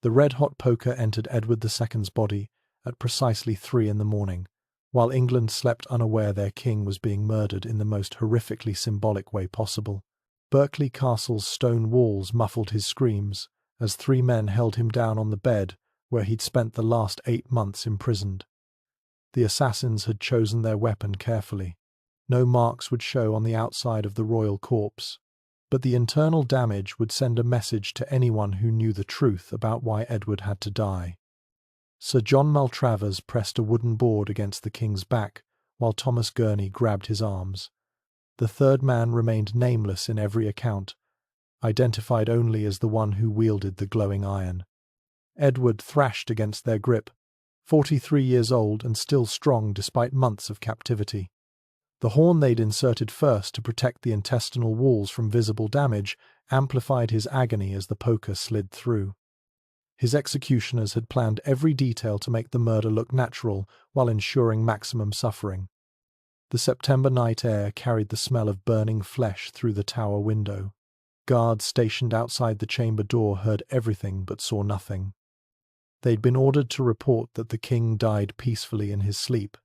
The red-hot poker entered Edward II's body at precisely 3 in the morning, while England slept unaware their king was being murdered in the most horrifically symbolic way possible. Berkeley Castle's stone walls muffled his screams as 3 men held him down on the bed where he'd spent the last 8 months imprisoned. The assassins had chosen their weapon carefully. No marks would show on the outside of the royal corpse, but the internal damage would send a message to anyone who knew the truth about why Edward had to die. Sir John Maltravers pressed a wooden board against the king's back, while Thomas Gurney grabbed his arms. The third man remained nameless in every account, identified only as the one who wielded the glowing iron. Edward thrashed against their grip, 43 years old and still strong despite months of captivity. The horn they'd inserted first to protect the intestinal walls from visible damage amplified his agony as the poker slid through. His executioners had planned every detail to make the murder look natural while ensuring maximum suffering. The September night air carried the smell of burning flesh through the tower window. Guards stationed outside the chamber door heard everything but saw nothing. They'd been ordered to report that the king died peacefully in his sleep.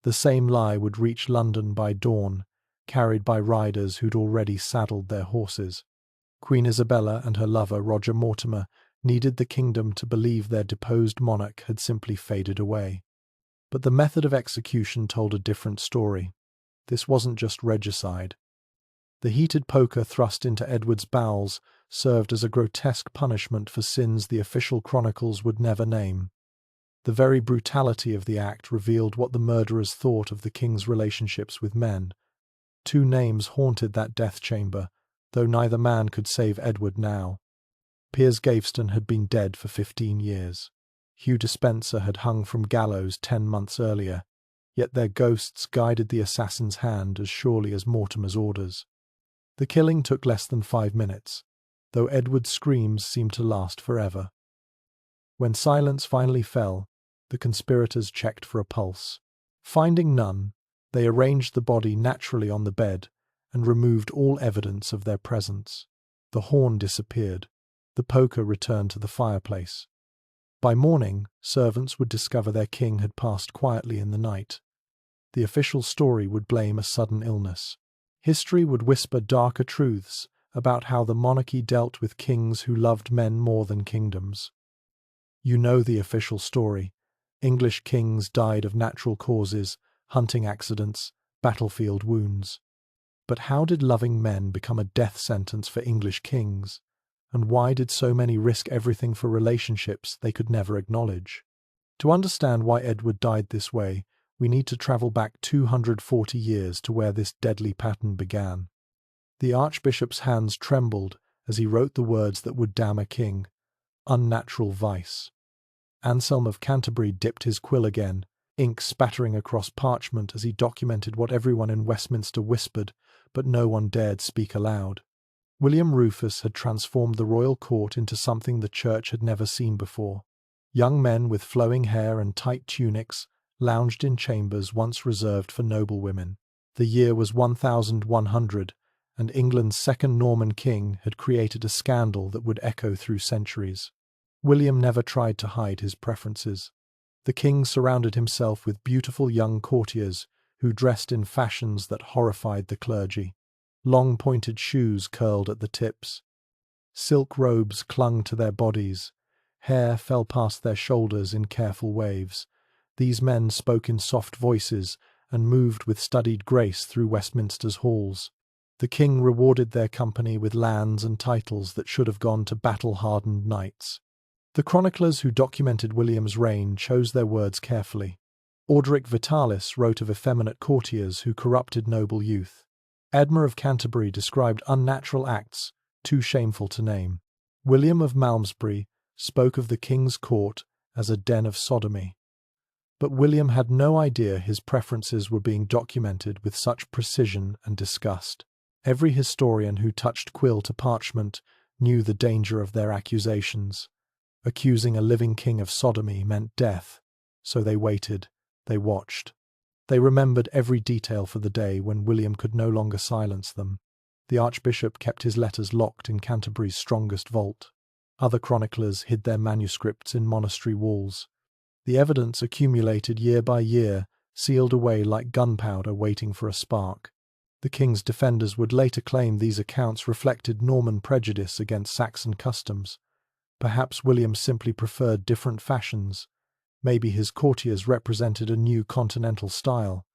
The same lie would reach London by dawn, carried by riders who'd already saddled their horses. Queen Isabella and her lover Roger Mortimer needed the kingdom to believe their deposed monarch had simply faded away. But the method of execution told a different story. This wasn't just regicide. The heated poker thrust into Edward's bowels served as a grotesque punishment for sins the official chronicles would never name. The very brutality of the act revealed what the murderers thought of the king's relationships with men. 2 names haunted that death chamber, though neither man could save Edward now. Piers Gaveston had been dead for 15 years. Hugh Despenser had hung from gallows 10 months earlier, yet their ghosts guided the assassin's hand as surely as Mortimer's orders. The killing took less than 5 minutes, though Edward's screams seemed to last forever. When silence finally fell, the conspirators checked for a pulse. Finding none, they arranged the body naturally on the bed and removed all evidence of their presence. The horn disappeared. The poker returned to the fireplace. By morning, servants would discover their king had passed quietly in the night. The official story would blame a sudden illness. History would whisper darker truths about how the monarchy dealt with kings who loved men more than kingdoms. You know the official story. English kings died of natural causes, hunting accidents, battlefield wounds. But how did loving men become a death sentence for English kings? And why did so many risk everything for relationships they could never acknowledge? To understand why Edward died this way, we need to travel back 240 years to where this deadly pattern began. The Archbishop's hands trembled as he wrote the words that would damn a king: unnatural vice. Anselm of Canterbury dipped his quill again, ink spattering across parchment as he documented what everyone in Westminster whispered, but no one dared speak aloud. William Rufus had transformed the royal court into something the church had never seen before. Young men with flowing hair and tight tunics lounged in chambers once reserved for noblewomen. The year was 1100, and England's second Norman king had created a scandal that would echo through centuries. William never tried to hide his preferences. The king surrounded himself with beautiful young courtiers who dressed in fashions that horrified the clergy. Long pointed shoes curled at the tips. Silk robes clung to their bodies. Hair fell past their shoulders in careful waves. These men spoke in soft voices and moved with studied grace through Westminster's halls. The king rewarded their company with lands and titles that should have gone to battle-hardened knights. The chroniclers who documented William's reign chose their words carefully. Orderic Vitalis wrote of effeminate courtiers who corrupted noble youth. Edmer of Canterbury described unnatural acts too shameful to name. William of Malmesbury spoke of the king's court as a den of sodomy. But William had no idea his preferences were being documented with such precision and disgust. Every historian who touched quill to parchment knew the danger of their accusations. Accusing a living king of sodomy meant death, so they waited, they watched. They remembered every detail for the day when William could no longer silence them. The Archbishop kept his letters locked in Canterbury's strongest vault. Other chroniclers hid their manuscripts in monastery walls. The evidence accumulated year by year, sealed away like gunpowder waiting for a spark. The king's defenders would later claim these accounts reflected Norman prejudice against Saxon customs. Perhaps William simply preferred different fashions. Maybe his courtiers represented a new continental style.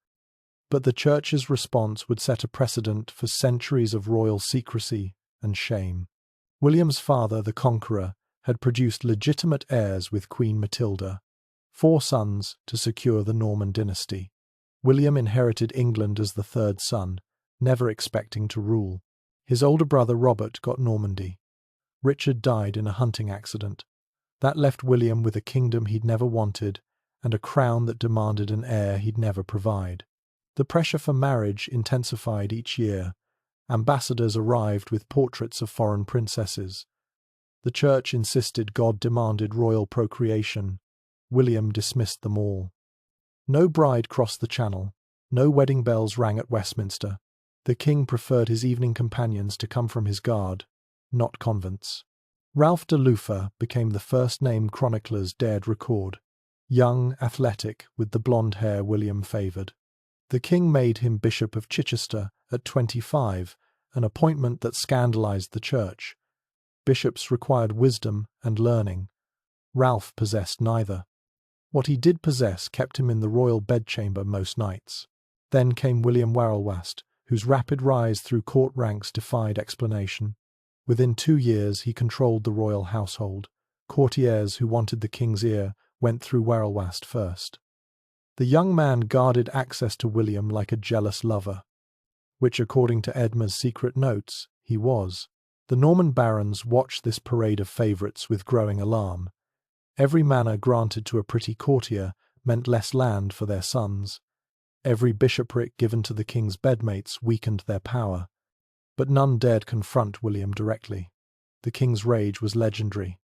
But the church's response would set a precedent for centuries of royal secrecy and shame. William's father, the Conqueror, had produced legitimate heirs with Queen Matilda, 4 sons to secure the Norman dynasty. William inherited England as the 3rd son, never expecting to rule. His older brother Robert got Normandy. Richard died in a hunting accident. That left William with a kingdom he'd never wanted and a crown that demanded an heir he'd never provide. The pressure for marriage intensified each year. Ambassadors arrived with portraits of foreign princesses. The church insisted God demanded royal procreation. William dismissed them all. No bride crossed the Channel. No wedding bells rang at Westminster. The king preferred his evening companions to come from his guard, not convents. Ralph de Lufa became the first name chroniclers dared record. Young, athletic, with the blonde hair William favoured. The king made him Bishop of Chichester at 25, an appointment that scandalised the church. Bishops required wisdom and learning. Ralph possessed neither. What he did possess kept him in the royal bedchamber most nights. Then came William Warelwast, whose rapid rise through court ranks defied explanation. Within 2 years he controlled the royal household. Courtiers who wanted the king's ear went through Warelwast first. The young man guarded access to William like a jealous lover, which, according to Edma's secret notes, he was. The Norman barons watched this parade of favourites with growing alarm. Every manor granted to a pretty courtier meant less land for their sons. Every bishopric given to the king's bedmates weakened their power. But none dared confront William directly. The king's rage was legendary.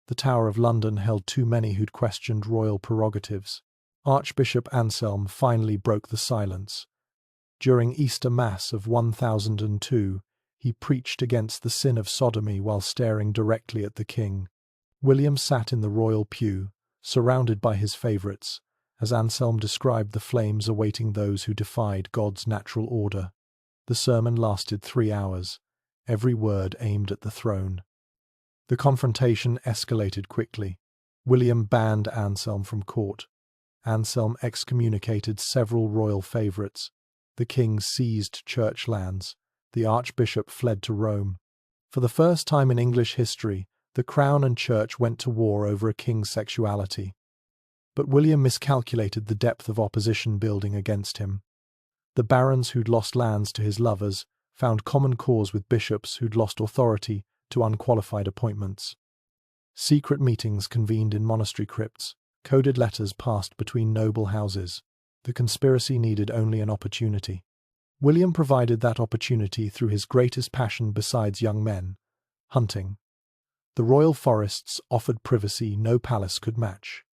The Tower of London held too many who'd questioned royal prerogatives. Archbishop Anselm finally broke the silence. During Easter Mass of 1002, he preached against the sin of sodomy while staring directly at the king. William sat in the royal pew, surrounded by his favourites, as Anselm described the flames awaiting those who defied God's natural order. The sermon lasted 3 hours, every word aimed at the throne. The confrontation escalated quickly. William banned Anselm from court. Anselm excommunicated several royal favourites. The king seized church lands. The archbishop fled to Rome. For the first time in English history, the crown and church went to war over a king's sexuality. But William miscalculated the depth of opposition building against him. The barons who'd lost lands to his lovers found common cause with bishops who'd lost authority to unqualified appointments. Secret meetings convened in monastery crypts. Coded letters passed between noble houses. The conspiracy needed only an opportunity. William provided that opportunity through his greatest passion besides young men, hunting. The royal forests offered privacy no palace could match.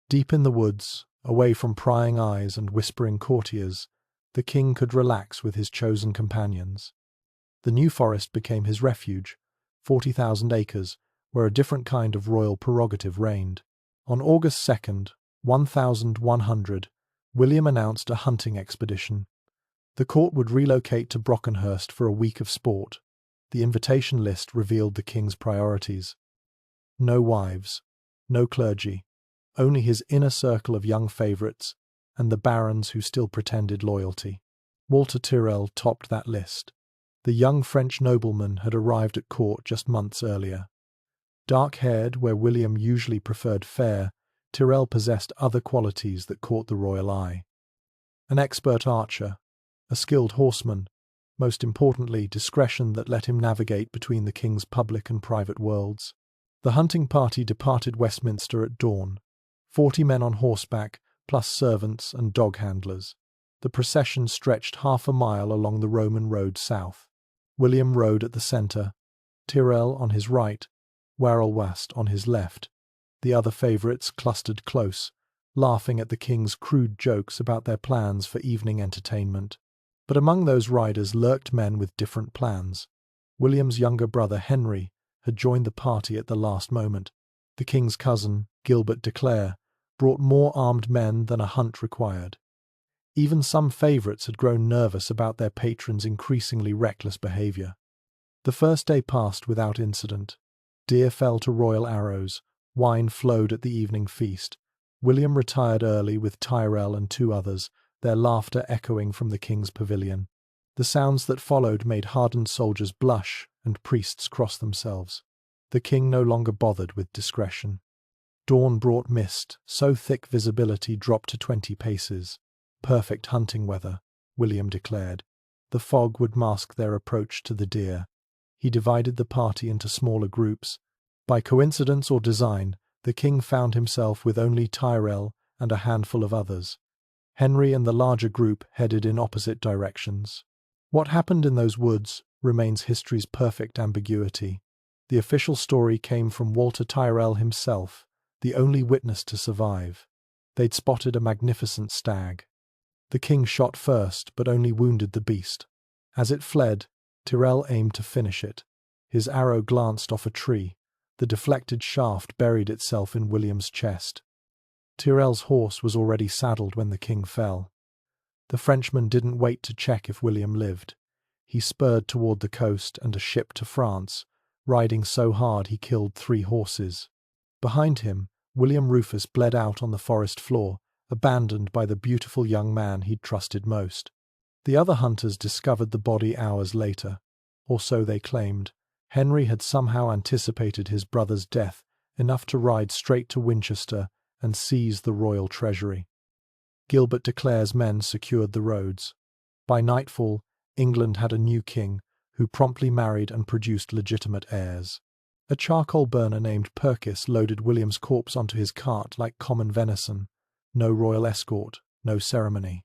Deep in the woods, away from prying eyes and whispering courtiers, the king could relax with his chosen companions. The New Forest became his refuge, 40,000 acres, where a different kind of royal prerogative reigned. On August 2nd, 1100, William announced a hunting expedition. The court would relocate to Brockenhurst for a week of sport. The invitation list revealed the king's priorities. No wives, no clergy, only his inner circle of young favourites and the barons who still pretended loyalty. Walter Tyrrell topped that list. The young French nobleman had arrived at court just months earlier. Dark-haired, where William usually preferred fair, Tyrrell possessed other qualities that caught the royal eye. An expert archer, a skilled horseman, most importantly discretion that let him navigate between the king's public and private worlds. The hunting party departed Westminster at dawn, 40 men on horseback, plus servants and dog handlers. The procession stretched half a mile along the Roman road south. William rode at the centre, Tyrrell on his right, Warelwast on his left. The other favourites clustered close, laughing at the king's crude jokes about their plans for evening entertainment. But among those riders lurked men with different plans. William's younger brother Henry had joined the party at the last moment. The king's cousin, Gilbert de Clare, brought more armed men than a hunt required. Even some favourites had grown nervous about their patron's increasingly reckless behaviour. The first day passed without incident. Deer fell to royal arrows, wine flowed at the evening feast. William retired early with Tyrell and 2 others, their laughter echoing from the king's pavilion. The sounds that followed made hardened soldiers blush and priests cross themselves. The king no longer bothered with discretion. Dawn brought mist, so thick visibility dropped to 20 paces. Perfect hunting weather, William declared. The fog would mask their approach to the deer. He divided the party into smaller groups. By coincidence or design, the king found himself with only Tyrell and a handful of others. Henry and the larger group headed in opposite directions. What happened in those woods remains history's perfect ambiguity. The official story came from Walter Tyrell himself, the only witness to survive. They'd spotted a magnificent stag. The king shot first, but only wounded the beast. As it fled, Tyrell aimed to finish it. His arrow glanced off a tree. The deflected shaft buried itself in William's chest. Tyrell's horse was already saddled when the king fell. The Frenchman didn't wait to check if William lived. He spurred toward the coast and a ship to France, riding so hard he killed 3 horses. Behind him, William Rufus bled out on the forest floor, abandoned by the beautiful young man he'd trusted most. The other hunters discovered the body hours later, or so they claimed. Henry had somehow anticipated his brother's death enough to ride straight to Winchester and seize the royal treasury. Gilbert de Clare's men secured the roads. By nightfall, England had a new king, who promptly married and produced legitimate heirs. A charcoal burner named Perkis loaded William's corpse onto his cart like common venison. No royal escort, no ceremony.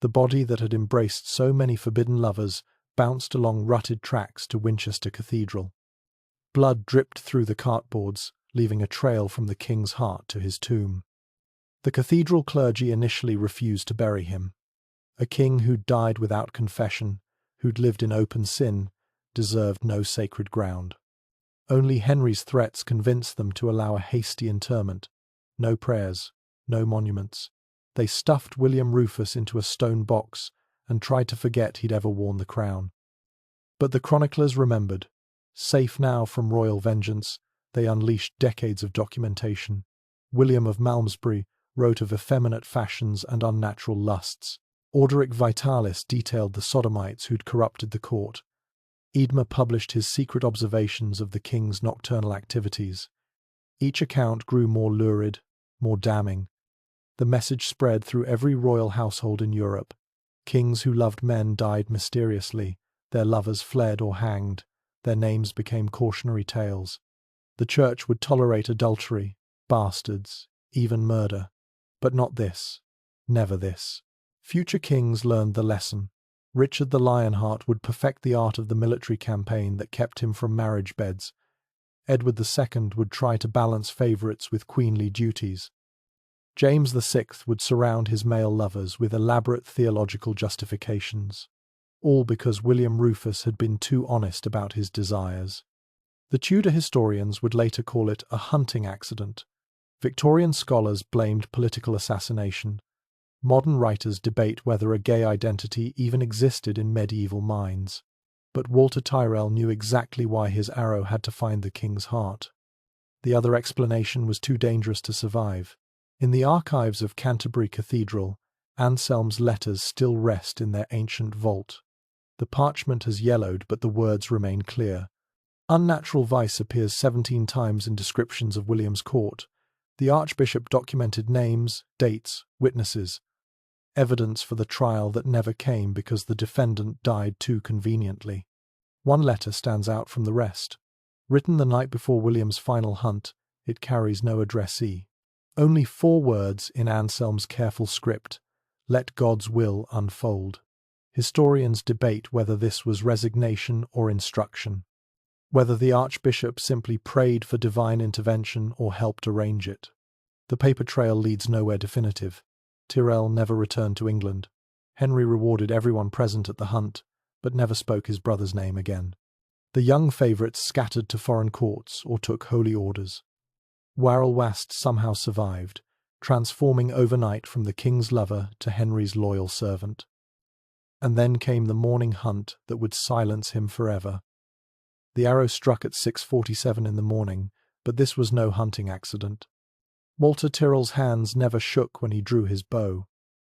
The body that had embraced so many forbidden lovers bounced along rutted tracks to Winchester Cathedral. Blood dripped through the cartboards, leaving a trail from the king's heart to his tomb. The cathedral clergy initially refused to bury him. A king who'd died without confession, who'd lived in open sin, deserved no sacred ground. Only Henry's threats convinced them to allow a hasty interment. No prayers, no monuments. They stuffed William Rufus into a stone box and tried to forget he'd ever worn the crown. But the chroniclers remembered. Safe now from royal vengeance, they unleashed decades of documentation. William of Malmesbury wrote of effeminate fashions and unnatural lusts. Orderic Vitalis detailed the sodomites who'd corrupted the court. Eadmer published his secret observations of the king's nocturnal activities. Each account grew more lurid, more damning. The message spread through every royal household in Europe. Kings who loved men died mysteriously, their lovers fled or hanged, their names became cautionary tales. The church would tolerate adultery, bastards, even murder. But not this. Never this. Future kings learned the lesson. Richard the Lionheart would perfect the art of the military campaign that kept him from marriage beds. Edward II would try to balance favourites with queenly duties. James VI would surround his male lovers with elaborate theological justifications, all because William Rufus had been too honest about his desires. The Tudor historians would later call it a hunting accident. Victorian scholars blamed political assassination. Modern writers debate whether a gay identity even existed in medieval minds. But Walter Tyrell knew exactly why his arrow had to find the king's heart. The other explanation was too dangerous to survive. In the archives of Canterbury Cathedral, Anselm's letters still rest in their ancient vault. The parchment has yellowed, but the words remain clear. Unnatural vice appears 17 times in descriptions of William's court. The archbishop documented names, dates, witnesses. Evidence for the trial that never came because the defendant died too conveniently. One letter stands out from the rest. Written the night before William's final hunt, it carries no addressee. Only 4 words in Anselm's careful script: "Let God's will unfold." Historians debate whether this was resignation or instruction, whether the archbishop simply prayed for divine intervention or helped arrange it. The paper trail leads nowhere definitive. Tyrell never returned to England. Henry rewarded everyone present at the hunt, but never spoke his brother's name again. The young favourites scattered to foreign courts or took holy orders. Warrelwast somehow survived, transforming overnight from the king's lover to Henry's loyal servant. And then came the morning hunt that would silence him forever. The arrow struck at 6:47 in the morning, but this was no hunting accident. Walter Tyrrell's hands never shook when he drew his bow.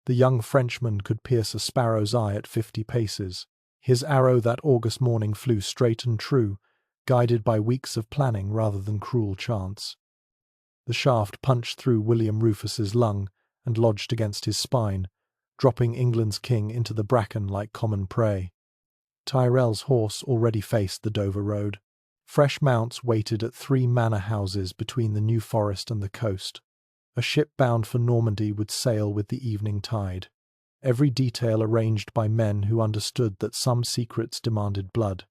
The young Frenchman could pierce a sparrow's eye at 50 paces. His arrow that August morning flew straight and true, guided by weeks of planning rather than cruel chance. The shaft punched through William Rufus's lung and lodged against his spine, dropping England's king into the bracken like common prey. Tyrrell's horse already faced the Dover road. Fresh mounts waited at 3 manor houses between the New Forest and the coast. A ship bound for Normandy would sail with the evening tide. Every detail arranged by men who understood that some secrets demanded blood.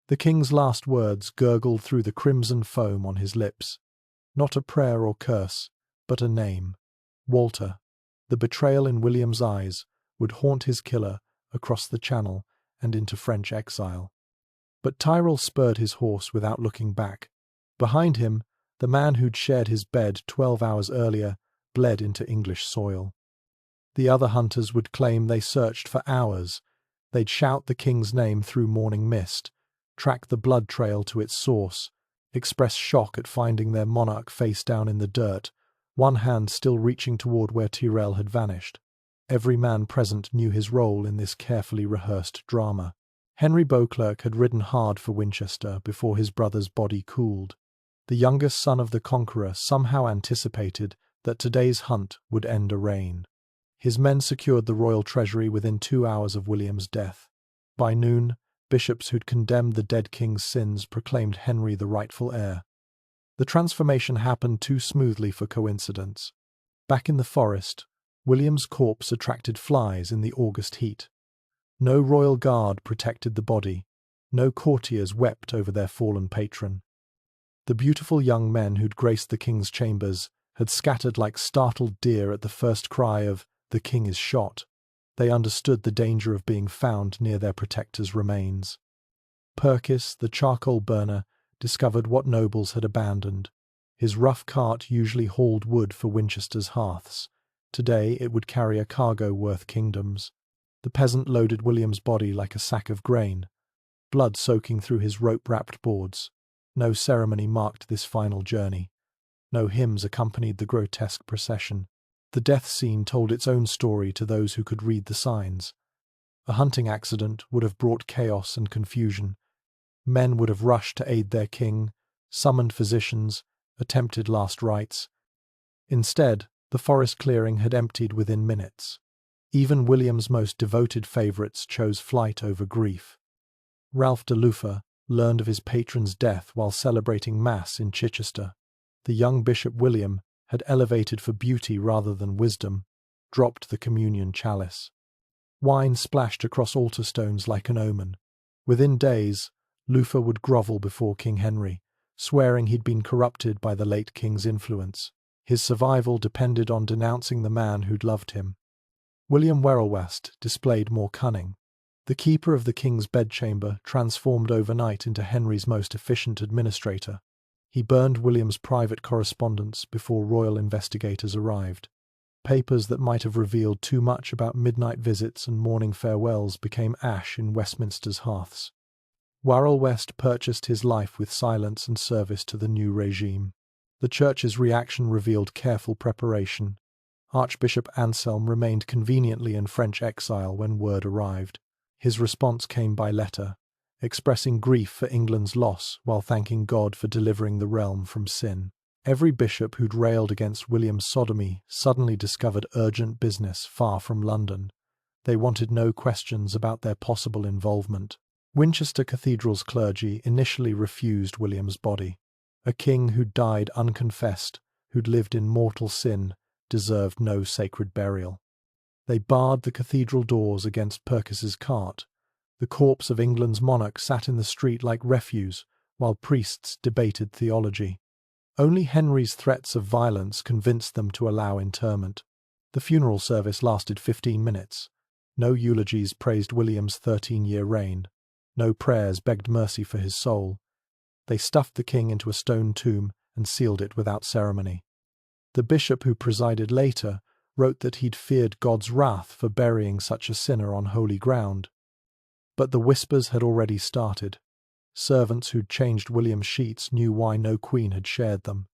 The king's last words gurgled through the crimson foam on his lips. Not a prayer or curse, but a name. Walter. The betrayal in William's eyes would haunt his killer across the Channel and into French exile. But Tyrrell spurred his horse without looking back. Behind him, the man who'd shared his bed 12 hours earlier bled into English soil. The other hunters would claim they searched for hours. They'd shout the king's name through morning mist, track the blood trail to its source, express shock at finding their monarch face down in the dirt, one hand still reaching toward where Tyrrell had vanished. Every man present knew his role in this carefully rehearsed drama. Henry Beauclerk had ridden hard for Winchester before his brother's body cooled. The youngest son of the Conqueror somehow anticipated that today's hunt would end a reign. His men secured the royal treasury within 2 hours of William's death. By noon, bishops who'd condemned the dead king's sins proclaimed Henry the rightful heir. The transformation happened too smoothly for coincidence. Back in the forest, William's corpse attracted flies in the August heat. No royal guard protected the body. No courtiers wept over their fallen patron. The beautiful young men who'd graced the king's chambers had scattered like startled deer at the first cry of "The king is shot." They understood the danger of being found near their protector's remains. Perkis, the charcoal burner, discovered what nobles had abandoned. His rough cart usually hauled wood for Winchester's hearths. Today it would carry a cargo worth kingdoms. The peasant loaded William's body like a sack of grain, blood soaking through his rope-wrapped boards. No ceremony marked this final journey. No hymns accompanied the grotesque procession. The death scene told its own story to those who could read the signs. A hunting accident would have brought chaos and confusion. Men would have rushed to aid their king, summoned physicians, attempted last rites. Instead, the forest clearing had emptied within minutes. Even William's most devoted favourites chose flight over grief. Ralph de Luffa learned of his patron's death while celebrating Mass in Chichester. The young Bishop William had elevated for beauty rather than wisdom, dropped the communion chalice. Wine splashed across altar stones like an omen. Within days, Luffa would grovel before King Henry, swearing he'd been corrupted by the late king's influence. His survival depended on denouncing the man who'd loved him. William Warrelwast displayed more cunning. The keeper of the king's bedchamber transformed overnight into Henry's most efficient administrator. He burned William's private correspondence before royal investigators arrived. Papers that might have revealed too much about midnight visits and morning farewells became ash in Westminster's hearths. Warrelwast purchased his life with silence and service to the new regime. The church's reaction revealed careful preparation. Archbishop Anselm remained conveniently in French exile when word arrived. His response came by letter, expressing grief for England's loss while thanking God for delivering the realm from sin. Every bishop who'd railed against William's sodomy suddenly discovered urgent business far from London. They wanted no questions about their possible involvement. Winchester Cathedral's clergy initially refused William's body. A king who'd died unconfessed, who'd lived in mortal sin, deserved no sacred burial. They barred the cathedral doors against Perkis's cart. The corpse of England's monarch sat in the street like refuse, while priests debated theology. Only Henry's threats of violence convinced them to allow interment. The funeral service lasted 15 minutes. No eulogies praised William's 13-year reign. No prayers begged mercy for his soul. They stuffed the king into a stone tomb and sealed it without ceremony. The bishop who presided later wrote that he'd feared God's wrath for burying such a sinner on holy ground. But the whispers had already started. Servants who'd changed William's sheets knew why no queen had shared them.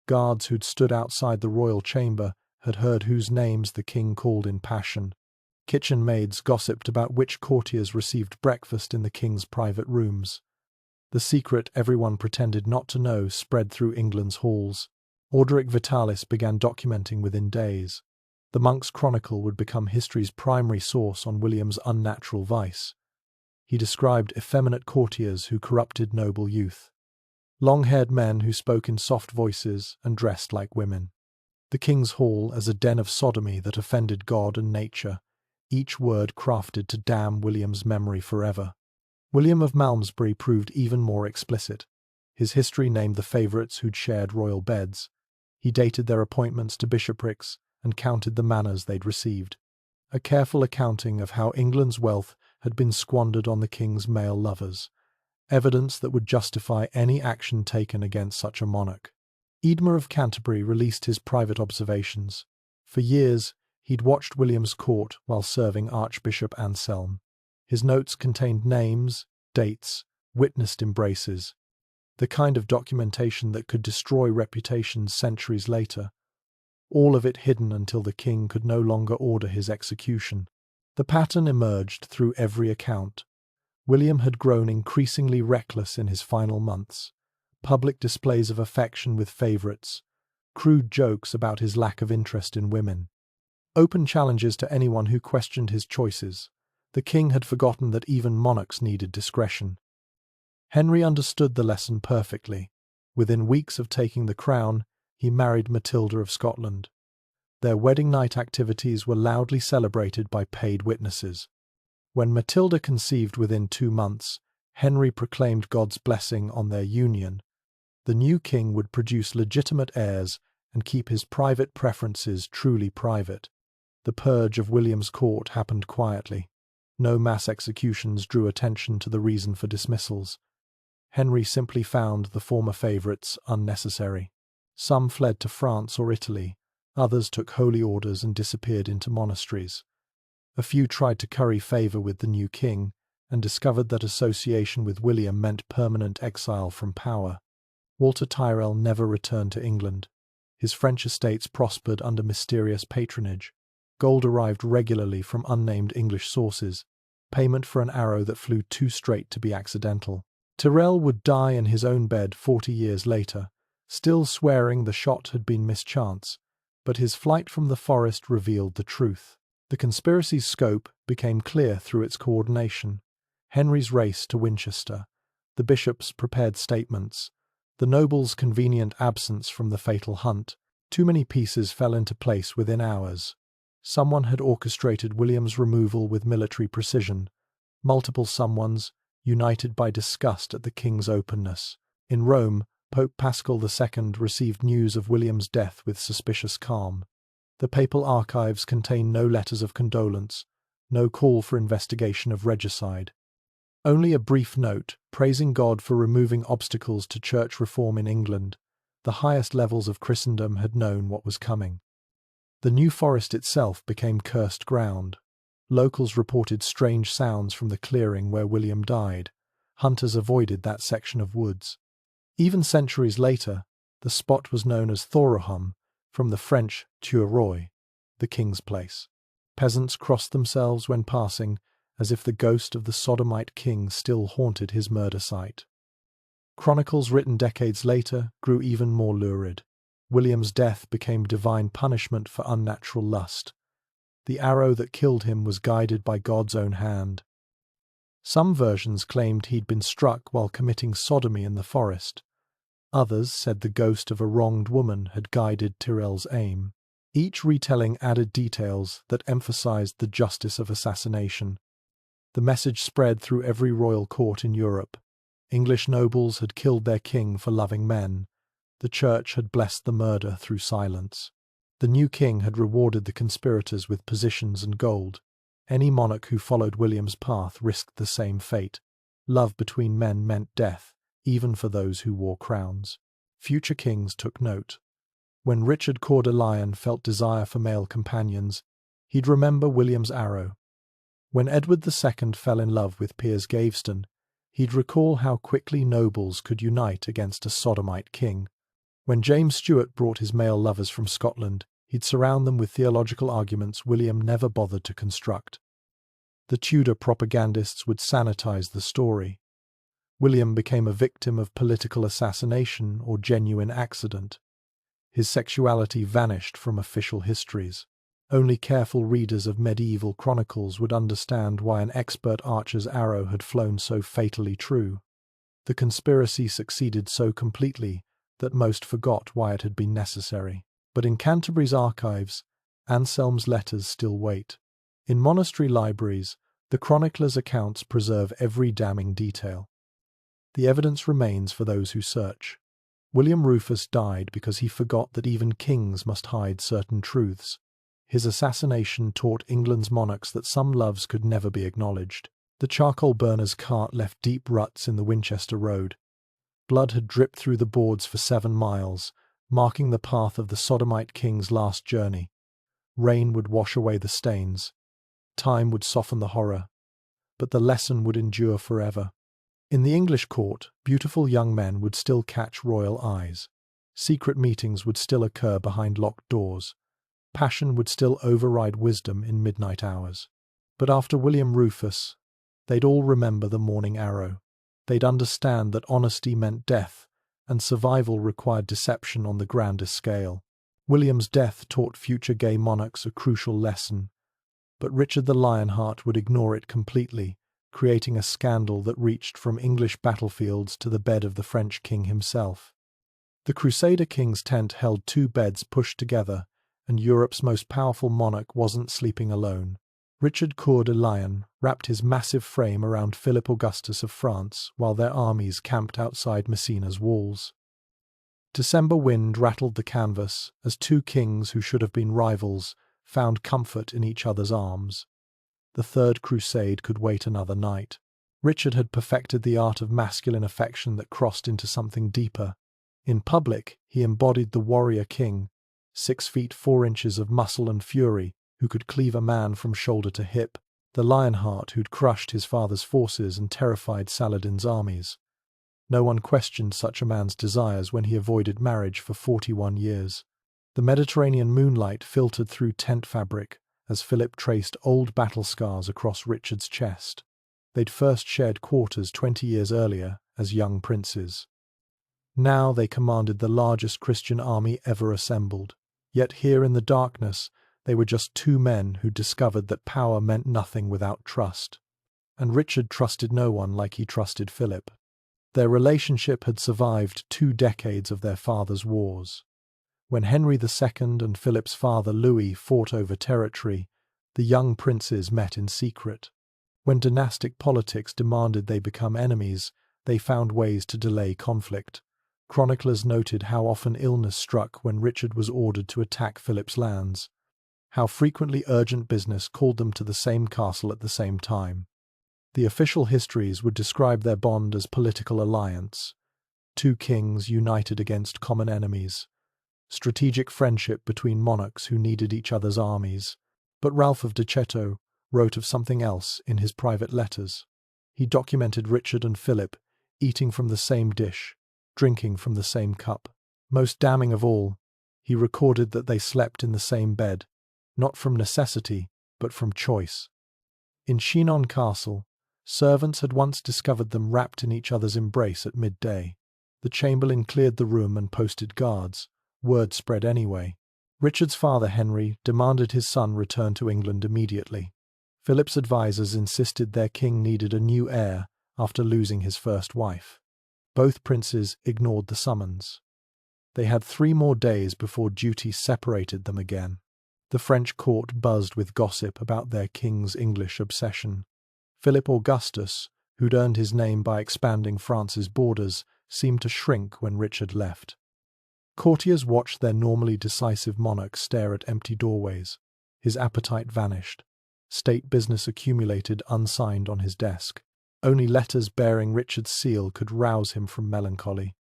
Guards who'd stood outside the royal chamber had heard whose names the king called in passion. Kitchen maids gossiped about which courtiers received breakfast in the king's private rooms. The secret everyone pretended not to know spread through England's halls. Orderic Vitalis began documenting within days. The monk's chronicle would become history's primary source on William's unnatural vice. He described effeminate courtiers who corrupted noble youth. Long-haired men who spoke in soft voices and dressed like women. The king's hall as a den of sodomy that offended God and nature, each word crafted to damn William's memory forever. William of Malmesbury proved even more explicit. His history named the favourites who'd shared royal beds. He dated their appointments to bishoprics and counted the manors they'd received. A careful accounting of how England's wealth had been squandered on the king's male lovers, evidence that would justify any action taken against such a monarch. Eadmer of Canterbury released his private observations. For years, he'd watched William's court while serving Archbishop Anselm. His notes contained names, dates, witnessed embraces, the kind of documentation that could destroy reputations centuries later, all of it hidden until the king could no longer order his execution. The pattern emerged through every account. William had grown increasingly reckless in his final months. Public displays of affection with favourites, crude jokes about his lack of interest in women, open challenges to anyone who questioned his choices. The king had forgotten that even monarchs needed discretion. Henry understood the lesson perfectly. Within weeks of taking the crown, he married Matilda of Scotland. Their wedding night activities were loudly celebrated by paid witnesses. When Matilda conceived within 2 months, Henry proclaimed God's blessing on their union. The new king would produce legitimate heirs and keep his private preferences truly private. The purge of William's court happened quietly. No mass executions drew attention to the reason for dismissals. Henry simply found the former favourites unnecessary. Some fled to France or Italy, others took holy orders and disappeared into monasteries. A few tried to curry favour with the new king and discovered that association with William meant permanent exile from power. Walter Tyrrell never returned to England. His French estates prospered under mysterious patronage. Gold arrived regularly from unnamed English sources, payment for an arrow that flew too straight to be accidental. Tyrrell would die in his own bed 40 years later, still swearing the shot had been mischance, but his flight from the forest revealed the truth. The conspiracy's scope became clear through its coordination. Henry's race to Winchester, the bishops' prepared statements, the nobles' convenient absence from the fatal hunt. Too many pieces fell into place within hours. Someone had orchestrated William's removal with military precision. Multiple someones, united by disgust at the king's openness. In Rome, Pope Paschal II received news of William's death with suspicious calm. The papal archives contain no letters of condolence, no call for investigation of regicide. Only a brief note praising God for removing obstacles to church reform in England. The highest levels of Christendom had known what was coming. The New Forest itself became cursed ground. Locals reported strange sounds from the clearing where William died. Hunters avoided that section of woods. Even centuries later, the spot was known as Thoroham, from the French Tueroy, the king's place. Peasants crossed themselves when passing, as if the ghost of the sodomite king still haunted his murder site. Chronicles written decades later grew even more lurid. William's death became divine punishment for unnatural lust. The arrow that killed him was guided by God's own hand. Some versions claimed he'd been struck while committing sodomy in the forest. Others said the ghost of a wronged woman had guided Tyrrell's aim. Each retelling added details that emphasized the justice of assassination. The message spread through every royal court in Europe. English nobles had killed their king for loving men. The church had blessed the murder through silence. The new king had rewarded the conspirators with positions and gold. Any monarch who followed William's path risked the same fate. Love between men meant death, even for those who wore crowns. Future kings took note. When Richard Coeur de Lion felt desire for male companions, he'd remember William's arrow. When Edward II fell in love with Piers Gaveston, he'd recall how quickly nobles could unite against a sodomite king. When James Stuart brought his male lovers from Scotland, he'd surround them with theological arguments William never bothered to construct. The Tudor propagandists would sanitize the story. William became a victim of political assassination or genuine accident. His sexuality vanished from official histories. Only careful readers of medieval chronicles would understand why an expert archer's arrow had flown so fatally true. The conspiracy succeeded so completely that most forgot why it had been necessary. But in Canterbury's archives, Anselm's letters still wait. In monastery libraries, the chronicler's accounts preserve every damning detail. The evidence remains for those who search. William Rufus died because he forgot that even kings must hide certain truths. His assassination taught England's monarchs that some loves could never be acknowledged. The charcoal burner's cart left deep ruts in the Winchester Road. Blood had dripped through the boards for 7 miles, marking the path of the sodomite king's last journey. Rain would wash away the stains. Time would soften the horror. But the lesson would endure forever. In the English court, beautiful young men would still catch royal eyes. Secret meetings would still occur behind locked doors. Passion would still override wisdom in midnight hours. But after William Rufus, they'd all remember the morning arrow. They'd understand that honesty meant death, and survival required deception on the grandest scale. William's death taught future gay monarchs a crucial lesson. But Richard the Lionheart would ignore it completely, creating a scandal that reached from English battlefields to the bed of the French king himself. The Crusader king's tent held 2 beds pushed together, and Europe's most powerful monarch wasn't sleeping alone. Richard Coeur de Lion wrapped his massive frame around Philip Augustus of France while their armies camped outside Messina's walls. December wind rattled the canvas as 2 kings who should have been rivals found comfort in each other's arms. The Third Crusade could wait another night. Richard had perfected the art of masculine affection that crossed into something deeper. In public, he embodied the warrior king, 6 feet 4 inches of muscle and fury, who could cleave a man from shoulder to hip, the Lionheart who'd crushed his father's forces and terrified Saladin's armies. No one questioned such a man's desires when he avoided marriage for 41 years. The Mediterranean moonlight filtered through tent fabric as Philip traced old battle scars across Richard's chest. They'd first shared quarters 20 years earlier as young princes. Now they commanded the largest Christian army ever assembled. Yet here in the darkness, they were just 2 men who discovered that power meant nothing without trust. And Richard trusted no one like he trusted Philip. Their relationship had survived 2 decades of their fathers' wars. When Henry II and Philip's father Louis fought over territory, the young princes met in secret. When dynastic politics demanded they become enemies, they found ways to delay conflict. Chroniclers noted how often illness struck when Richard was ordered to attack Philip's lands, how frequently urgent business called them to the same castle at the same time. The official histories would describe their bond as political alliance, 2 kings united against common enemies, strategic friendship between monarchs who needed each other's armies. But Ralph of Ducetto wrote of something else in his private letters. He documented Richard and Philip eating from the same dish, drinking from the same cup. Most damning of all, he recorded that they slept in the same bed, not from necessity, but from choice. In Chinon Castle, servants had once discovered them wrapped in each other's embrace at midday. The chamberlain cleared the room and posted guards. Word spread anyway. Richard's father, Henry, demanded his son return to England immediately. Philip's advisers insisted their king needed a new heir after losing his first wife. Both princes ignored the summons. They had 3 more days before duty separated them again. The French court buzzed with gossip about their king's English obsession. Philip Augustus, who'd earned his name by expanding France's borders, seemed to shrink when Richard left. Courtiers watched their normally decisive monarch stare at empty doorways. His appetite vanished. State business accumulated unsigned on his desk. Only letters bearing Richard's seal could rouse him from melancholy.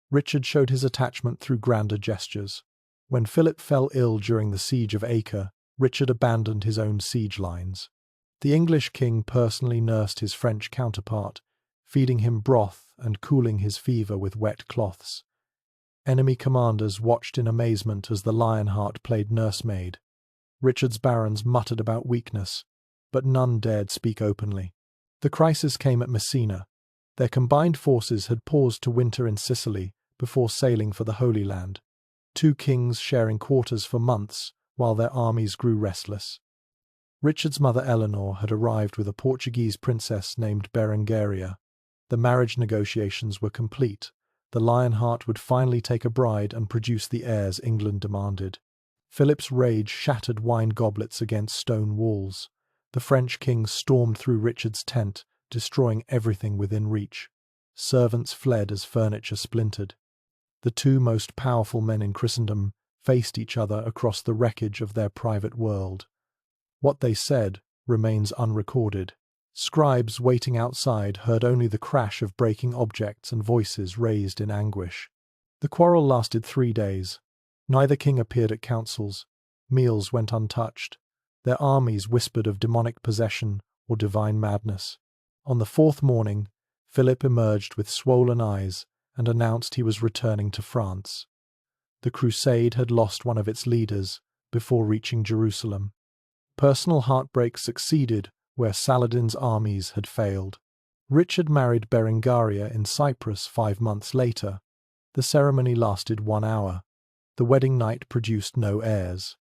Richard showed his attachment through grander gestures. When Philip fell ill during the siege of Acre, Richard abandoned his own siege lines. The English king personally nursed his French counterpart, feeding him broth and cooling his fever with wet cloths. Enemy commanders watched in amazement as the Lionheart played nursemaid. Richard's barons muttered about weakness, but none dared speak openly. The crisis came at Messina. Their combined forces had paused to winter in Sicily before sailing for the Holy Land, two kings sharing quarters for months while their armies grew restless. Richard's mother Eleanor had arrived with a Portuguese princess named Berengaria. The marriage negotiations were complete. The Lionheart would finally take a bride and produce the heirs England demanded. Philip's rage shattered wine goblets against stone walls. The French king stormed through Richard's tent, destroying everything within reach. Servants fled as furniture splintered. The two most powerful men in Christendom faced each other across the wreckage of their private world. What they said remains unrecorded. Scribes waiting outside heard only the crash of breaking objects and voices raised in anguish. The quarrel lasted 3 days. Neither king appeared at councils. Meals went untouched. Their armies whispered of demonic possession or divine madness. On the 4th morning, Philip emerged with swollen eyes and announced he was returning to France. The crusade had lost one of its leaders before reaching Jerusalem. Personal heartbreak succeeded where Saladin's armies had failed. Richard married Berengaria in Cyprus 5 months later. The ceremony lasted 1 hour. The wedding night produced no heirs.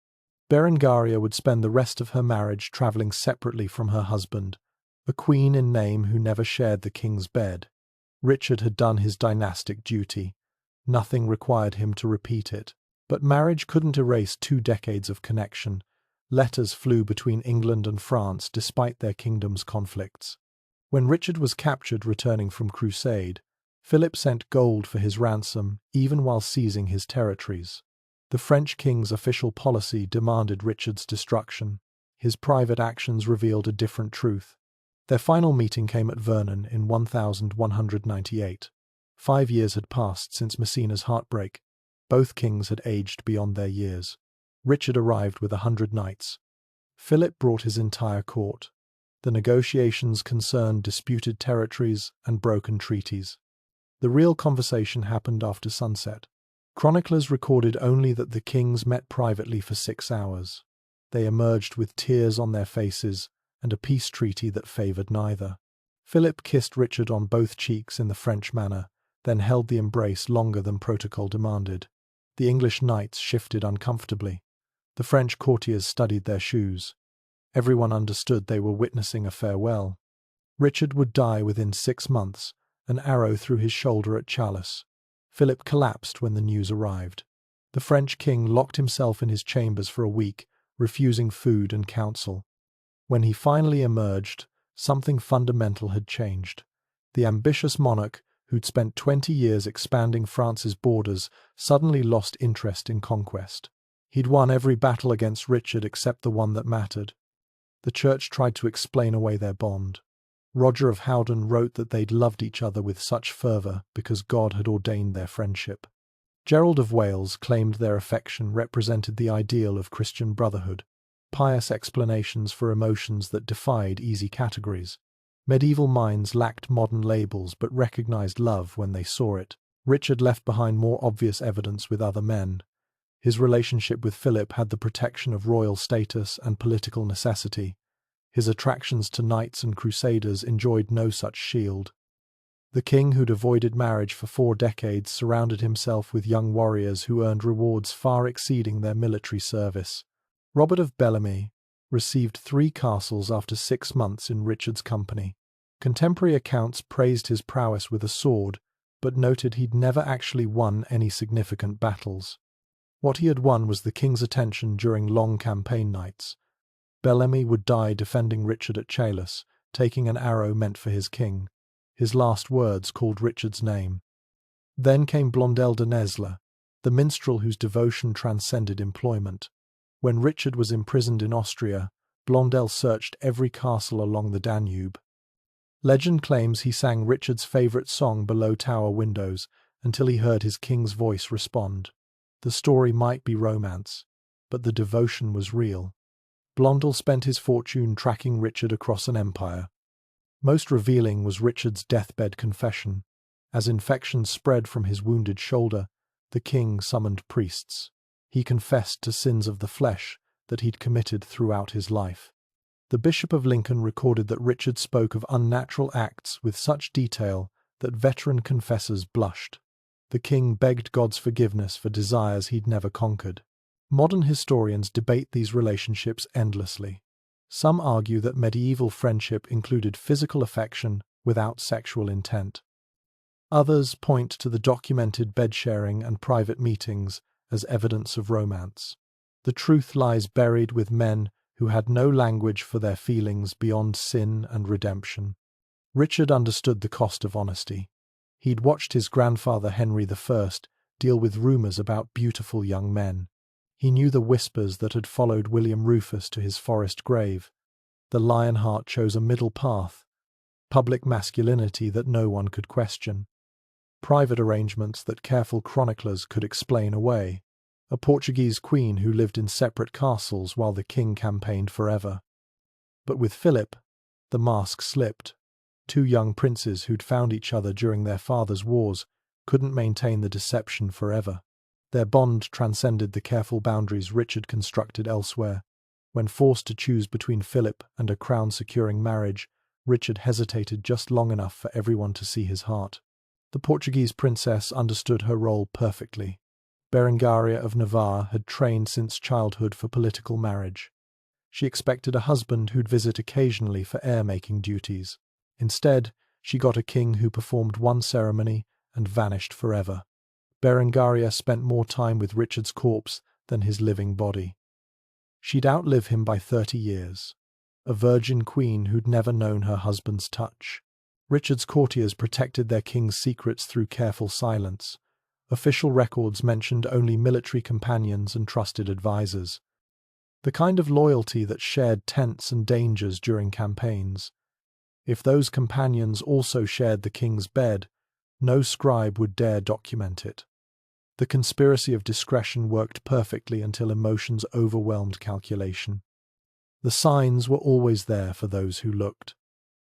Berengaria would spend the rest of her marriage travelling separately from her husband, a queen in name who never shared the king's bed. Richard had done his dynastic duty. Nothing required him to repeat it. But marriage couldn't erase 2 decades of connection. Letters flew between England and France despite their kingdoms' conflicts. When Richard was captured returning from crusade, Philip sent gold for his ransom even while seizing his territories. The French king's official policy demanded Richard's destruction. His private actions revealed a different truth. Their final meeting came at Vernon in 1198. 5 years had passed since Messina's heartbreak. Both kings had aged beyond their years. Richard arrived with 100 knights. Philip brought his entire court. The negotiations concerned disputed territories and broken treaties. The real conversation happened after sunset. Chroniclers recorded only that the kings met privately for 6 hours. They emerged with tears on their faces and a peace treaty that favoured neither. Philip kissed Richard on both cheeks in the French manner, then held the embrace longer than protocol demanded. The English knights shifted uncomfortably. The French courtiers studied their shoes. Everyone understood they were witnessing a farewell. Richard would die within 6 months, an arrow through his shoulder at Challis. Philip collapsed when the news arrived. The French king locked himself in his chambers for a week, refusing food and counsel. When he finally emerged, something fundamental had changed. The ambitious monarch, who'd spent 20 years expanding France's borders, suddenly lost interest in conquest. He'd won every battle against Richard except the one that mattered. The church tried to explain away their bond. Roger of Howden wrote that they'd loved each other with such fervour because God had ordained their friendship. Gerald of Wales claimed their affection represented the ideal of Christian brotherhood, pious explanations for emotions that defied easy categories. Medieval minds lacked modern labels but recognized love when they saw it. Richard left behind more obvious evidence with other men. His relationship with Philip had the protection of royal status and political necessity. His attractions to knights and crusaders enjoyed no such shield. The king who'd avoided marriage for 4 decades surrounded himself with young warriors who earned rewards far exceeding their military service. Robert of Bellamy received 3 castles after 6 months in Richard's company. Contemporary accounts praised his prowess with a sword, but noted he'd never actually won any significant battles. What he had won was the king's attention during long campaign nights. Bellamy would die defending Richard at Challis, taking an arrow meant for his king. His last words called Richard's name. Then came Blondel de Nesle, the minstrel whose devotion transcended employment. When Richard was imprisoned in Austria, Blondel searched every castle along the Danube. Legend claims he sang Richard's favourite song below tower windows until he heard his king's voice respond. The story might be romance, but the devotion was real. Blondel spent his fortune tracking Richard across an empire. Most revealing was Richard's deathbed confession. As infection spread from his wounded shoulder, the king summoned priests. He confessed to sins of the flesh that he'd committed throughout his life. The Bishop of Lincoln recorded that Richard spoke of unnatural acts with such detail that veteran confessors blushed. The king begged God's forgiveness for desires he'd never conquered. Modern historians debate these relationships endlessly. Some argue that medieval friendship included physical affection without sexual intent. Others point to the documented bed-sharing and private meetings as evidence of romance. The truth lies buried with men who had no language for their feelings beyond sin and redemption. Richard understood the cost of honesty. He'd watched his grandfather Henry I deal with rumours about beautiful young men. He knew the whispers that had followed William Rufus to his forest grave. The Lionheart chose a middle path, public masculinity that no one could question, private arrangements that careful chroniclers could explain away, a Portuguese queen who lived in separate castles while the king campaigned forever. But with Philip, the mask slipped. Two young princes who'd found each other during their fathers' wars couldn't maintain the deception forever. Their bond transcended the careful boundaries Richard constructed elsewhere. When forced to choose between Philip and a crown-securing marriage, Richard hesitated just long enough for everyone to see his heart. The Portuguese princess understood her role perfectly. Berengaria of Navarre had trained since childhood for political marriage. She expected a husband who'd visit occasionally for heir-making duties. Instead, she got a king who performed one ceremony and vanished forever. Berengaria spent more time with Richard's corpse than his living body. She'd outlive him by 30 years. A virgin queen who'd never known her husband's touch. Richard's courtiers protected their king's secrets through careful silence. Official records mentioned only military companions and trusted advisors. The kind of loyalty that shared tents and dangers during campaigns. If those companions also shared the king's bed, no scribe would dare document it. The conspiracy of discretion worked perfectly until emotions overwhelmed calculation. The signs were always there for those who looked.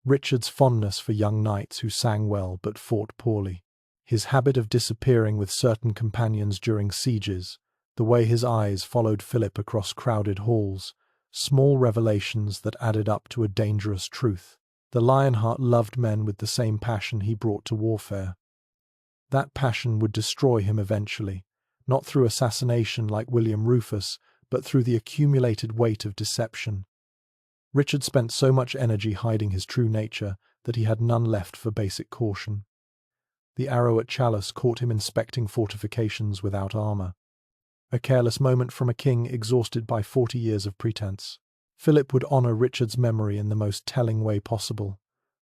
Richard's fondness for young knights who sang well but fought poorly. His habit of disappearing with certain companions during sieges, the way his eyes followed Philip across crowded halls, small revelations that added up to a dangerous truth. The Lionheart loved men with the same passion he brought to warfare. That passion would destroy him eventually, not through assassination like William Rufus, but through the accumulated weight of deception. Richard spent so much energy hiding his true nature that he had none left for basic caution. The arrow at Chalice caught him inspecting fortifications without armour. A careless moment from a king exhausted by 40 years of pretense. Philip would honour Richard's memory in the most telling way possible.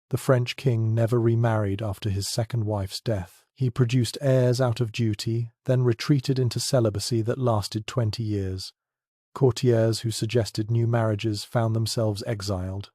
The French king never remarried after his second wife's death. He produced heirs out of duty, then retreated into celibacy that lasted 20 years. Courtiers who suggested new marriages found themselves exiled.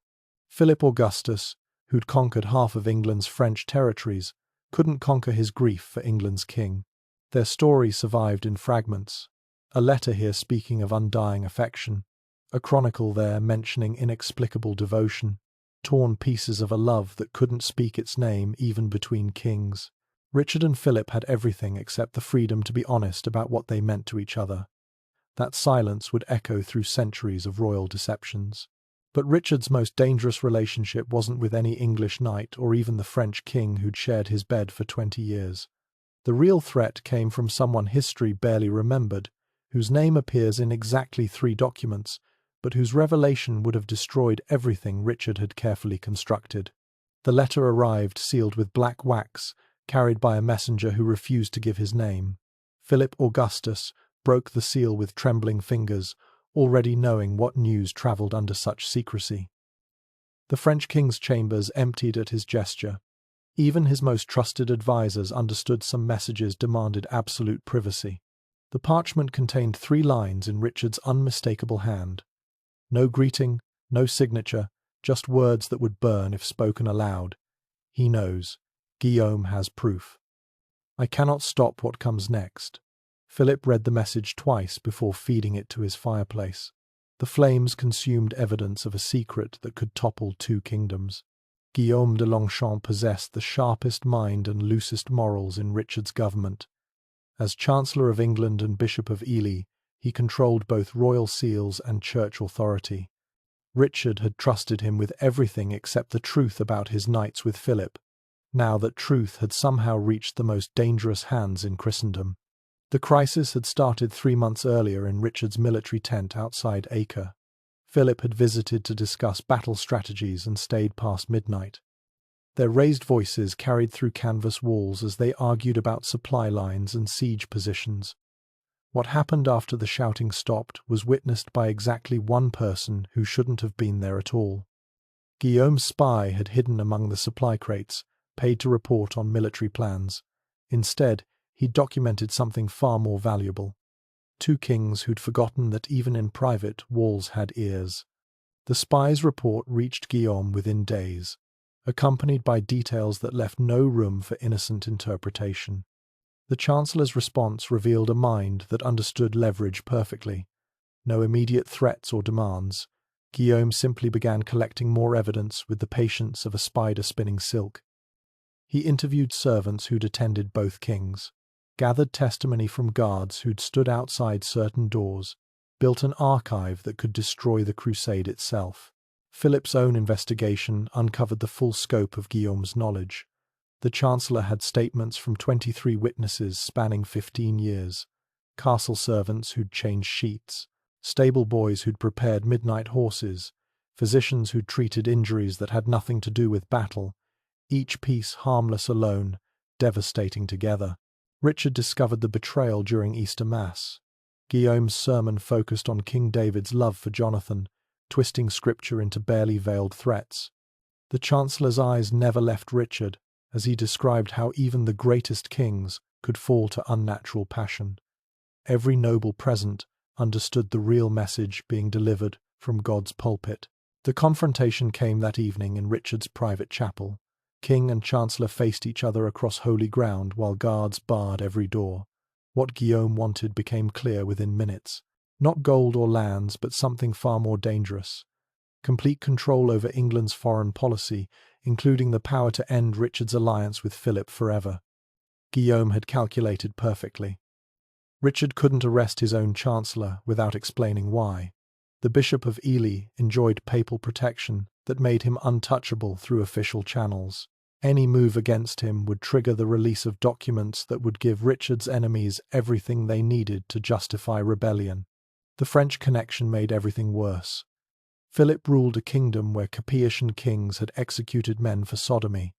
Philip Augustus, who'd conquered half of England's French territories, couldn't conquer his grief for England's king. Their story survived in fragments. A letter here speaking of undying affection. A chronicle there mentioning inexplicable devotion. Torn pieces of a love that couldn't speak its name even between kings. Richard and Philip had everything except the freedom to be honest about what they meant to each other. That silence would echo through centuries of royal deceptions. But Richard's most dangerous relationship wasn't with any English knight or even the French king who'd shared his bed for 20 years. The real threat came from someone history barely remembered, whose name appears in exactly 3 documents, but whose revelation would have destroyed everything Richard had carefully constructed. The letter arrived sealed with black wax, carried by a messenger who refused to give his name. Philip Augustus broke the seal with trembling fingers, already knowing what news travelled under such secrecy. The French king's chambers emptied at his gesture. Even his most trusted advisers understood some messages demanded absolute privacy. The parchment contained 3 lines in Richard's unmistakable hand. No greeting, no signature, just words that would burn if spoken aloud. He knows. Guillaume has proof. I cannot stop what comes next. Philip read the message twice before feeding it to his fireplace. The flames consumed evidence of a secret that could topple 2 kingdoms. Guillaume de Longchamp possessed the sharpest mind and loosest morals in Richard's government. As Chancellor of England and Bishop of Ely, he controlled both royal seals and church authority. Richard had trusted him with everything except the truth about his nights with Philip, now that truth had somehow reached the most dangerous hands in Christendom. The crisis had started 3 months earlier in Richard's military tent outside Acre. Philip had visited to discuss battle strategies and stayed past midnight. Their raised voices carried through canvas walls as they argued about supply lines and siege positions. What happened after the shouting stopped was witnessed by exactly one person who shouldn't have been there at all. Guillaume's spy had hidden among the supply crates, paid to report on military plans. Instead, he documented something far more valuable. 2 kings who'd forgotten that even in private, walls had ears. The spy's report reached Guillaume within days, accompanied by details that left no room for innocent interpretation. The Chancellor's response revealed a mind that understood leverage perfectly. No immediate threats or demands. Guillaume simply began collecting more evidence with the patience of a spider spinning silk. He interviewed servants who'd attended both kings, gathered testimony from guards who'd stood outside certain doors, built an archive that could destroy the crusade itself. Philip's own investigation uncovered the full scope of Guillaume's knowledge. The Chancellor had statements from 23 witnesses spanning 15 years, castle servants who'd changed sheets, stable boys who'd prepared midnight horses, physicians who'd treated injuries that had nothing to do with battle, each piece harmless alone, devastating together. Richard discovered the betrayal during Easter Mass. Guillaume's sermon focused on King David's love for Jonathan, twisting scripture into barely veiled threats. The Chancellor's eyes never left Richard, as he described how even the greatest kings could fall to unnatural passion. Every noble present understood the real message being delivered from God's pulpit. The confrontation came that evening in Richard's private chapel. King and Chancellor faced each other across holy ground while guards barred every door. What Guillaume wanted became clear within minutes. Not gold or lands, but something far more dangerous. Complete control over England's foreign policy, including the power to end Richard's alliance with Philip forever. Guillaume had calculated perfectly. Richard couldn't arrest his own chancellor without explaining why. The Bishop of Ely enjoyed papal protection that made him untouchable through official channels. Any move against him would trigger the release of documents that would give Richard's enemies everything they needed to justify rebellion. The French connection made everything worse. Philip ruled a kingdom where Capetian kings had executed men for sodomy.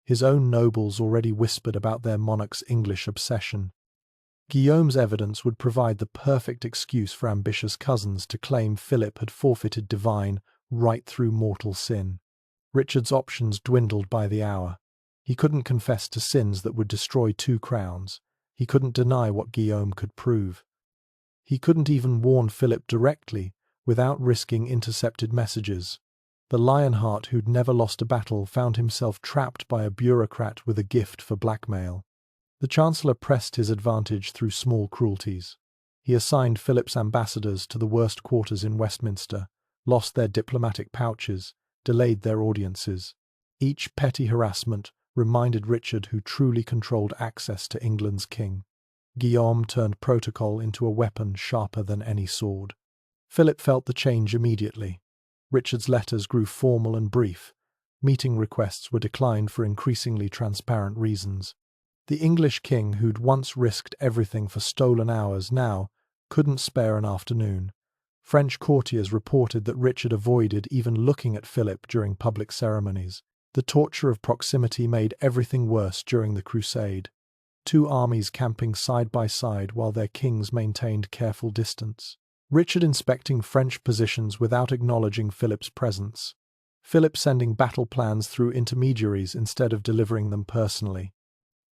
His own nobles already whispered about their monarch's English obsession. Guillaume's evidence would provide the perfect excuse for ambitious cousins to claim Philip had forfeited divine right through mortal sin. Richard's options dwindled by the hour. He couldn't confess to sins that would destroy 2 crowns. He couldn't deny what Guillaume could prove. He couldn't even warn Philip directly, without risking intercepted messages. The Lionheart who'd never lost a battle found himself trapped by a bureaucrat with a gift for blackmail. The Chancellor pressed his advantage through small cruelties. He assigned Philip's ambassadors to the worst quarters in Westminster, lost their diplomatic pouches, delayed their audiences. Each petty harassment reminded Richard who truly controlled access to England's king. Guillaume turned protocol into a weapon sharper than any sword. Philip felt the change immediately. Richard's letters grew formal and brief. Meeting requests were declined for increasingly transparent reasons. The English king, who'd once risked everything for stolen hours, now couldn't spare an afternoon. French courtiers reported that Richard avoided even looking at Philip during public ceremonies. The torture of proximity made everything worse during the crusade. 2 armies camping side by side while their kings maintained careful distance. Richard inspecting French positions without acknowledging Philip's presence. Philip sending battle plans through intermediaries instead of delivering them personally.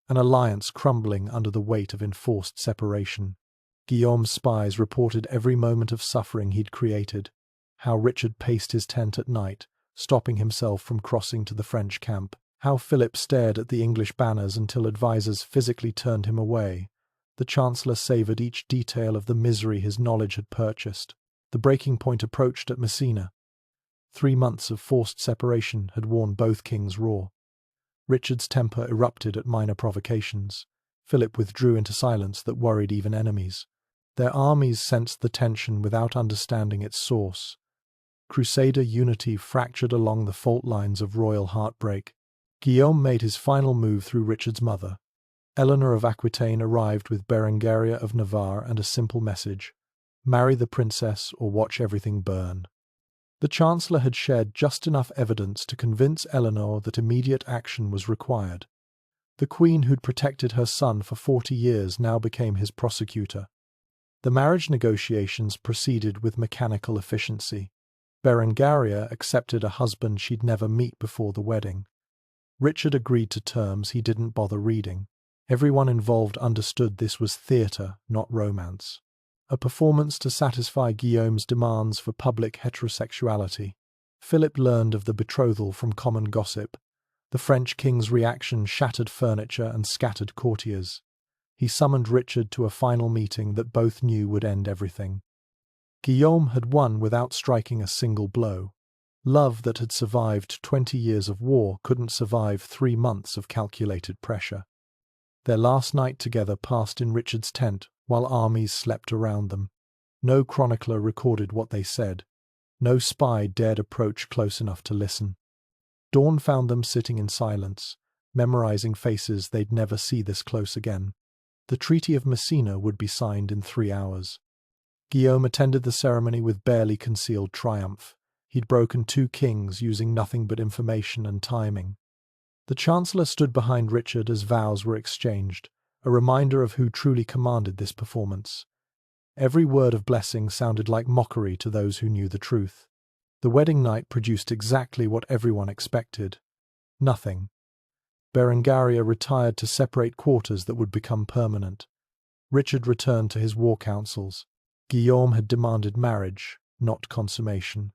An alliance crumbling under the weight of enforced separation. Guillaume's spies reported every moment of suffering he'd created, how Richard paced his tent at night, stopping himself from crossing to the French camp. How Philip stared at the English banners until advisers physically turned him away. The Chancellor savoured each detail of the misery his knowledge had purchased. The breaking point approached at Messina. 3 months of forced separation had worn both kings raw. Richard's temper erupted at minor provocations. Philip withdrew into silence that worried even enemies. Their armies sensed the tension without understanding its source. Crusader unity fractured along the fault lines of royal heartbreak. Guillaume made his final move through Richard's mother. Eleanor of Aquitaine arrived with Berengaria of Navarre and a simple message: marry the princess or watch everything burn. The Chancellor had shared just enough evidence to convince Eleanor that immediate action was required. The Queen who'd protected her son for 40 years now became his prosecutor. The marriage negotiations proceeded with mechanical efficiency. Berengaria accepted a husband she'd never meet before the wedding. Richard agreed to terms he didn't bother reading. Everyone involved understood this was theatre, not romance. A performance to satisfy Guillaume's demands for public heterosexuality. Philip learned of the betrothal from common gossip. The French king's reaction shattered furniture and scattered courtiers. He summoned Richard to a final meeting that both knew would end everything. Guillaume had won without striking a single blow. Love that had survived 20 years of war couldn't survive 3 months of calculated pressure. Their last night together passed in Richard's tent, while armies slept around them. No chronicler recorded what they said. No spy dared approach close enough to listen. Dawn found them sitting in silence, memorizing faces they'd never see this close again. The Treaty of Messina would be signed in 3 hours. Guillaume attended the ceremony with barely concealed triumph. He'd broken 2 kings using nothing but information and timing. The Chancellor stood behind Richard as vows were exchanged, a reminder of who truly commanded this performance. Every word of blessing sounded like mockery to those who knew the truth. The wedding night produced exactly what everyone expected: nothing. Berengaria retired to separate quarters that would become permanent. Richard returned to his war councils. Guillaume had demanded marriage, not consummation.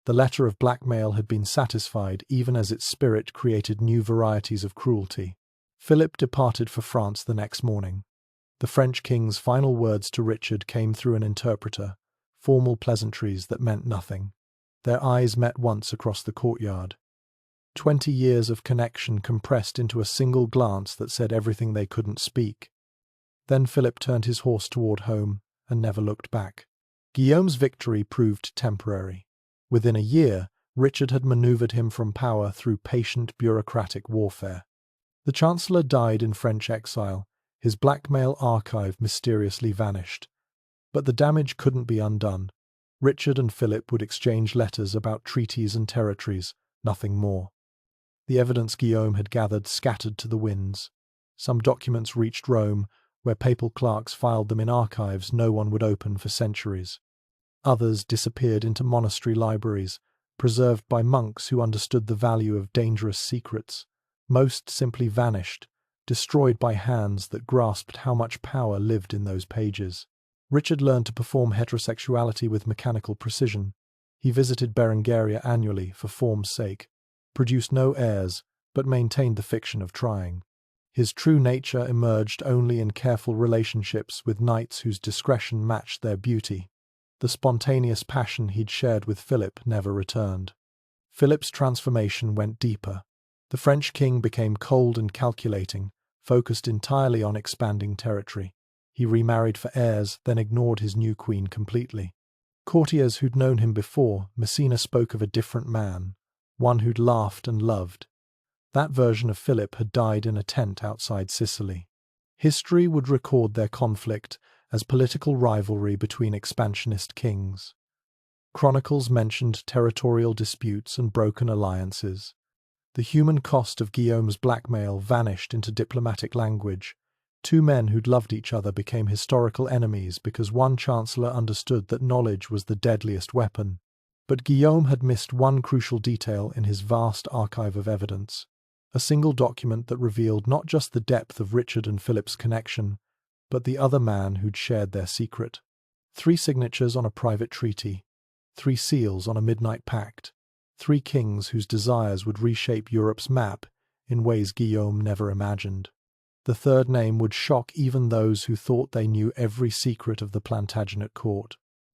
The letter of blackmail had been satisfied, even as its spirit created new varieties of cruelty. Philip departed for France the next morning. The French king's final words to Richard came through an interpreter, formal pleasantries that meant nothing. Their eyes met once across the courtyard. 20 years of connection compressed into a single glance that said everything they couldn't speak. Then Philip turned his horse toward home and never looked back. Guillaume's victory proved temporary. Within a year, Richard had maneuvered him from power through patient bureaucratic warfare. The Chancellor died in French exile. His blackmail archive mysteriously vanished. But the damage couldn't be undone. Richard and Philip would exchange letters about treaties and territories, nothing more. The evidence Guillaume had gathered scattered to the winds. Some documents reached Rome, where papal clerks filed them in archives no one would open for centuries. Others disappeared into monastery libraries, preserved by monks who understood the value of dangerous secrets. Most simply vanished, destroyed by hands that grasped how much power lived in those pages. Richard learned to perform heterosexuality with mechanical precision. He visited Berengaria annually for form's sake, produced no heirs, but maintained the fiction of trying. His true nature emerged only in careful relationships with knights whose discretion matched their beauty. The spontaneous passion he'd shared with Philip never returned. Philip's transformation went deeper. The French king became cold and calculating, focused entirely on expanding territory. He remarried for heirs, then ignored his new queen completely. Courtiers who'd known him before, Messina spoke of a different man, one who'd laughed and loved. That version of Philip had died in a tent outside Sicily. History would record their conflict as political rivalry between expansionist kings. Chronicles mentioned territorial disputes and broken alliances. The human cost of Guillaume's blackmail vanished into diplomatic language. 2 men who'd loved each other became historical enemies because one chancellor understood that knowledge was the deadliest weapon. But Guillaume had missed one crucial detail in his vast archive of evidence. A single document that revealed not just the depth of Richard and Philip's connection, but the other man who'd shared their secret. 3 signatures on a private treaty, 3 seals on a midnight pact, 3 kings whose desires would reshape Europe's map in ways Guillaume never imagined. The third name would shock even those who thought they knew every secret of the Plantagenet court.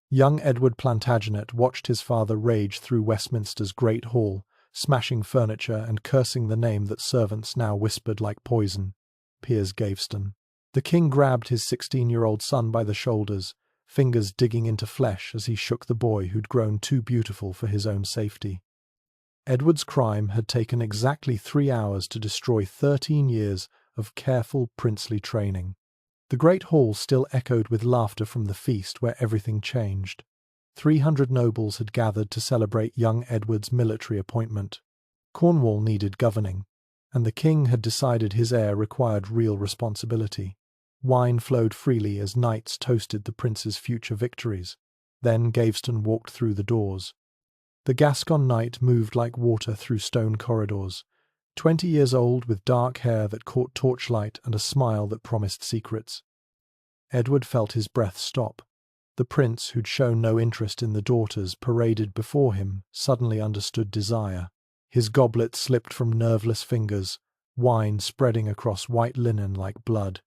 Young Edward Plantagenet watched his father rage through Westminster's Great Hall, smashing furniture and cursing the name that servants now whispered like poison, Piers Gaveston. The king grabbed his 16-year-old son by the shoulders, fingers digging into flesh as he shook the boy who'd grown too beautiful for his own safety. Edward's crime had taken exactly 3 hours to destroy 13 years of careful princely training. The great hall still echoed with laughter from the feast where everything changed. 300 nobles had gathered to celebrate young Edward's military appointment. Cornwall needed governing, and the king had decided his heir required real responsibility. Wine flowed freely as knights toasted the prince's future victories. Then Gaveston walked through the doors. The Gascon knight moved like water through stone corridors, 20 years old with dark hair that caught torchlight and a smile that promised secrets. Edward felt his breath stop. The prince, who'd shown no interest in the daughters paraded before him, suddenly understood desire. His goblet slipped from nerveless fingers, wine spreading across white linen like blood.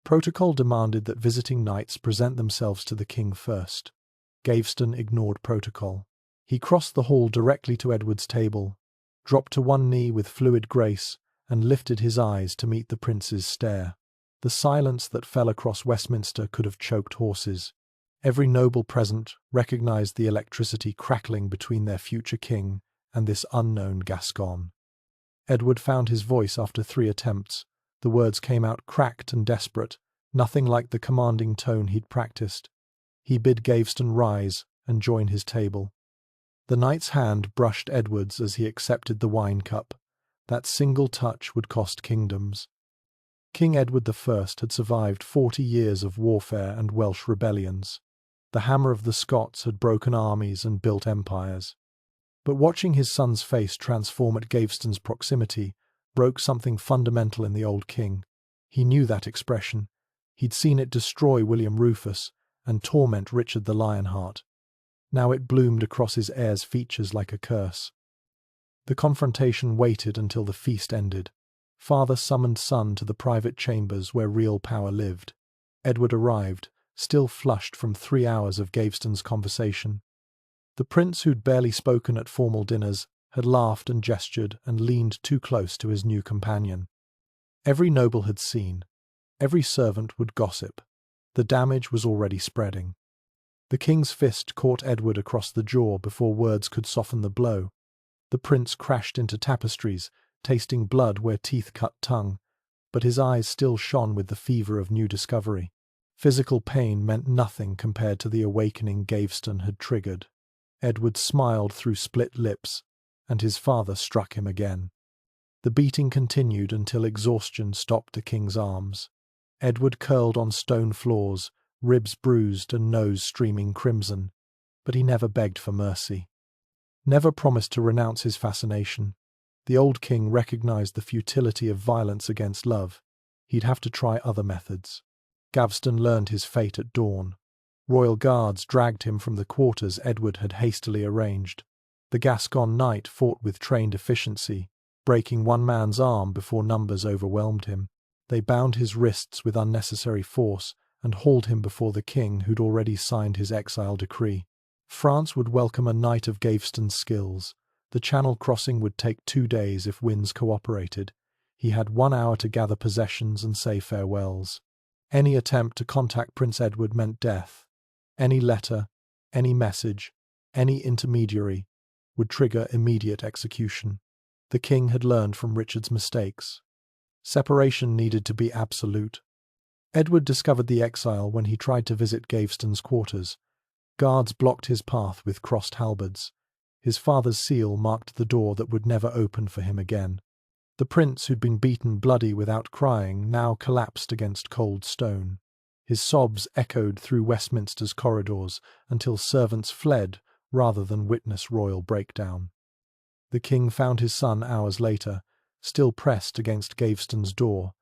Protocol demanded that visiting knights present themselves to the king first. Gaveston ignored protocol. He crossed the hall directly to Edward's table, dropped to one knee with fluid grace, and lifted his eyes to meet the prince's stare. The silence that fell across Westminster could have choked horses. Every noble present recognized the electricity crackling between their future king and this unknown Gascon. Edward found his voice after 3 attempts. The words came out cracked and desperate, nothing like the commanding tone he'd practiced. He bid Gaveston rise and join his table. The knight's hand brushed Edward's as he accepted the wine cup. That single touch would cost kingdoms. King Edward I had survived 40 years of warfare and Welsh rebellions. The hammer of the Scots had broken armies and built empires. But watching his son's face transform at Gaveston's proximity broke something fundamental in the old king. He knew that expression. He'd seen it destroy William Rufus and torment Richard the Lionheart. Now it bloomed across his heir's features like a curse. The confrontation waited until the feast ended. Father summoned son to the private chambers where real power lived. Edward arrived, still flushed from 3 hours of Gaveston's conversation. The prince, who'd barely spoken at formal dinners, had laughed and gestured and leaned too close to his new companion. Every noble had seen. Every servant would gossip. The damage was already spreading. The king's fist caught Edward across the jaw before words could soften the blow. The prince crashed into tapestries, tasting blood where teeth cut tongue, but his eyes still shone with the fever of new discovery. Physical pain meant nothing compared to the awakening Gaveston had triggered. Edward smiled through split lips, and his father struck him again. The beating continued until exhaustion stopped the king's arms. Edward curled on stone floors, ribs bruised and nose streaming crimson, but he never begged for mercy. Never promised to renounce his fascination. The old king recognized the futility of violence against love. He'd have to try other methods. Gaveston learned his fate at dawn. Royal guards dragged him from the quarters Edward had hastily arranged. The Gascon knight fought with trained efficiency, breaking one man's arm before numbers overwhelmed him. They bound his wrists with unnecessary force and hauled him before the king who'd already signed his exile decree. France would welcome a knight of Gaveston's skills. The Channel crossing would take 2 days if winds cooperated. He had 1 hour to gather possessions and say farewells. Any attempt to contact Prince Edward meant death. Any letter, any message, any intermediary would trigger immediate execution. The king had learned from Richard's mistakes. Separation needed to be absolute. Edward discovered the exile when he tried to visit Gaveston's quarters. Guards blocked his path with crossed halberds. His father's seal marked the door that would never open for him again. The prince, who'd been beaten bloody without crying, now collapsed against cold stone. His sobs echoed through Westminster's corridors until servants fled rather than witness royal breakdown. The king found his son hours later, still pressed against Gaveston's door.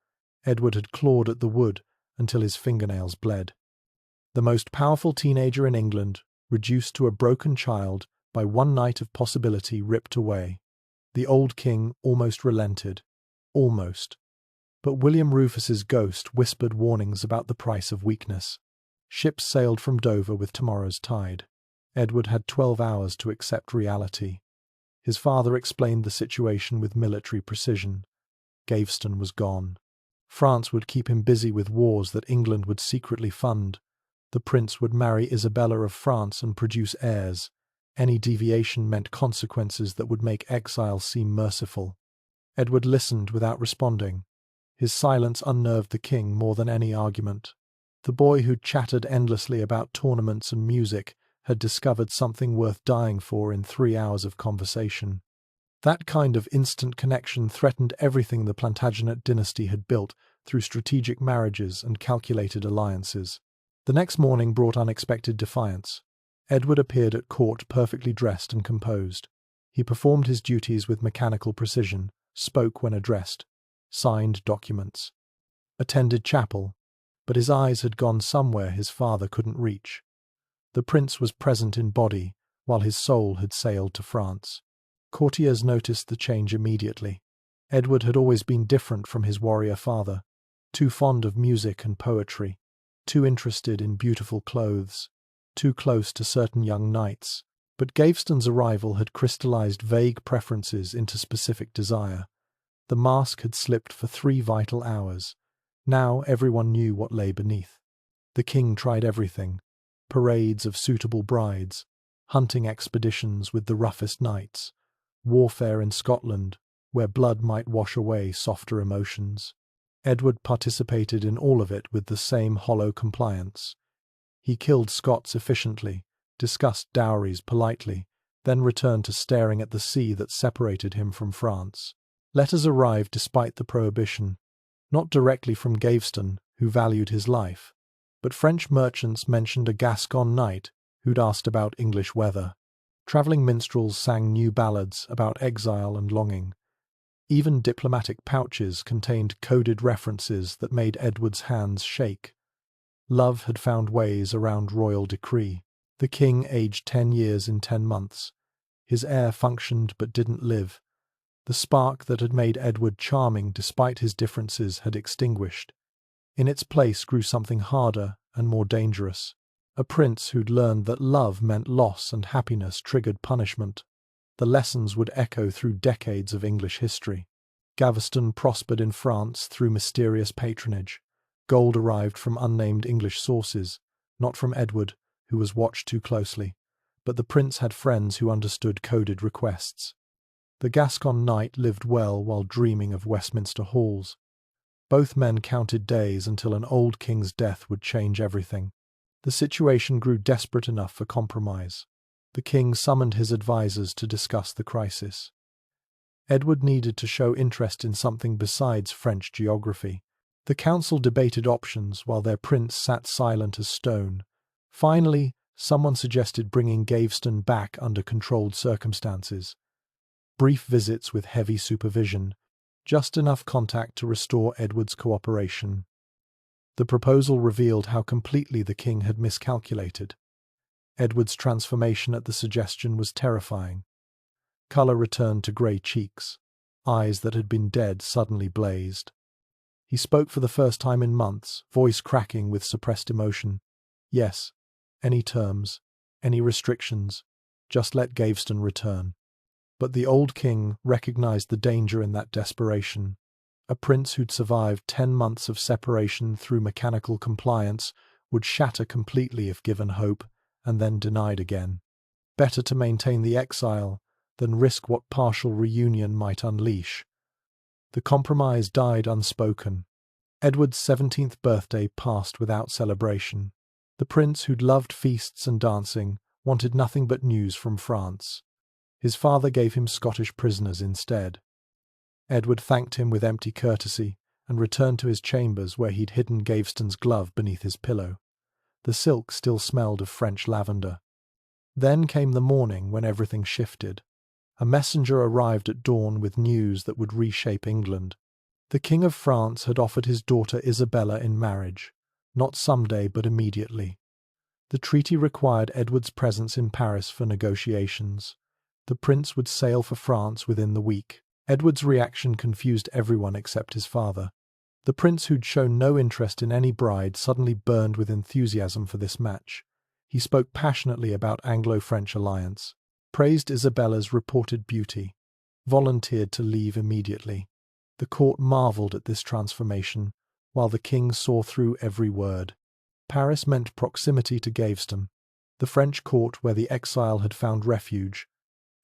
Edward had clawed at the wood until his fingernails bled. The most powerful teenager in England, reduced to a broken child by one night of possibility ripped away. The old king almost relented. almost. But William Rufus's ghost whispered warnings about the price of weakness. Ships sailed from Dover with tomorrow's tide. Edward had 12 hours to accept reality. His father explained the situation with military precision. Gaveston was gone. France would keep him busy with wars that England would secretly fund. The prince would marry Isabella of France and produce heirs. Any deviation meant consequences that would make exile seem merciful. Edward listened without responding. His silence unnerved the king more than any argument. The boy who'd chattered endlessly about tournaments and music had discovered something worth dying for in 3 hours of conversation. That kind of instant connection threatened everything the Plantagenet dynasty had built through strategic marriages and calculated alliances. The next morning brought unexpected defiance. Edward appeared at court perfectly dressed and composed. He performed his duties with mechanical precision, spoke when addressed, signed documents, attended chapel, but his eyes had gone somewhere his father couldn't reach. The prince was present in body, while his soul had sailed to France. Courtiers noticed the change immediately. Edward had always been different from his warrior father, too fond of music and poetry, too interested in beautiful clothes, too close to certain young knights. But Gaveston's arrival had crystallized vague preferences into specific desire. The mask had slipped for 3 vital hours. Now everyone knew what lay beneath. The king tried everything: parades of suitable brides, hunting expeditions with the roughest knights, warfare in Scotland, where blood might wash away softer emotions. Edward participated in all of it with the same hollow compliance. He killed Scots efficiently, discussed dowries politely, then returned to staring at the sea that separated him from France. Letters arrived despite the prohibition, not directly from Gaveston, who valued his life, but French merchants mentioned a Gascon knight who'd asked about English weather. Travelling minstrels sang new ballads about exile and longing. Even diplomatic pouches contained coded references that made Edward's hands shake. Love had found ways around royal decree. The king aged 10 years in 10 months. His heir functioned but didn't live. The spark that had made Edward charming despite his differences had extinguished. In its place grew something harder and more dangerous. A prince who'd learned that love meant loss and happiness triggered punishment. The lessons would echo through decades of English history. Gaveston prospered in France through mysterious patronage. Gold arrived from unnamed English sources, not from Edward, who was watched too closely, but the prince had friends who understood coded requests. The Gascon knight lived well while dreaming of Westminster halls. Both men counted days until an old king's death would change everything. The situation grew desperate enough for compromise. The king summoned his advisers to discuss the crisis. Edward needed to show interest in something besides French geography. The council debated options while their prince sat silent as stone. Finally, someone suggested bringing Gaveston back under controlled circumstances. Brief visits with heavy supervision, just enough contact to restore Edward's cooperation. The proposal revealed how completely the king had miscalculated. Edward's transformation at the suggestion was terrifying. Colour returned to grey cheeks. Eyes that had been dead suddenly blazed. He spoke for the first time in months, voice cracking with suppressed emotion. Yes, any terms, any restrictions, just let Gaveston return. But the old king recognized the danger in that desperation. A prince who'd survived 10 months of separation through mechanical compliance would shatter completely if given hope, and then denied again. Better to maintain the exile than risk what partial reunion might unleash. The compromise died unspoken. Edward's 17th birthday passed without celebration. The prince, who'd loved feasts and dancing, wanted nothing but news from France. His father gave him Scottish prisoners instead. Edward thanked him with empty courtesy and returned to his chambers where he'd hidden Gaveston's glove beneath his pillow. The silk still smelled of French lavender. Then came the morning when everything shifted. A messenger arrived at dawn with news that would reshape England. The King of France had offered his daughter Isabella in marriage, not someday but immediately. The treaty required Edward's presence in Paris for negotiations. The prince would sail for France within the week. Edward's reaction confused everyone except his father. The prince, who'd shown no interest in any bride, suddenly burned with enthusiasm for this match. He spoke passionately about Anglo-French alliance, praised Isabella's reported beauty, volunteered to leave immediately. The court marvelled at this transformation, while the king saw through every word. Paris meant proximity to Gaveston, the French court where the exile had found refuge.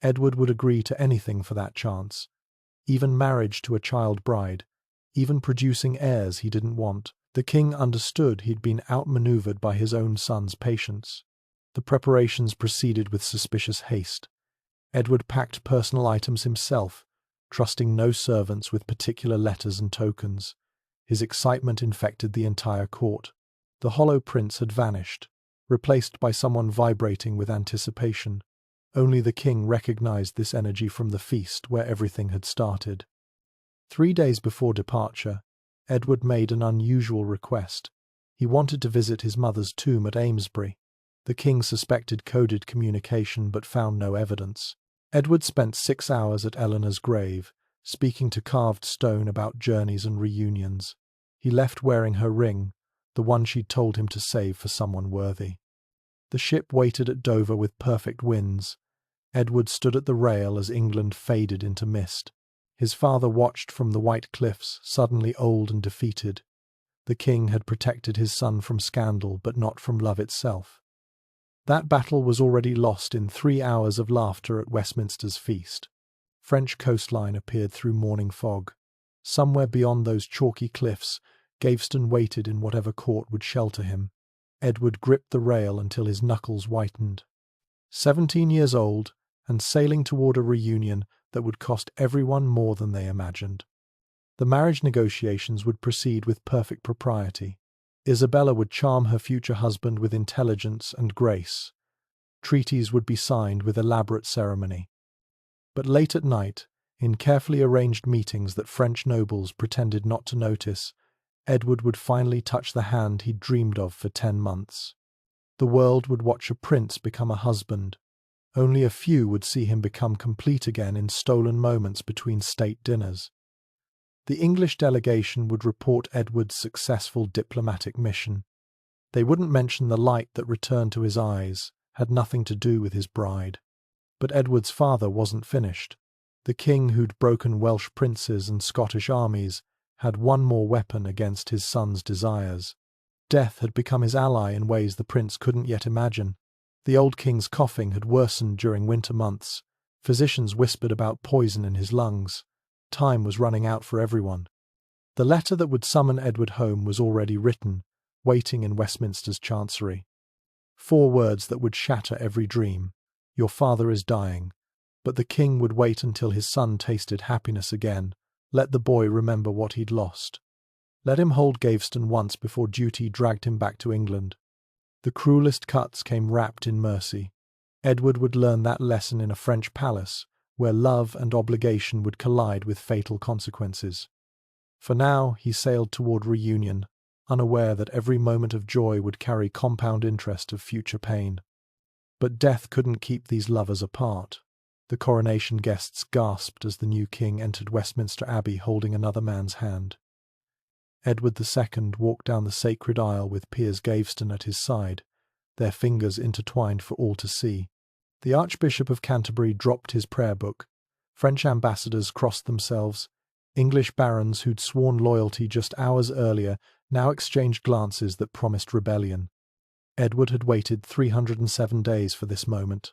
Edward would agree to anything for that chance, even marriage to a child bride, even producing heirs he didn't want. The king understood he'd been outmaneuvered by his own son's patience. The preparations proceeded with suspicious haste. Edward packed personal items himself, trusting no servants with particular letters and tokens. His excitement infected the entire court. The Hollow Prince had vanished, replaced by someone vibrating with anticipation. Only the king recognized this energy from the feast where everything had started. 3 days before departure, Edward made an unusual request. He wanted to visit his mother's tomb at Amesbury. The king suspected coded communication but found no evidence. Edward spent 6 hours at Eleanor's grave, speaking to carved stone about journeys and reunions. He left wearing her ring, the one she'd told him to save for someone worthy. The ship waited at Dover with perfect winds. Edward stood at the rail as England faded into mist. His father watched from the white cliffs, suddenly old and defeated. The king had protected his son from scandal, but not from love itself. That battle was already lost in 3 hours of laughter at Westminster's feast. French coastline appeared through morning fog. Somewhere beyond those chalky cliffs, Gaveston waited in whatever court would shelter him. Edward gripped the rail until his knuckles whitened. 17 years old, and sailing toward a reunion that would cost everyone more than they imagined. The marriage negotiations would proceed with perfect propriety. Isabella would charm her future husband with intelligence and grace. Treaties would be signed with elaborate ceremony. But late at night, in carefully arranged meetings that French nobles pretended not to notice, Edward would finally touch the hand he'd dreamed of for 10 months. The world would watch a prince become a husband. Only a few would see him become complete again in stolen moments between state dinners. The English delegation would report Edward's successful diplomatic mission. They wouldn't mention the light that returned to his eyes, had nothing to do with his bride. But Edward's father wasn't finished. The king, who'd broken Welsh princes and Scottish armies, had one more weapon against his son's desires. Death had become his ally in ways the prince couldn't yet imagine. The old king's coughing had worsened during winter months. Physicians whispered about poison in his lungs. Time was running out for everyone. The letter that would summon Edward home was already written, waiting in Westminster's chancery. 4 words that would shatter every dream. Your father is dying. But the king would wait until his son tasted happiness again. Let the boy remember what he'd lost. Let him hold Gaveston once before duty dragged him back to England. The cruelest cuts came wrapped in mercy. Edward would learn that lesson in a French palace, where love and obligation would collide with fatal consequences. For now, he sailed toward reunion, unaware that every moment of joy would carry compound interest of future pain. But death couldn't keep these lovers apart. The coronation guests gasped as the new king entered Westminster Abbey holding another man's hand. Edward II walked down the sacred aisle with Piers Gaveston at his side, their fingers intertwined for all to see. The Archbishop of Canterbury dropped his prayer book. French ambassadors crossed themselves. English barons who'd sworn loyalty just hours earlier now exchanged glances that promised rebellion. Edward had waited 307 days for this moment.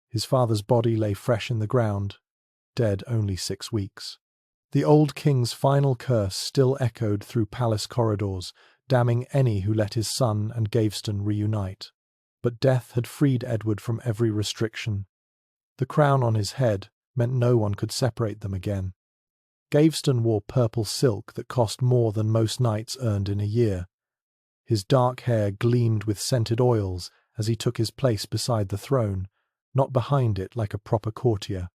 His father's body lay fresh in the ground, dead only 6 weeks. The old king's final curse still echoed through palace corridors, damning any who let his son and Gaveston reunite. But death had freed Edward from every restriction. The crown on his head meant no one could separate them again. Gaveston wore purple silk that cost more than most knights earned in a year. His dark hair gleamed with scented oils as he took his place beside the throne, not behind it like a proper courtier.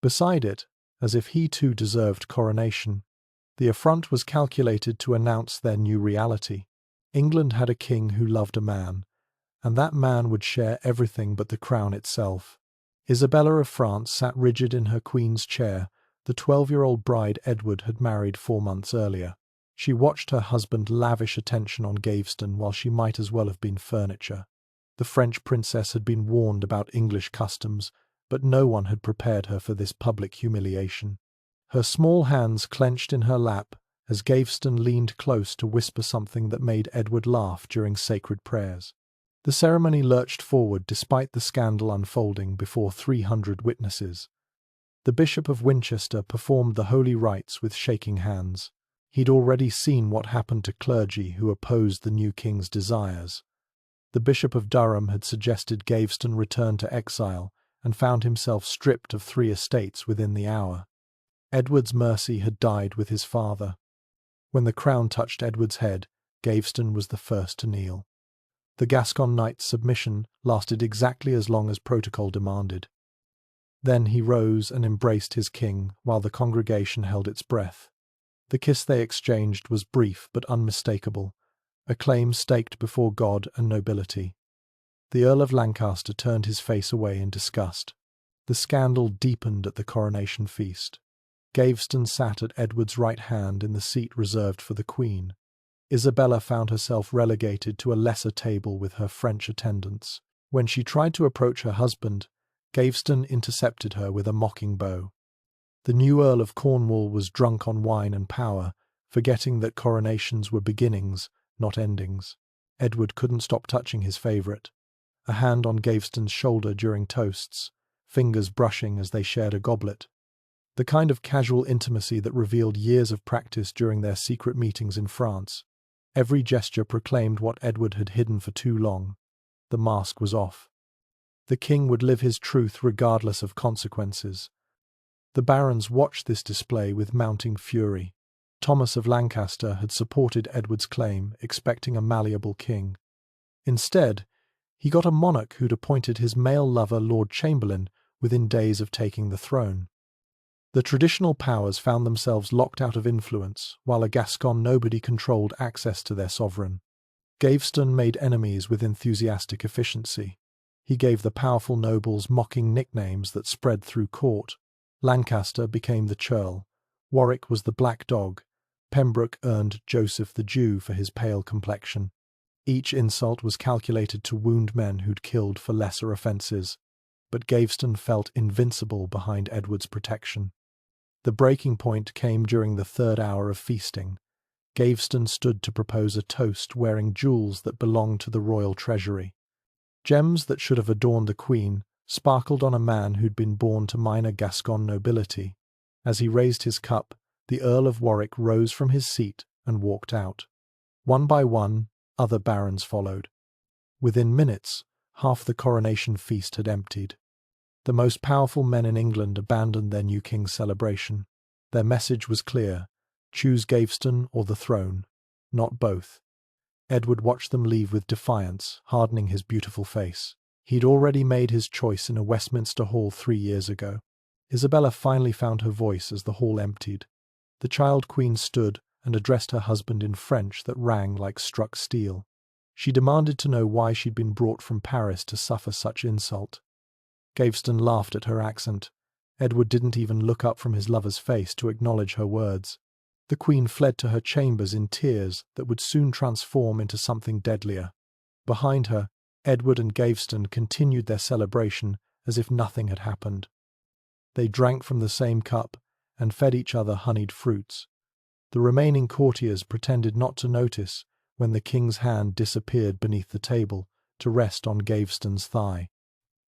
Beside it, as if he too deserved coronation. The affront was calculated to announce their new reality. England had a king who loved a man, and that man would share everything but the crown itself. Isabella of France sat rigid in her queen's chair, The 12-year-old bride Edward had married 4 months earlier. She watched her husband lavish attention on Gaveston while she might as well have been furniture. The French princess had been warned about English customs, but no one had prepared her for this public humiliation. Her small hands clenched in her lap as Gaveston leaned close to whisper something that made Edward laugh during sacred prayers. The ceremony lurched forward despite the scandal unfolding before 300 witnesses. The Bishop of Winchester performed the holy rites with shaking hands. He'd already seen what happened to clergy who opposed the new king's desires. The Bishop of Durham had suggested Gaveston return to exile and found himself stripped of 3 estates within the hour. Edward's mercy had died with his father. When the crown touched Edward's head, Gaveston was the first to kneel. The Gascon knight's submission lasted exactly as long as protocol demanded. Then he rose and embraced his king while the congregation held its breath. The kiss they exchanged was brief but unmistakable, a claim staked before God and nobility. The Earl of Lancaster turned his face away in disgust. The scandal deepened at the coronation feast. Gaveston sat at Edward's right hand in the seat reserved for the Queen. Isabella found herself relegated to a lesser table with her French attendants. When she tried to approach her husband, Gaveston intercepted her with a mocking bow. The new Earl of Cornwall was drunk on wine and power, forgetting that coronations were beginnings, not endings. Edward couldn't stop touching his favourite. A hand on Gaveston's shoulder during toasts, fingers brushing as they shared a goblet. The kind of casual intimacy that revealed years of practice during their secret meetings in France. Every gesture proclaimed what Edward had hidden for too long. The mask was off. The king would live his truth regardless of consequences. The barons watched this display with mounting fury. Thomas of Lancaster had supported Edward's claim, expecting a malleable king. Instead, he got a monarch who'd appointed his male lover Lord Chamberlain within days of taking the throne. The traditional powers found themselves locked out of influence, while a Gascon nobody controlled access to their sovereign. Gaveston made enemies with enthusiastic efficiency. He gave the powerful nobles mocking nicknames that spread through court. Lancaster became the churl. Warwick was the black dog. Pembroke earned Joseph the Jew for his pale complexion. Each insult was calculated to wound men who'd killed for lesser offences, but Gaveston felt invincible behind Edward's protection. The breaking point came during the 3rd hour of feasting. Gaveston stood to propose a toast wearing jewels that belonged to the royal treasury. Gems that should have adorned the Queen sparkled on a man who'd been born to minor Gascon nobility. As he raised his cup, the Earl of Warwick rose from his seat and walked out. One by one, other barons followed. Within minutes, half the coronation feast had emptied. The most powerful men in England abandoned their new king's celebration. Their message was clear: choose Gaveston or the throne, not both. Edward watched them leave with defiance, hardening his beautiful face. He'd already made his choice in a Westminster hall 3 years ago. Isabella finally found her voice as the hall emptied. The child queen stood and addressed her husband in French that rang like struck steel. She demanded to know why she'd been brought from Paris to suffer such insult. Gaveston laughed at her accent. Edward didn't even look up from his lover's face to acknowledge her words. The Queen fled to her chambers in tears that would soon transform into something deadlier. Behind her, Edward and Gaveston continued their celebration as if nothing had happened. They drank from the same cup and fed each other honeyed fruits. The remaining courtiers pretended not to notice when the king's hand disappeared beneath the table to rest on Gaveston's thigh.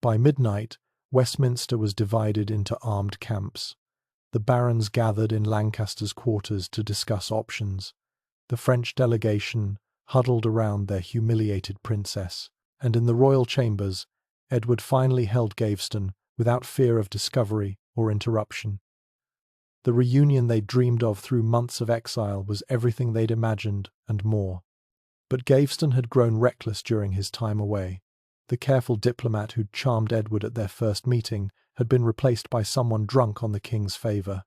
By midnight, Westminster was divided into armed camps. The barons gathered in Lancaster's quarters to discuss options. The French delegation huddled around their humiliated princess, and in the royal chambers, Edward finally held Gaveston without fear of discovery or interruption. The reunion they dreamed of through months of exile was everything they'd imagined and more. But Gaveston had grown reckless during his time away. The careful diplomat who'd charmed Edward at their first meeting had been replaced by someone drunk on the king's favour.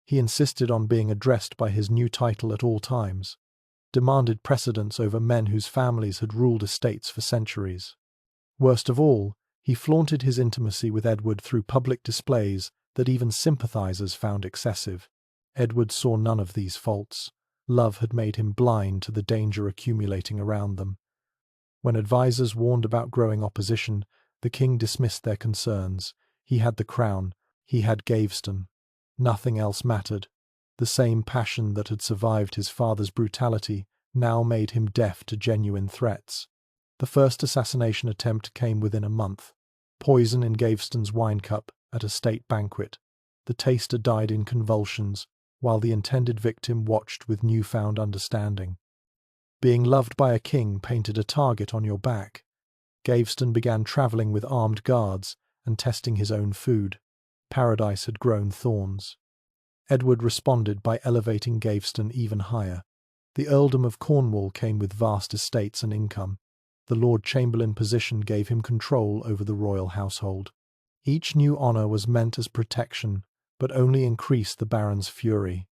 He insisted on being addressed by his new title at all times, demanded precedence over men whose families had ruled estates for centuries. Worst of all, he flaunted his intimacy with Edward through public displays that even sympathizers found excessive. Edward saw none of these faults. Love had made him blind to the danger accumulating around them. When advisers warned about growing opposition, the king dismissed their concerns. He had the crown. He had Gaveston. Nothing else mattered. The same passion that had survived his father's brutality now made him deaf to genuine threats. The first assassination attempt came within a month. Poison in Gaveston's wine cup at a state banquet. The taster died in convulsions, while the intended victim watched with newfound understanding. Being loved by a king painted a target on your back. Gaveston began travelling with armed guards and testing his own food. Paradise had grown thorns. Edward responded by elevating Gaveston even higher. The earldom of Cornwall came with vast estates and income. The Lord Chamberlain position gave him control over the royal household. Each new honour was meant as protection, but only increased the barons' fury.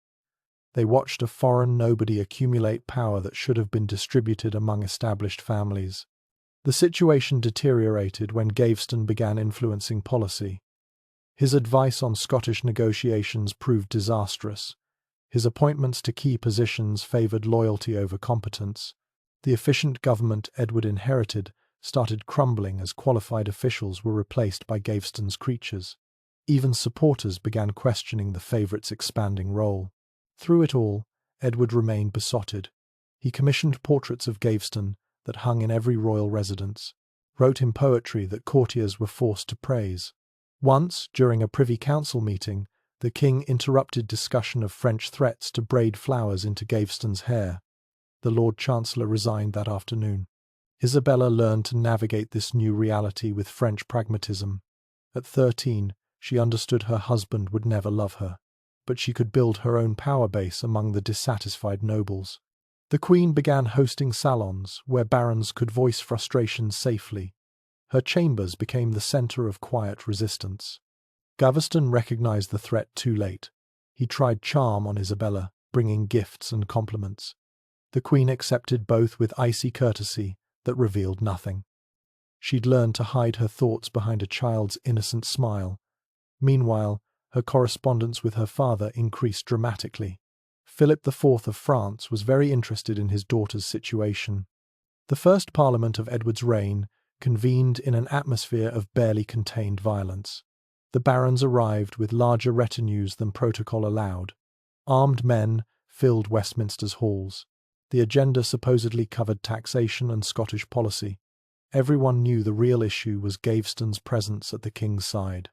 They watched a foreign nobody accumulate power that should have been distributed among established families. The situation deteriorated when Gaveston began influencing policy. His advice on Scottish negotiations proved disastrous. His appointments to key positions favoured loyalty over competence. The efficient government Edward inherited started crumbling as qualified officials were replaced by Gaveston's creatures. Even supporters began questioning the favourite's expanding role. Through it all, Edward remained besotted. He commissioned portraits of Gaveston that hung in every royal residence, wrote him poetry that courtiers were forced to praise. Once, during a Privy Council meeting, the king interrupted discussion of French threats to braid flowers into Gaveston's hair. The Lord Chancellor resigned that afternoon. Isabella learned to navigate this new reality with French pragmatism. At 13, she understood her husband would never love her, but she could build her own power base among the dissatisfied nobles. The Queen began hosting salons where barons could voice frustrations safely. Her chambers became the centre of quiet resistance. Gaveston recognized the threat too late. He tried charm on Isabella, bringing gifts and compliments. The Queen accepted both with icy courtesy that revealed nothing. She'd learned to hide her thoughts behind a child's innocent smile. Meanwhile, her correspondence with her father increased dramatically. Philip IV of France was very interested in his daughter's situation. The first Parliament of Edward's reign convened in an atmosphere of barely contained violence. The barons arrived with larger retinues than protocol allowed. Armed men filled Westminster's halls. The agenda supposedly covered taxation and Scottish policy. Everyone knew the real issue was Gaveston's presence at the king's side.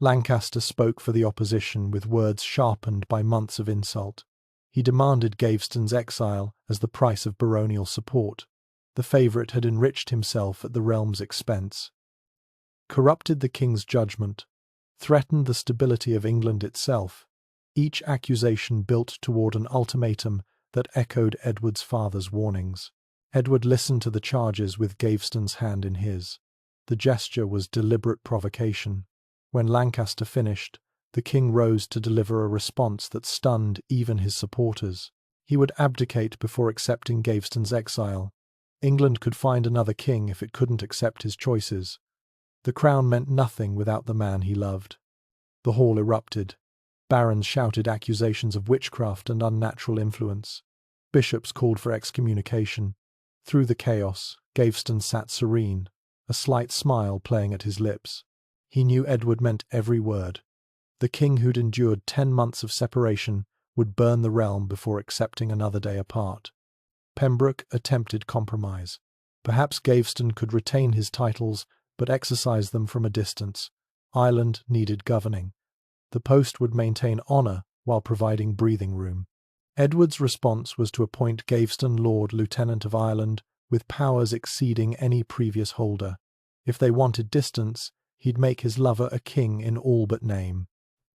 Lancaster spoke for the opposition with words sharpened by months of insult. He demanded Gaveston's exile as the price of baronial support. The favourite had enriched himself at the realm's expense, corrupted the king's judgment, threatened the stability of England itself. Each accusation built toward an ultimatum that echoed Edward's father's warnings. Edward listened to the charges with Gaveston's hand in his. The gesture was deliberate provocation. When Lancaster finished, the king rose to deliver a response that stunned even his supporters. He would abdicate before accepting Gaveston's exile. England could find another king if it couldn't accept his choices. The crown meant nothing without the man he loved. The hall erupted. Barons shouted accusations of witchcraft and unnatural influence. Bishops called for excommunication. Through the chaos, Gaveston sat serene, a slight smile playing at his lips. He knew Edward meant every word. The king who'd endured 10 months of separation would burn the realm before accepting another day apart. Pembroke attempted compromise. Perhaps Gaveston could retain his titles but exercise them from a distance. Ireland needed governing. The post would maintain honour while providing breathing room. Edward's response was to appoint Gaveston Lord Lieutenant of Ireland with powers exceeding any previous holder. If they wanted distance, he'd make his lover a king in all but name.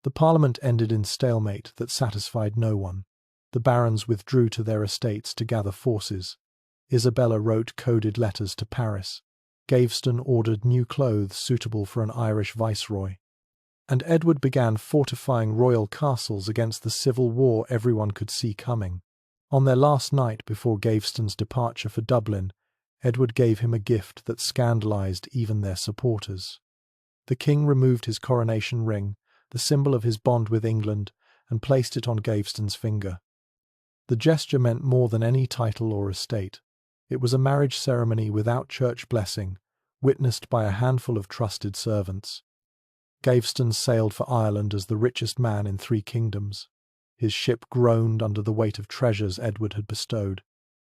The Parliament ended in stalemate that satisfied no one. The barons withdrew to their estates to gather forces. Isabella wrote coded letters to Paris. Gaveston ordered new clothes suitable for an Irish viceroy. And Edward began fortifying royal castles against the civil war everyone could see coming. On their last night before Gaveston's departure for Dublin, Edward gave him a gift that scandalized even their supporters. The king removed his coronation ring, the symbol of his bond with England, and placed it on Gaveston's finger. The gesture meant more than any title or estate. It was a marriage ceremony without church blessing, witnessed by a handful of trusted servants. Gaveston sailed for Ireland as the richest man in 3 kingdoms. His ship groaned under the weight of treasures Edward had bestowed,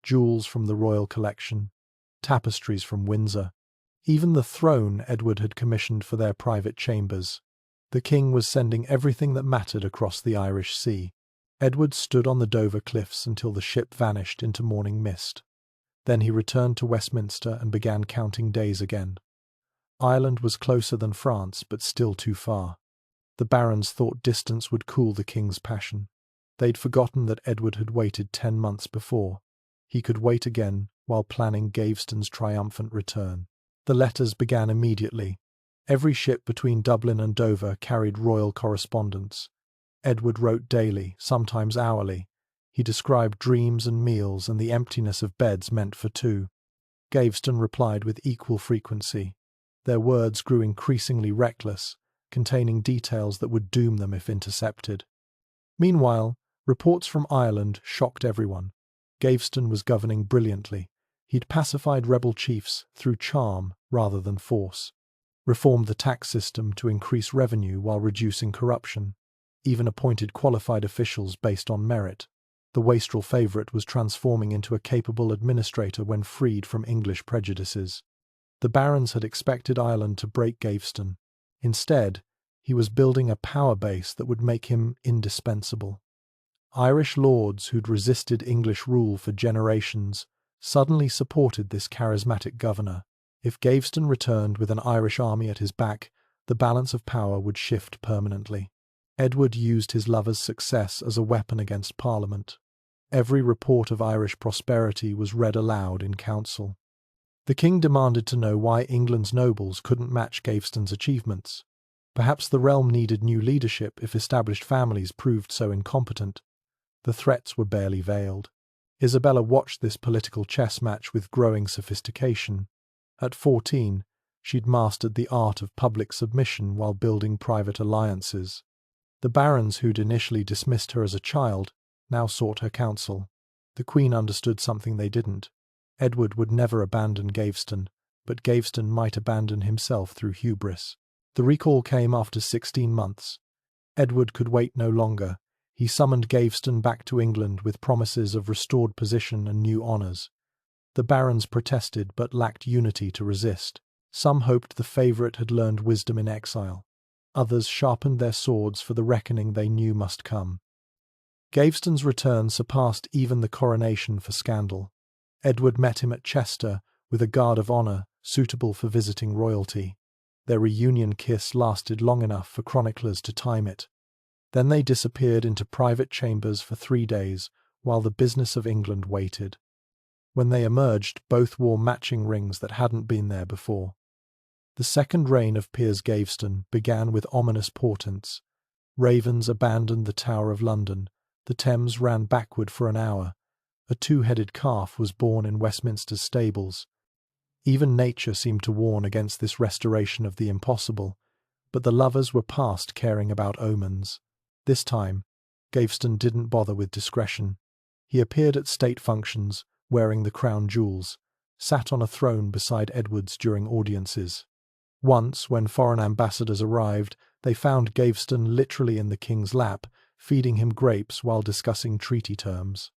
jewels from the royal collection, tapestries from Windsor, even the throne Edward had commissioned for their private chambers. The king was sending everything that mattered across the Irish Sea. Edward stood on the Dover cliffs until the ship vanished into morning mist. Then he returned to Westminster and began counting days again. Ireland was closer than France, but still too far. The barons thought distance would cool the king's passion. They'd forgotten that Edward had waited 10 months before. He could wait again while planning Gaveston's triumphant return. The letters began immediately. Every ship between Dublin and Dover carried royal correspondence. Edward wrote daily, sometimes hourly. He described dreams and meals and the emptiness of beds meant for 2. Gaveston replied with equal frequency. Their words grew increasingly reckless, containing details that would doom them if intercepted. Meanwhile, reports from Ireland shocked everyone. Gaveston was governing brilliantly. He'd pacified rebel chiefs through charm rather than force, reformed the tax system to increase revenue while reducing corruption, even appointed qualified officials based on merit. The wastrel favourite was transforming into a capable administrator when freed from English prejudices. The barons had expected Ireland to break Gaveston. Instead, he was building a power base that would make him indispensable. Irish lords who'd resisted English rule for generations suddenly supported this charismatic governor. If Gaveston returned with an Irish army at his back, the balance of power would shift permanently. Edward used his lover's success as a weapon against Parliament. Every report of Irish prosperity was read aloud in council. The king demanded to know why England's nobles couldn't match Gaveston's achievements. Perhaps the realm needed new leadership if established families proved so incompetent. The threats were barely veiled. Isabella watched this political chess match with growing sophistication. At 14, she'd mastered the art of public submission while building private alliances. The barons who'd initially dismissed her as a child now sought her counsel. The Queen understood something they didn't. Edward would never abandon Gaveston, but Gaveston might abandon himself through hubris. The recall came after 16 months. Edward could wait no longer. He summoned Gaveston back to England with promises of restored position and new honours. The barons protested but lacked unity to resist. Some hoped the favourite had learned wisdom in exile. Others sharpened their swords for the reckoning they knew must come. Gaveston's return surpassed even the coronation for scandal. Edward met him at Chester with a guard of honour suitable for visiting royalty. Their reunion kiss lasted long enough for chroniclers to time it. Then they disappeared into private chambers for 3 days while the business of England waited. When they emerged, both wore matching rings that hadn't been there before. The second reign of Piers Gaveston began with ominous portents. Ravens abandoned the Tower of London. The Thames ran backward for an hour. A 2-headed calf was born in Westminster's stables. Even nature seemed to warn against this restoration of the impossible, but the lovers were past caring about omens. This time, Gaveston didn't bother with discretion. He appeared at state functions, wearing the crown jewels, sat on a throne beside Edward's during audiences. Once, when foreign ambassadors arrived, they found Gaveston literally in the king's lap, feeding him grapes while discussing treaty terms.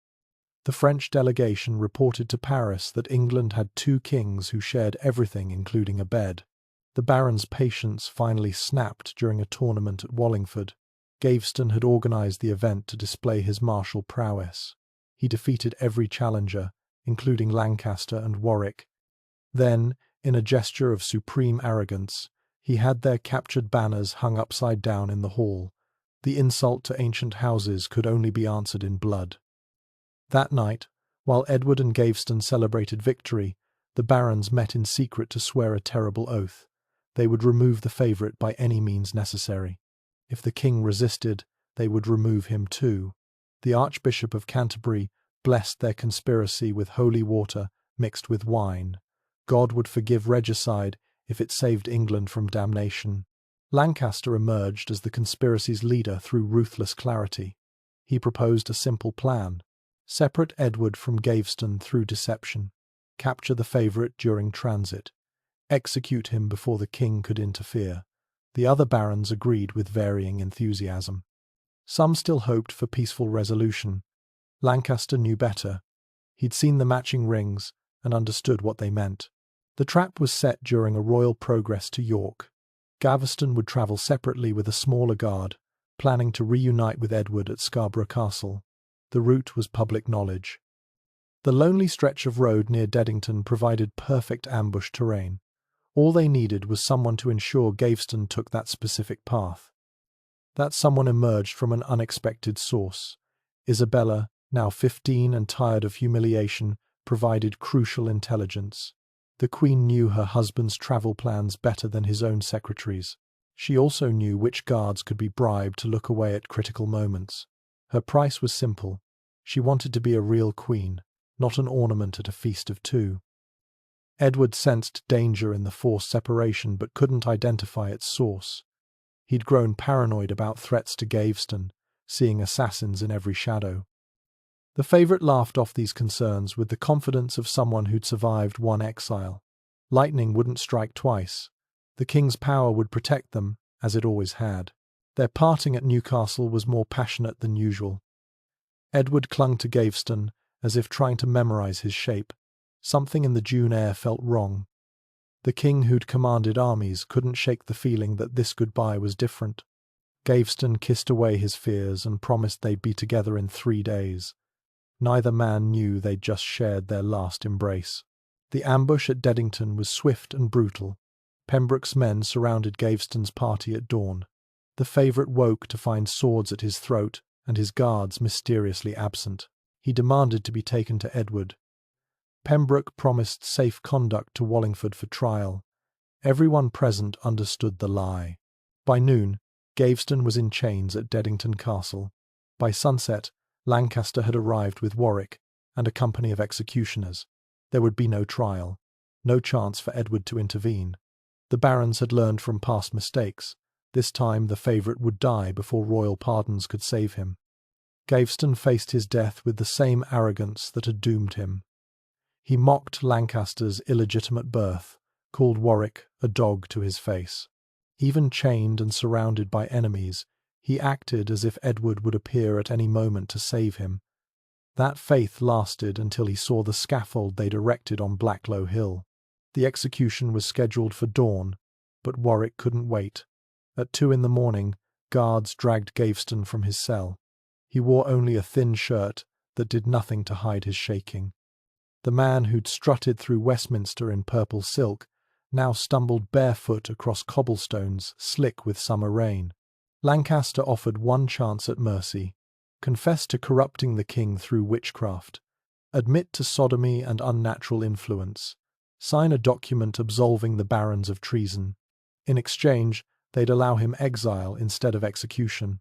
The French delegation reported to Paris that England had 2 kings who shared everything, including a bed. The baron's patience finally snapped during a tournament at Wallingford. Gaveston had organised the event to display his martial prowess. He defeated every challenger, including Lancaster and Warwick. Then, in a gesture of supreme arrogance, he had their captured banners hung upside down in the hall. The insult to ancient houses could only be answered in blood. That night, while Edward and Gaveston celebrated victory, the barons met in secret to swear a terrible oath. They would remove the favourite by any means necessary. If the king resisted, they would remove him too. The Archbishop of Canterbury blessed their conspiracy with holy water mixed with wine. God would forgive regicide if it saved England from damnation. Lancaster emerged as the conspiracy's leader through ruthless clarity. He proposed a simple plan: separate Edward from Gaveston through deception, capture the favourite during transit, execute him before the king could interfere. The other barons agreed with varying enthusiasm. Some still hoped for peaceful resolution. Lancaster knew better. He'd seen the matching rings and understood what they meant. The trap was set during a royal progress to York. Gaveston would travel separately with a smaller guard, planning to reunite with Edward at Scarborough Castle. The route was public knowledge. The lonely stretch of road near Deddington provided perfect ambush terrain. All they needed was someone to ensure Gaveston took that specific path. That someone emerged from an unexpected source. Isabella, now 15 and tired of humiliation, provided crucial intelligence. The Queen knew her husband's travel plans better than his own secretaries. She also knew which guards could be bribed to look away at critical moments. Her price was simple. She wanted to be a real queen, not an ornament at a feast of two. Edward sensed danger in the forced separation but couldn't identify its source. He'd grown paranoid about threats to Gaveston, seeing assassins in every shadow. The favourite laughed off these concerns with the confidence of someone who'd survived one exile. Lightning wouldn't strike twice. The king's power would protect them, as it always had. Their parting at Newcastle was more passionate than usual. Edward clung to Gaveston, as if trying to memorize his shape. Something in the June air felt wrong. The king who'd commanded armies couldn't shake the feeling that this goodbye was different. Gaveston kissed away his fears and promised they'd be together in 3 days. Neither man knew they'd just shared their last embrace. The ambush at Deddington was swift and brutal. Pembroke's men surrounded Gaveston's party at dawn. The favourite woke to find swords at his throat and his guards mysteriously absent. He demanded to be taken to Edward. Pembroke promised safe conduct to Wallingford for trial. Everyone present understood the lie. By noon, Gaveston was in chains at Deddington Castle. By sunset, Lancaster had arrived with Warwick and a company of executioners. There would be no trial, no chance for Edward to intervene. The barons had learned from past mistakes. This time the favourite would die before royal pardons could save him. Gaveston faced his death with the same arrogance that had doomed him. He mocked Lancaster's illegitimate birth, called Warwick a dog to his face. Even chained and surrounded by enemies, he acted as if Edward would appear at any moment to save him. That faith lasted until he saw the scaffold they'd erected on Blacklow Hill. The execution was scheduled for dawn, but Warwick couldn't wait. At 2 a.m, guards dragged Gaveston from his cell. He wore only a thin shirt that did nothing to hide his shaking. The man who'd strutted through Westminster in purple silk now stumbled barefoot across cobblestones slick with summer rain. Lancaster offered one chance at mercy: confess to corrupting the king through witchcraft, admit to sodomy and unnatural influence, sign a document absolving the barons of treason. In exchange, they'd allow him exile instead of execution.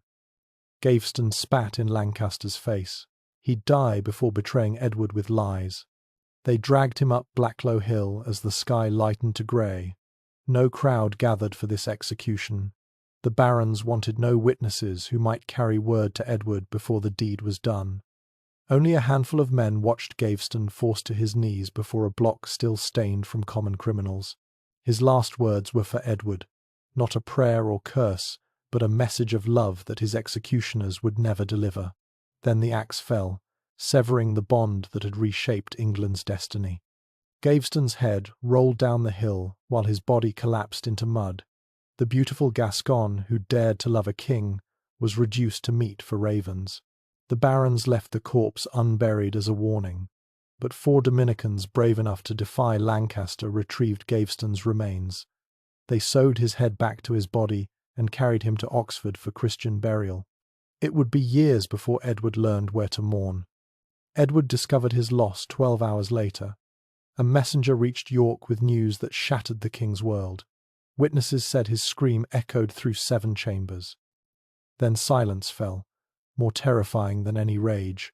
Gaveston spat in Lancaster's face. He'd die before betraying Edward with lies. They dragged him up Blacklow Hill as the sky lightened to grey. No crowd gathered for this execution. The barons wanted no witnesses who might carry word to Edward before the deed was done. Only a handful of men watched Gaveston forced to his knees before a block still stained from common criminals. His last words were for Edward, not a prayer or curse, but a message of love that his executioners would never deliver. Then the axe fell, severing the bond that had reshaped England's destiny. Gaveston's head rolled down the hill while his body collapsed into mud. The beautiful Gascon who dared to love a king was reduced to meat for ravens. The barons left the corpse unburied as a warning, but 4 Dominicans brave enough to defy Lancaster retrieved Gaveston's remains. They sewed his head back to his body and carried him to Oxford for Christian burial. It would be years before Edward learned where to mourn. Edward discovered his loss 12 hours later. A messenger reached York with news that shattered the king's world. Witnesses said his scream echoed through 7 chambers. Then silence fell, more terrifying than any rage.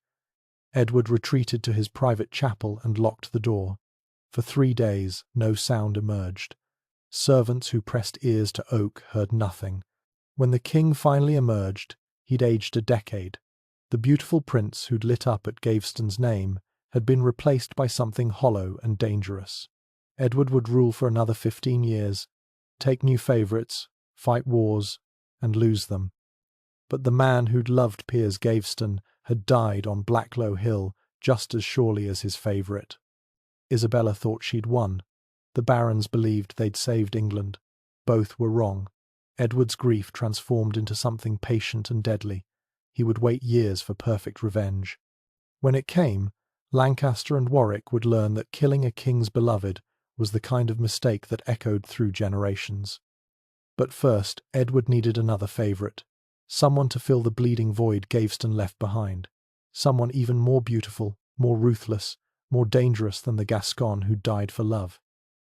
Edward retreated to his private chapel and locked the door. For 3 days, no sound emerged. Servants who pressed ears to oak heard nothing. When the king finally emerged, he'd aged a decade. The beautiful prince who'd lit up at Gaveston's name had been replaced by something hollow and dangerous. Edward would rule for another 15 years, take new favourites, fight wars, and lose them. But the man who'd loved Piers Gaveston had died on Blacklow Hill just as surely as his favourite. Isabella thought she'd won. The barons believed they'd saved England. Both were wrong. Edward's grief transformed into something patient and deadly. He would wait years for perfect revenge. When it came, Lancaster and Warwick would learn that killing a king's beloved was the kind of mistake that echoed through generations. But first, Edward needed another favourite, someone to fill the bleeding void Gaveston left behind, someone even more beautiful, more ruthless, more dangerous than the Gascon who died for love.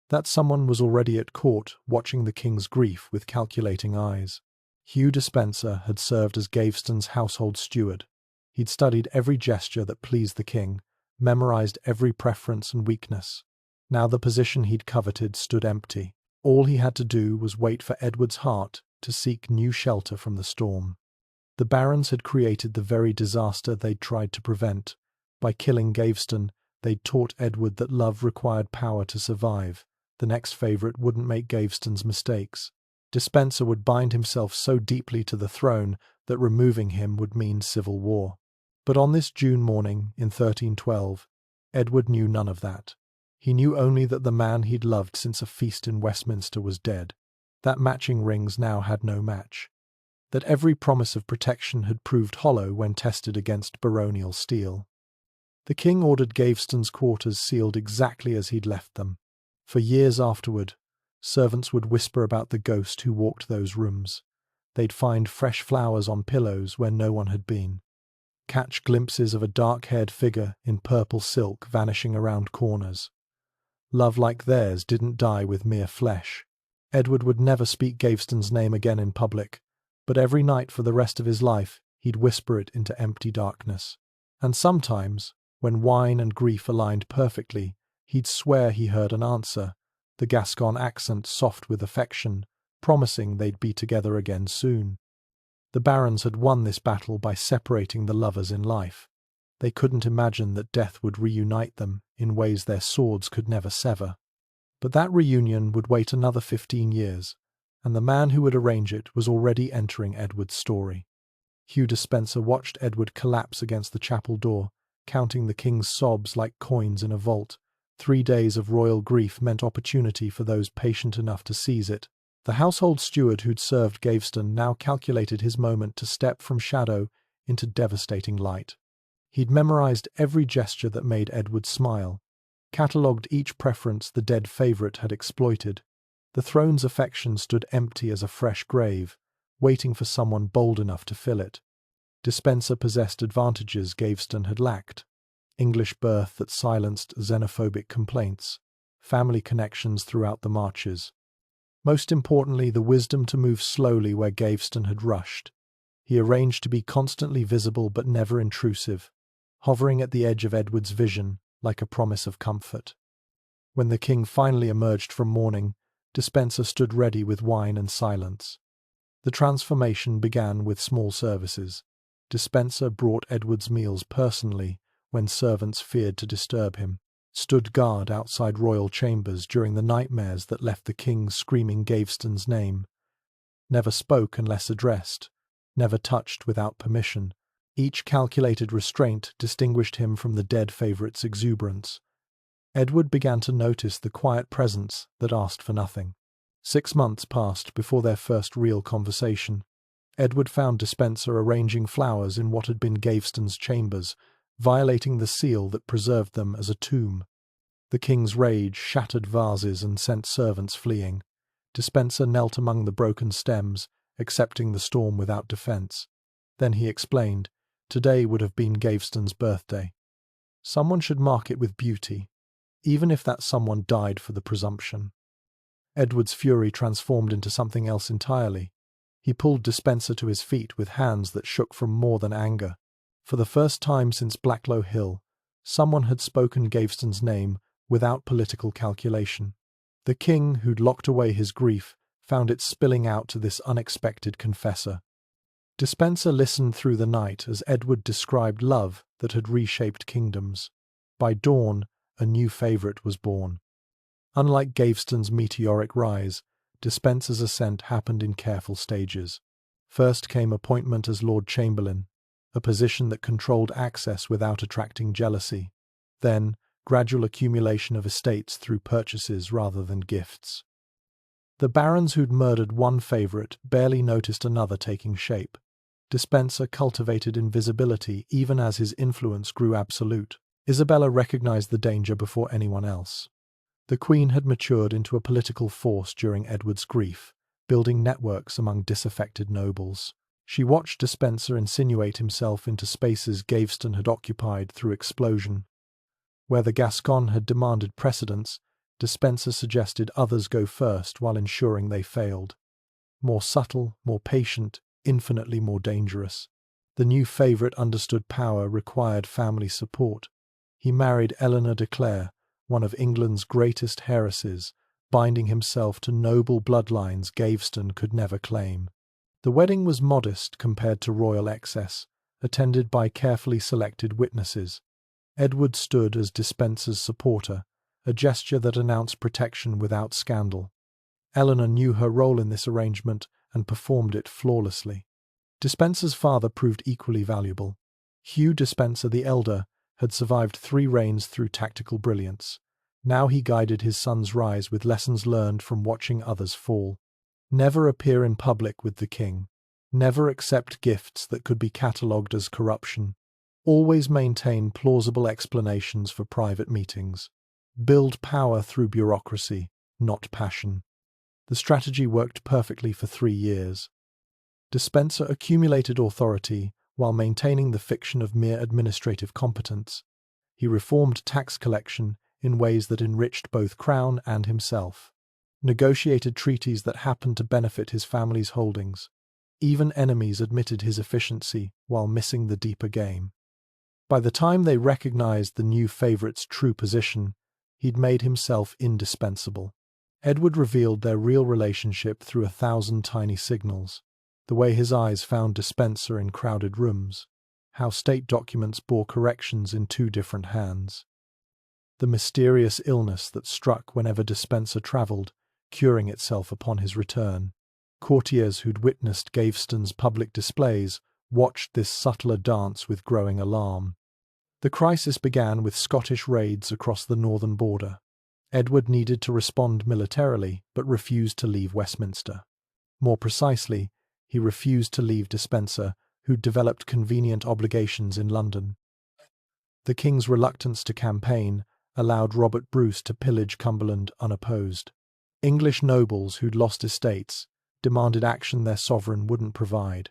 That someone was already at court, watching the king's grief with calculating eyes. Hugh Despenser had served as Gaveston's household steward. He'd studied every gesture that pleased the king, memorized every preference and weakness. Now the position he'd coveted stood empty. All he had to do was wait for Edward's heart to seek new shelter from the storm. The barons had created the very disaster they'd tried to prevent. By killing Gaveston, they'd taught Edward that love required power to survive. The next favourite wouldn't make Gaveston's mistakes. Despenser would bind himself so deeply to the throne that removing him would mean civil war. But on this June morning in 1312, Edward knew none of that. He knew only that the man he'd loved since a feast in Westminster was dead, that matching rings now had no match, that every promise of protection had proved hollow when tested against baronial steel. The king ordered Gaveston's quarters sealed exactly as he'd left them. For years afterward, servants would whisper about the ghost who walked those rooms. They'd find fresh flowers on pillows where no one had been, catch glimpses of a dark-haired figure in purple silk vanishing around corners. Love like theirs didn't die with mere flesh. Edward would never speak Gaveston's name again in public, but every night for the rest of his life he'd whisper it into empty darkness. And sometimes, when wine and grief aligned perfectly, he'd swear he heard an answer, the Gascon accent soft with affection, promising they'd be together again soon. The barons had won this battle by separating the lovers in life. They couldn't imagine that death would reunite them in ways their swords could never sever. But that reunion would wait another 15 years, and the man who would arrange it was already entering Edward's story. Hugh Despenser watched Edward collapse against the chapel door, counting the king's sobs like coins in a vault. 3 days of royal grief meant opportunity for those patient enough to seize it. The household steward who'd served Gaveston now calculated his moment to step from shadow into devastating light. He'd memorized every gesture that made Edward smile, catalogued each preference the dead favourite had exploited. The throne's affection stood empty as a fresh grave, waiting for someone bold enough to fill it. Despenser possessed advantages Gaveston had lacked: English birth that silenced xenophobic complaints, family connections throughout the marches. Most importantly, the wisdom to move slowly where Gaveston had rushed. He arranged to be constantly visible but never intrusive, hovering at the edge of Edward's vision like a promise of comfort. When the king finally emerged from mourning, Despenser stood ready with wine and silence. The transformation began with small services. Despenser brought Edward's meals personally when servants feared to disturb him, stood guard outside royal chambers during the nightmares that left the king screaming Gaveston's name, never spoke unless addressed, never touched without permission. Each calculated restraint distinguished him from the dead favourite's exuberance. Edward began to notice the quiet presence that asked for nothing. 6 months passed before their first real conversation. Edward found Despenser arranging flowers in what had been Gaveston's chambers, violating the seal that preserved them as a tomb. The king's rage shattered vases and sent servants fleeing. Despenser knelt among the broken stems, accepting the storm without defence. Then he explained, today would have been Gaveston's birthday. Someone should mark it with beauty, even if that someone died for the presumption. Edward's fury transformed into something else entirely. He pulled Despenser to his feet with hands that shook from more than anger. For the first time since Blacklow Hill, someone had spoken Gaveston's name without political calculation. The king, who'd locked away his grief, found it spilling out to this unexpected confessor. Despenser listened through the night as Edward described love that had reshaped kingdoms. By dawn, a new favourite was born. Unlike Gaveston's meteoric rise, Despenser's ascent happened in careful stages. First came appointment as Lord Chamberlain, a position that controlled access without attracting jealousy. Then, gradual accumulation of estates through purchases rather than gifts. The barons who'd murdered one favourite barely noticed another taking shape. Despenser cultivated invisibility even as his influence grew absolute. Isabella recognized the danger before anyone else. The Queen had matured into a political force during Edward's grief, building networks among disaffected nobles. She watched Despenser insinuate himself into spaces Gaveston had occupied through explosion. Where the Gascon had demanded precedence, Despenser suggested others go first while ensuring they failed. More subtle, more patient, infinitely more dangerous. The new favourite understood power required family support. He married Eleanor de Clare, one of England's greatest heiresses, binding himself to noble bloodlines Gaveston could never claim. The wedding was modest compared to royal excess, attended by carefully selected witnesses. Edward stood as Despenser's supporter, a gesture that announced protection without scandal. Eleanor knew her role in this arrangement and performed it flawlessly. Despenser's father proved equally valuable. Hugh Despenser the Elder had survived 3 reigns through tactical brilliance. Now he guided his son's rise with lessons learned from watching others fall. Never appear in public with the king. Never accept gifts that could be catalogued as corruption. Always maintain plausible explanations for private meetings. Build power through bureaucracy, not passion. The strategy worked perfectly for 3 years. Despenser accumulated authority while maintaining the fiction of mere administrative competence. He reformed tax collection in ways that enriched both Crown and himself. Negotiated treaties that happened to benefit his family's holdings. Even enemies admitted his efficiency while missing the deeper game. By the time they recognized the new favourite's true position, he'd made himself indispensable. Edward revealed their real relationship through 1,000 tiny signals. The way his eyes found Despenser in crowded rooms. How state documents bore corrections in 2 different hands. The mysterious illness that struck whenever Despenser travelled, curing itself upon his return. Courtiers who'd witnessed Gaveston's public displays watched this subtler dance with growing alarm. The crisis began with Scottish raids across the northern border. Edward needed to respond militarily, but refused to leave Westminster. More precisely, he refused to leave Despenser, who'd developed convenient obligations in London. The king's reluctance to campaign allowed Robert Bruce to pillage Cumberland unopposed. English nobles who'd lost estates demanded action their sovereign wouldn't provide.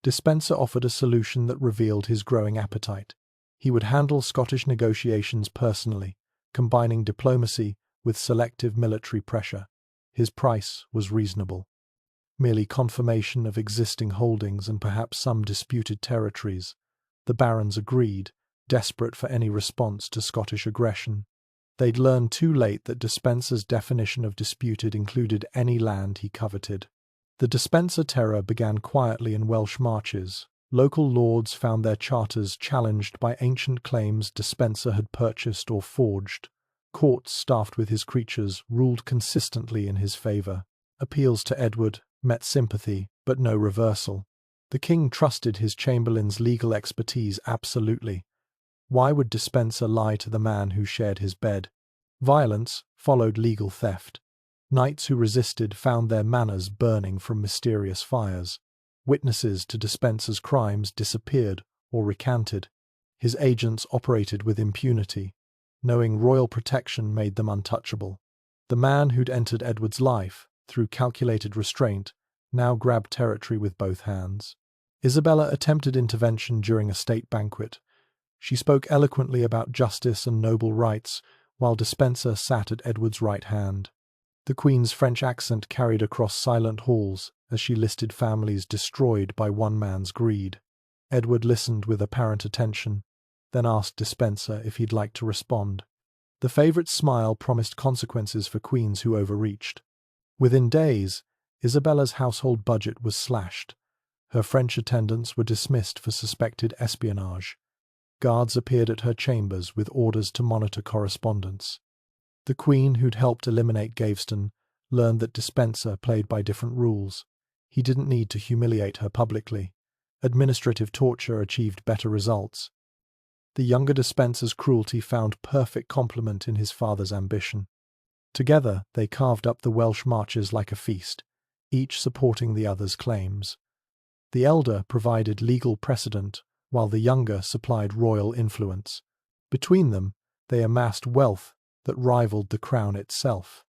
Despenser offered a solution that revealed his growing appetite. He would handle Scottish negotiations personally, combining diplomacy with selective military pressure. His price was reasonable. Merely confirmation of existing holdings and perhaps some disputed territories. The barons agreed, desperate for any response to Scottish aggression. They'd learned too late that Despenser's definition of disputed included any land he coveted. The Despenser terror began quietly in Welsh marches. Local lords found their charters challenged by ancient claims Despenser had purchased or forged. Courts staffed with his creatures ruled consistently in his favour. Appeals to Edward met sympathy, but no reversal. The king trusted his chamberlain's legal expertise absolutely. Why would Despenser lie to the man who shared his bed? Violence followed legal theft. Knights who resisted found their manors burning from mysterious fires. Witnesses to Despenser's crimes disappeared or recanted. His agents operated with impunity, knowing royal protection made them untouchable. The man who'd entered Edward's life, through calculated restraint, now grabbed territory with both hands. Isabella attempted intervention during a state banquet. She spoke eloquently about justice and noble rights, while Despenser sat at Edward's right hand. The Queen's French accent carried across silent halls as she listed families destroyed by one man's greed. Edward listened with apparent attention, then asked Despenser if he'd like to respond. The favourite's smile promised consequences for queens who overreached. Within days, Isabella's household budget was slashed. Her French attendants were dismissed for suspected espionage. Guards appeared at her chambers with orders to monitor correspondence. The queen who'd helped eliminate Gaveston learned that Despenser played by different rules. He didn't need to humiliate her publicly. Administrative torture achieved better results. The younger Despenser's cruelty found perfect complement in his father's ambition. Together, they carved up the Welsh marches like a feast, each supporting the other's claims. The elder provided legal precedent, while the younger supplied royal influence. Between them, they amassed wealth that rivaled the crown itself.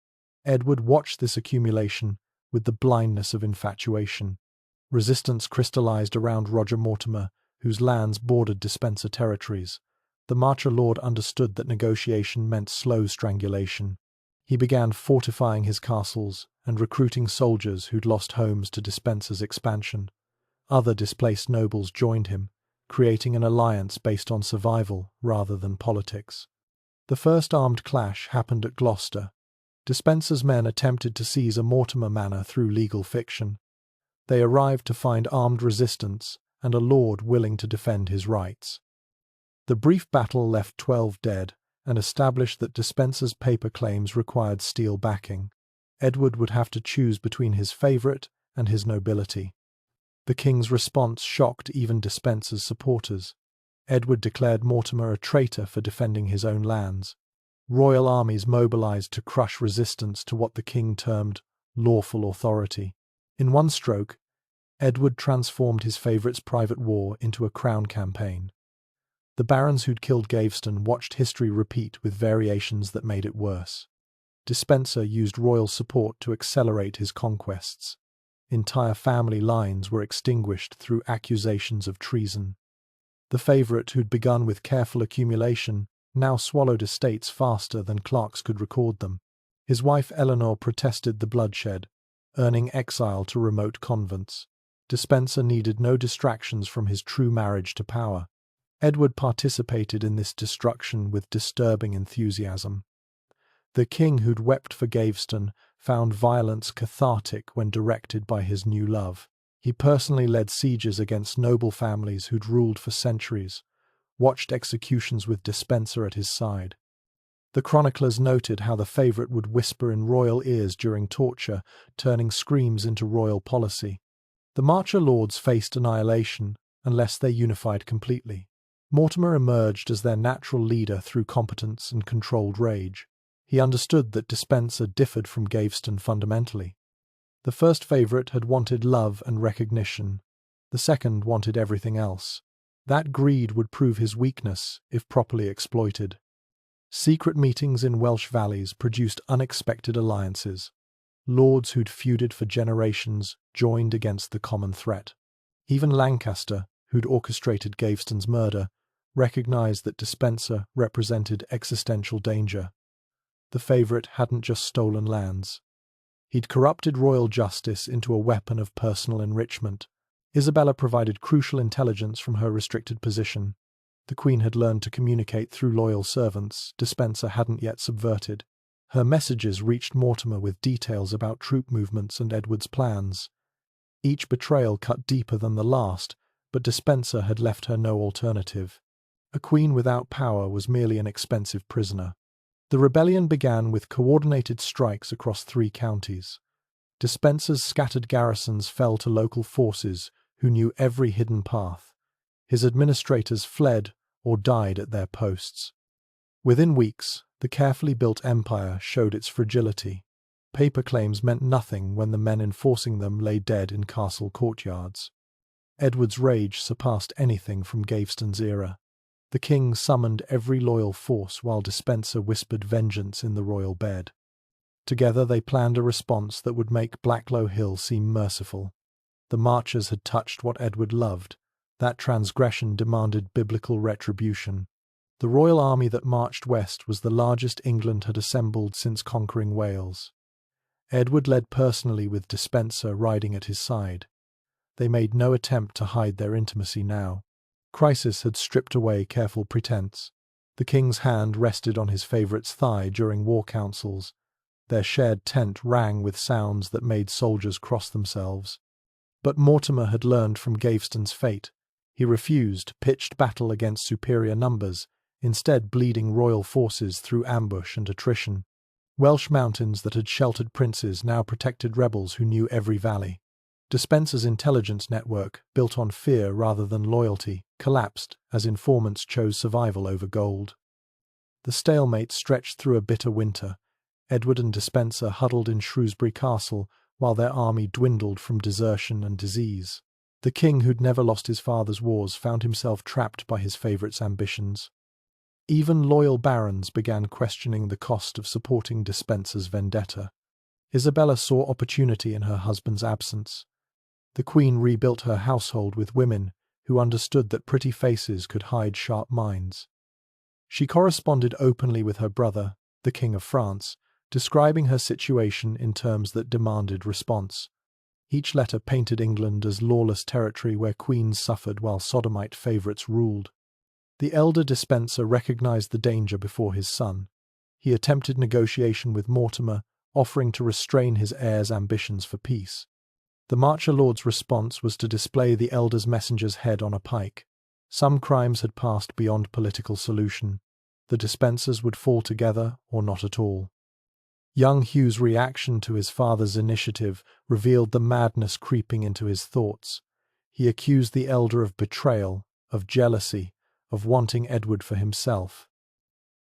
Edward watched this accumulation with the blindness of infatuation. Resistance crystallized around Roger Mortimer, whose lands bordered Despenser territories. The Marcher Lord understood that negotiation meant slow strangulation. He began fortifying his castles and recruiting soldiers who'd lost homes to Despenser's expansion. Other displaced nobles joined him, creating an alliance based on survival rather than politics. The first armed clash happened at Gloucester. Despenser's men attempted to seize a Mortimer manor through legal fiction. They arrived to find armed resistance and a lord willing to defend his rights. The brief battle left 12 dead and established that Despenser's paper claims required steel backing. Edward would have to choose between his favourite and his nobility. The king's response shocked even Despenser's supporters. Edward declared Mortimer a traitor for defending his own lands. Royal armies mobilized to crush resistance to what the king termed lawful authority. In one stroke, Edward transformed his favourite's private war into a crown campaign. The barons who'd killed Gaveston watched history repeat with variations that made it worse. Despenser used royal support to accelerate his conquests. Entire family lines were extinguished through accusations of treason. The favourite, who'd begun with careful accumulation, now swallowed estates faster than clerks could record them. His wife Eleanor protested the bloodshed, earning exile to remote convents. Despenser needed no distractions from his true marriage to power. Edward participated in this destruction with disturbing enthusiasm. The king who'd wept for Gaveston found violence cathartic when directed by his new love. He personally led sieges against noble families who'd ruled for centuries, watched executions with Despenser at his side. The chroniclers noted how the favourite would whisper in royal ears during torture, turning screams into royal policy. The Marcher lords faced annihilation unless they unified completely. Mortimer emerged as their natural leader through competence and controlled rage. He understood that Despenser differed from Gaveston fundamentally. The first favourite had wanted love and recognition. The second wanted everything else. That greed would prove his weakness if properly exploited. Secret meetings in Welsh valleys produced unexpected alliances. Lords who'd feuded for generations joined against the common threat. Even Lancaster, who'd orchestrated Gaveston's murder, recognised that Despenser represented existential danger. The favourite hadn't just stolen lands. He'd corrupted royal justice into a weapon of personal enrichment. Isabella provided crucial intelligence from her restricted position. The Queen had learned to communicate through loyal servants Despenser hadn't yet subverted. Her messages reached Mortimer with details about troop movements and Edward's plans. Each betrayal cut deeper than the last, but Despenser had left her no alternative. A queen without power was merely an expensive prisoner. The rebellion began with coordinated strikes across 3 counties. Despenser's scattered garrisons fell to local forces who knew every hidden path. His administrators fled or died at their posts. Within weeks, the carefully built empire showed its fragility. Paper claims meant nothing when the men enforcing them lay dead in castle courtyards. Edward's rage surpassed anything from Gaveston's era. The king summoned every loyal force while Despenser whispered vengeance in the royal bed. Together they planned a response that would make Blacklow Hill seem merciful. The Marchers had touched what Edward loved. That transgression demanded biblical retribution. The royal army that marched west was the largest England had assembled since conquering Wales. Edward led personally with Despenser riding at his side. They made no attempt to hide their intimacy now. Crisis had stripped away careful pretense. The king's hand rested on his favourite's thigh during war councils. Their shared tent rang with sounds that made soldiers cross themselves. But Mortimer had learned from Gaveston's fate. He refused, pitched battle against superior numbers, instead bleeding royal forces through ambush and attrition. Welsh mountains that had sheltered princes now protected rebels who knew every valley. Despenser's intelligence network, built on fear rather than loyalty, collapsed as informants chose survival over gold. The stalemate stretched through a bitter winter. Edward and Despenser huddled in Shrewsbury Castle while their army dwindled from desertion and disease. The king who'd never lost his father's wars found himself trapped by his favourite's ambitions. Even loyal barons began questioning the cost of supporting Despenser's vendetta. Isabella saw opportunity in her husband's absence. The queen rebuilt her household with women who understood that pretty faces could hide sharp minds. She corresponded openly with her brother, the King of France, describing her situation in terms that demanded response. Each letter painted England as lawless territory where queens suffered while sodomite favourites ruled. The elder Despenser recognized the danger before his son. He attempted negotiation with Mortimer, offering to restrain his heir's ambitions for peace. The Marcher Lord's response was to display the elder's messenger's head on a pike. Some crimes had passed beyond political solution. The Despensers would fall together or not at all. Young Hugh's reaction to his father's initiative revealed the madness creeping into his thoughts. He accused the elder of betrayal, of jealousy, of wanting Edward for himself.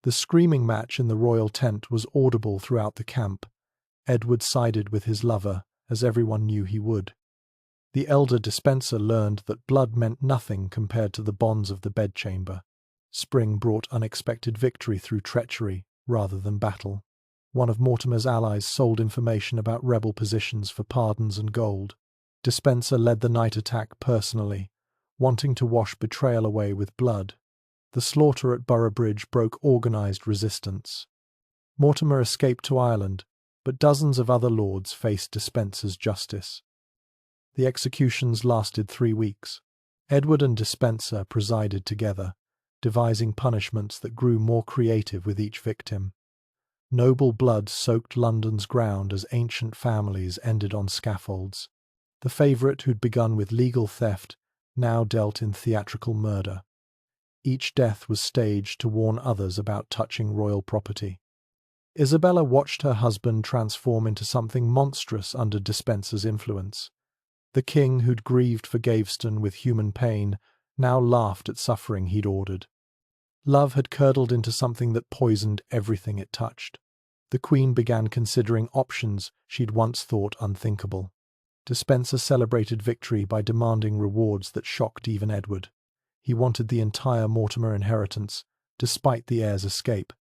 The screaming match in the royal tent was audible throughout the camp. Edward sided with his lover, as everyone knew he would. The elder Despenser learned that blood meant nothing compared to the bonds of the bedchamber. Spring brought unexpected victory through treachery rather than battle. One of Mortimer's allies sold information about rebel positions for pardons and gold. Despenser led the night attack personally, wanting to wash betrayal away with blood. The slaughter at Boroughbridge broke organised resistance. Mortimer escaped to Ireland, but dozens of other lords faced Despenser's justice. The executions lasted 3 weeks. Edward and Despenser presided together, devising punishments that grew more creative with each victim. Noble blood soaked London's ground as ancient families ended on scaffolds. The favourite who'd begun with legal theft now dealt in theatrical murder. Each death was staged to warn others about touching royal property. Isabella watched her husband transform into something monstrous under Despenser's influence. The king who'd grieved for Gaveston with human pain now laughed at suffering he'd ordered. Love had curdled into something that poisoned everything it touched. The queen began considering options she'd once thought unthinkable. Despenser celebrated victory by demanding rewards that shocked even Edward. He wanted the entire Mortimer inheritance, despite the heir's escape.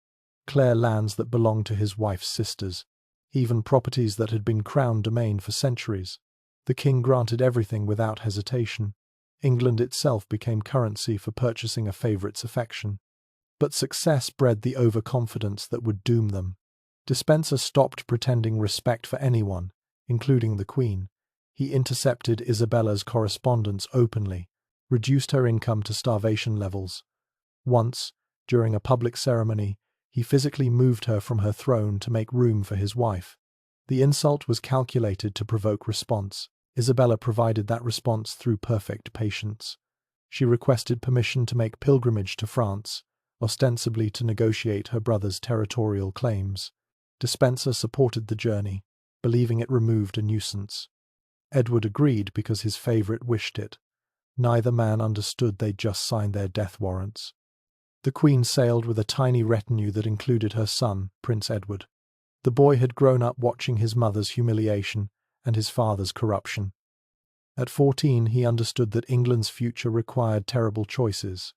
Clare lands that belonged to his wife's sisters, even properties that had been crown domain for centuries. The king granted everything without hesitation. England itself became currency for purchasing a favourite's affection. But success bred the overconfidence that would doom them. Despenser stopped pretending respect for anyone, including the queen. He intercepted Isabella's correspondence openly, reduced her income to starvation levels. Once, during a public ceremony, he physically moved her from her throne to make room for his wife. The insult was calculated to provoke response. Isabella provided that response through perfect patience. She requested permission to make pilgrimage to France, ostensibly to negotiate her brother's territorial claims. Despenser supported the journey, believing it removed a nuisance. Edward agreed because his favourite wished it. Neither man understood they'd just signed their death warrants. The queen sailed with a tiny retinue that included her son, Prince Edward. The boy had grown up watching his mother's humiliation and his father's corruption. At 14, he understood that England's future required terrible choices.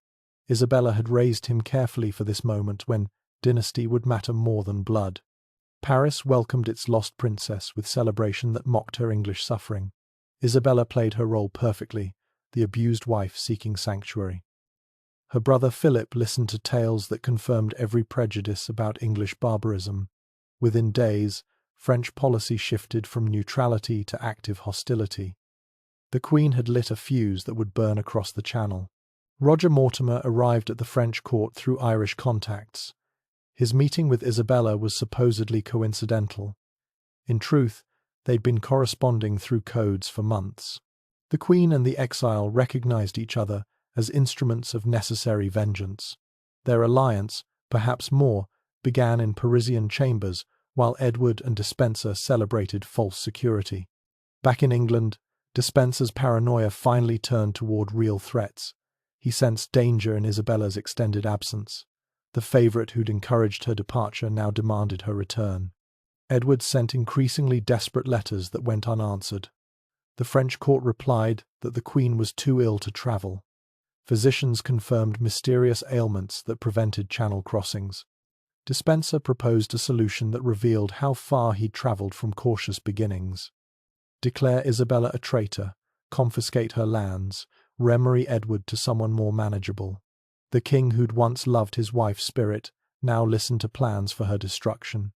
Isabella had raised him carefully for this moment when dynasty would matter more than blood. Paris welcomed its lost princess with celebration that mocked her English suffering. Isabella played her role perfectly, the abused wife seeking sanctuary. Her brother Philip listened to tales that confirmed every prejudice about English barbarism. Within days, French policy shifted from neutrality to active hostility. The Queen had lit a fuse that would burn across the Channel. Roger Mortimer arrived at the French court through Irish contacts. His meeting with Isabella was supposedly coincidental. In truth, they'd been corresponding through codes for months. The Queen and the exile recognized each other as instruments of necessary vengeance. Their alliance, perhaps more, began in Parisian chambers, while Edward and Despenser celebrated false security. Back in England, Despenser's paranoia finally turned toward real threats. He sensed danger in Isabella's extended absence. The favourite who'd encouraged her departure now demanded her return. Edward sent increasingly desperate letters that went unanswered. The French court replied that the Queen was too ill to travel. Physicians confirmed mysterious ailments that prevented channel crossings. Despenser proposed a solution that revealed how far he'd travelled from cautious beginnings. Declare Isabella a traitor, confiscate her lands, remarry Edward to someone more manageable. The king who'd once loved his wife's spirit now listened to plans for her destruction.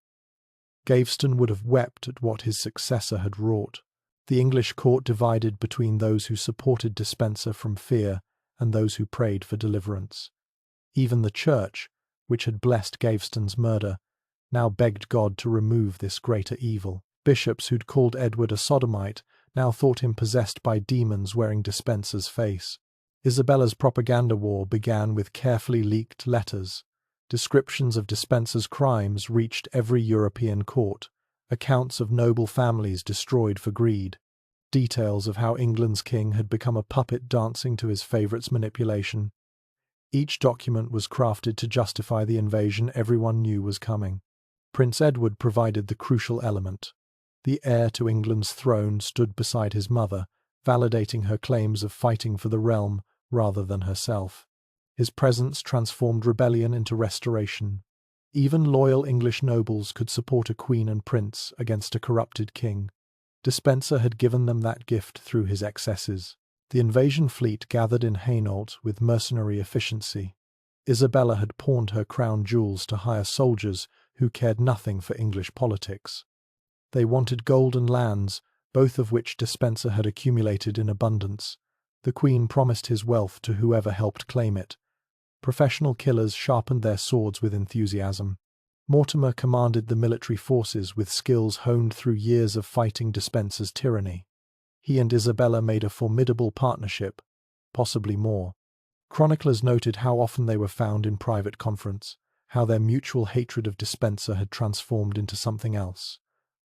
Gaveston would have wept at what his successor had wrought. The English court divided between those who supported Despenser from fear and those who prayed for deliverance. Even the Church, which had blessed Gaveston's murder, now begged God to remove this greater evil. Bishops who'd called Edward a sodomite now thought him possessed by demons wearing Despenser's face. Isabella's propaganda war began with carefully leaked letters. Descriptions of Despenser's crimes reached every European court, accounts of noble families destroyed for greed, details of how England's king had become a puppet dancing to his favourite's manipulation. Each document was crafted to justify the invasion everyone knew was coming. Prince Edward provided the crucial element. The heir to England's throne stood beside his mother, validating her claims of fighting for the realm rather than herself. His presence transformed rebellion into restoration. Even loyal English nobles could support a queen and prince against a corrupted king. Despenser had given them that gift through his excesses. The invasion fleet gathered in Hainault with mercenary efficiency. Isabella had pawned her crown jewels to hire soldiers who cared nothing for English politics. They wanted gold and lands, both of which Despenser had accumulated in abundance. The Queen promised his wealth to whoever helped claim it. Professional killers sharpened their swords with enthusiasm. Mortimer commanded the military forces with skills honed through years of fighting Despenser's tyranny. He and Isabella made a formidable partnership, possibly more. Chroniclers noted how often they were found in private conference, how their mutual hatred of Despenser had transformed into something else.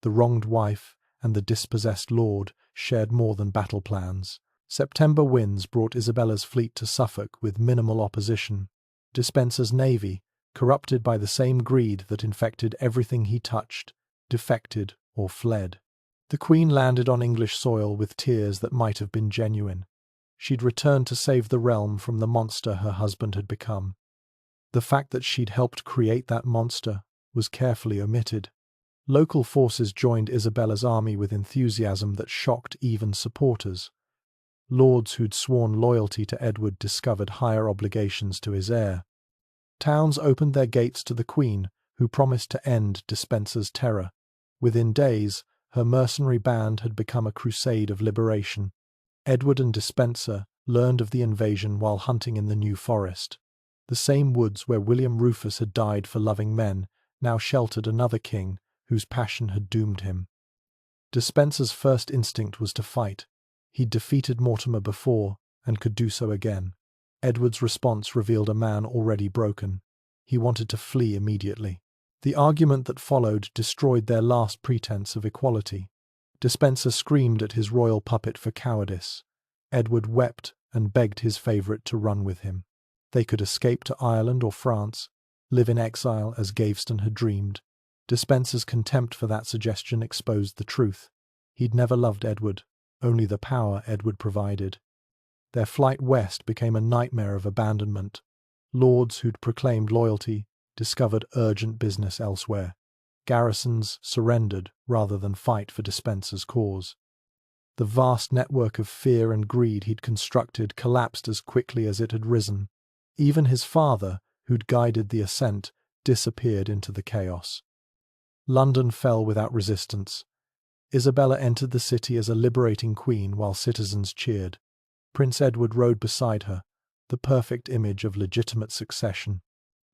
The wronged wife and the dispossessed lord shared more than battle plans. September winds brought Isabella's fleet to Suffolk with minimal opposition. Despenser's navy, corrupted by the same greed that infected everything he touched, defected or fled. The Queen landed on English soil with tears that might have been genuine. She'd returned to save the realm from the monster her husband had become. The fact that she'd helped create that monster was carefully omitted. Local forces joined Isabella's army with enthusiasm that shocked even supporters. Lords who'd sworn loyalty to Edward discovered higher obligations to his heir. Towns opened their gates to the Queen, who promised to end Despenser's terror. Within days, her mercenary band had become a crusade of liberation. Edward and Despenser learned of the invasion while hunting in the New Forest. The same woods where William Rufus had died for loving men now sheltered another king whose passion had doomed him. Despenser's first instinct was to fight. He'd defeated Mortimer before and could do so again. Edward's response revealed a man already broken. He wanted to flee immediately. The argument that followed destroyed their last pretense of equality. Despenser screamed at his royal puppet for cowardice. Edward wept and begged his favourite to run with him. They could escape to Ireland or France, live in exile as Gaveston had dreamed. Despenser's contempt for that suggestion exposed the truth. He'd never loved Edward, only the power Edward provided. Their flight west became a nightmare of abandonment. Lords who'd proclaimed loyalty discovered urgent business elsewhere. Garrisons surrendered rather than fight for Despenser's cause. The vast network of fear and greed he'd constructed collapsed as quickly as it had risen. Even his father, who'd guided the ascent, disappeared into the chaos. London fell without resistance. Isabella entered the city as a liberating queen while citizens cheered. Prince Edward rode beside her, the perfect image of legitimate succession.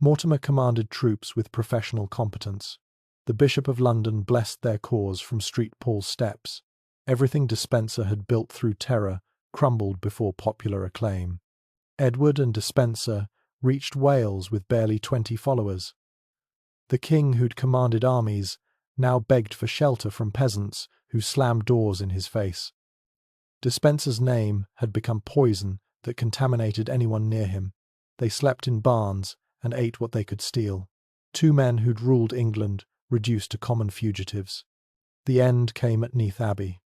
Mortimer commanded troops with professional competence. The Bishop of London blessed their cause from St. Paul's steps. Everything Despenser had built through terror crumbled before popular acclaim. Edward and Despenser reached Wales with barely 20 followers. The king who'd commanded armies now begged for shelter from peasants who slammed doors in his face. Despenser's name had become poison that contaminated anyone near him. They slept in barns and ate what they could steal. Two men who'd ruled England reduced to common fugitives. The end came at Neath Abbey.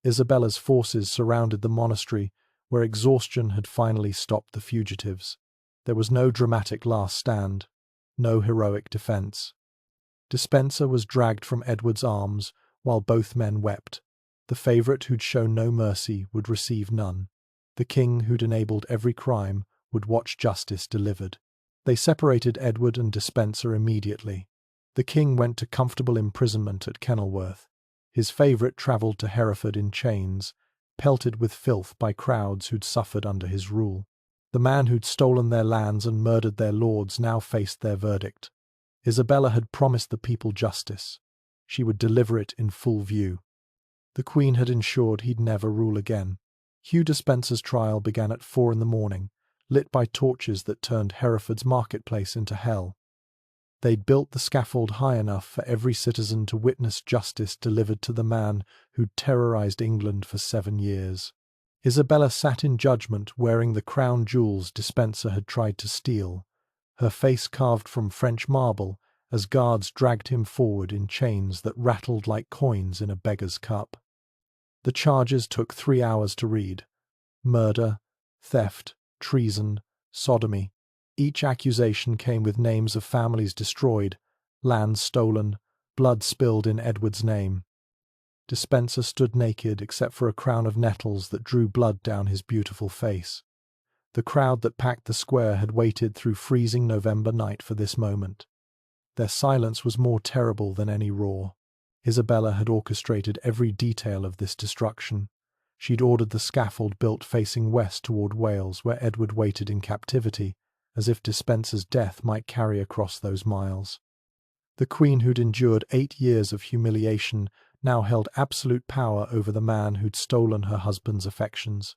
Isabella's forces surrounded the monastery, where exhaustion had finally stopped the fugitives. There was no dramatic last stand, no heroic defence. Despenser was dragged from Edward's arms while both men wept. The favourite who'd shown no mercy would receive none. The king who'd enabled every crime would watch justice delivered. They separated Edward and Despenser immediately. The king went to comfortable imprisonment at Kenilworth. His favourite travelled to Hereford in chains, pelted with filth by crowds who'd suffered under his rule. The man who'd stolen their lands and murdered their lords now faced their verdict. Isabella had promised the people justice. She would deliver it in full view. The Queen had ensured he'd never rule again. Hugh Despenser's trial began at 4 a.m, lit by torches that turned Hereford's marketplace into hell. They'd built the scaffold high enough for every citizen to witness justice delivered to the man who'd terrorized England for 7 years. Isabella sat in judgment wearing the crown jewels Despenser had tried to steal, her face carved from French marble as guards dragged him forward in chains that rattled like coins in a beggar's cup. The charges took 3 hours to read. Murder, theft, treason, sodomy. Each accusation came with names of families destroyed, lands stolen, blood spilled in Edward's name. Despenser stood naked except for a crown of nettles that drew blood down his beautiful face. The crowd that packed the square had waited through freezing November night for this moment. Their silence was more terrible than any roar. Isabella had orchestrated every detail of this destruction. She'd ordered the scaffold built facing west toward Wales, where Edward waited in captivity, as if Despenser's death might carry across those miles. The Queen, who'd endured 8 years of humiliation, now held absolute power over the man who'd stolen her husband's affections.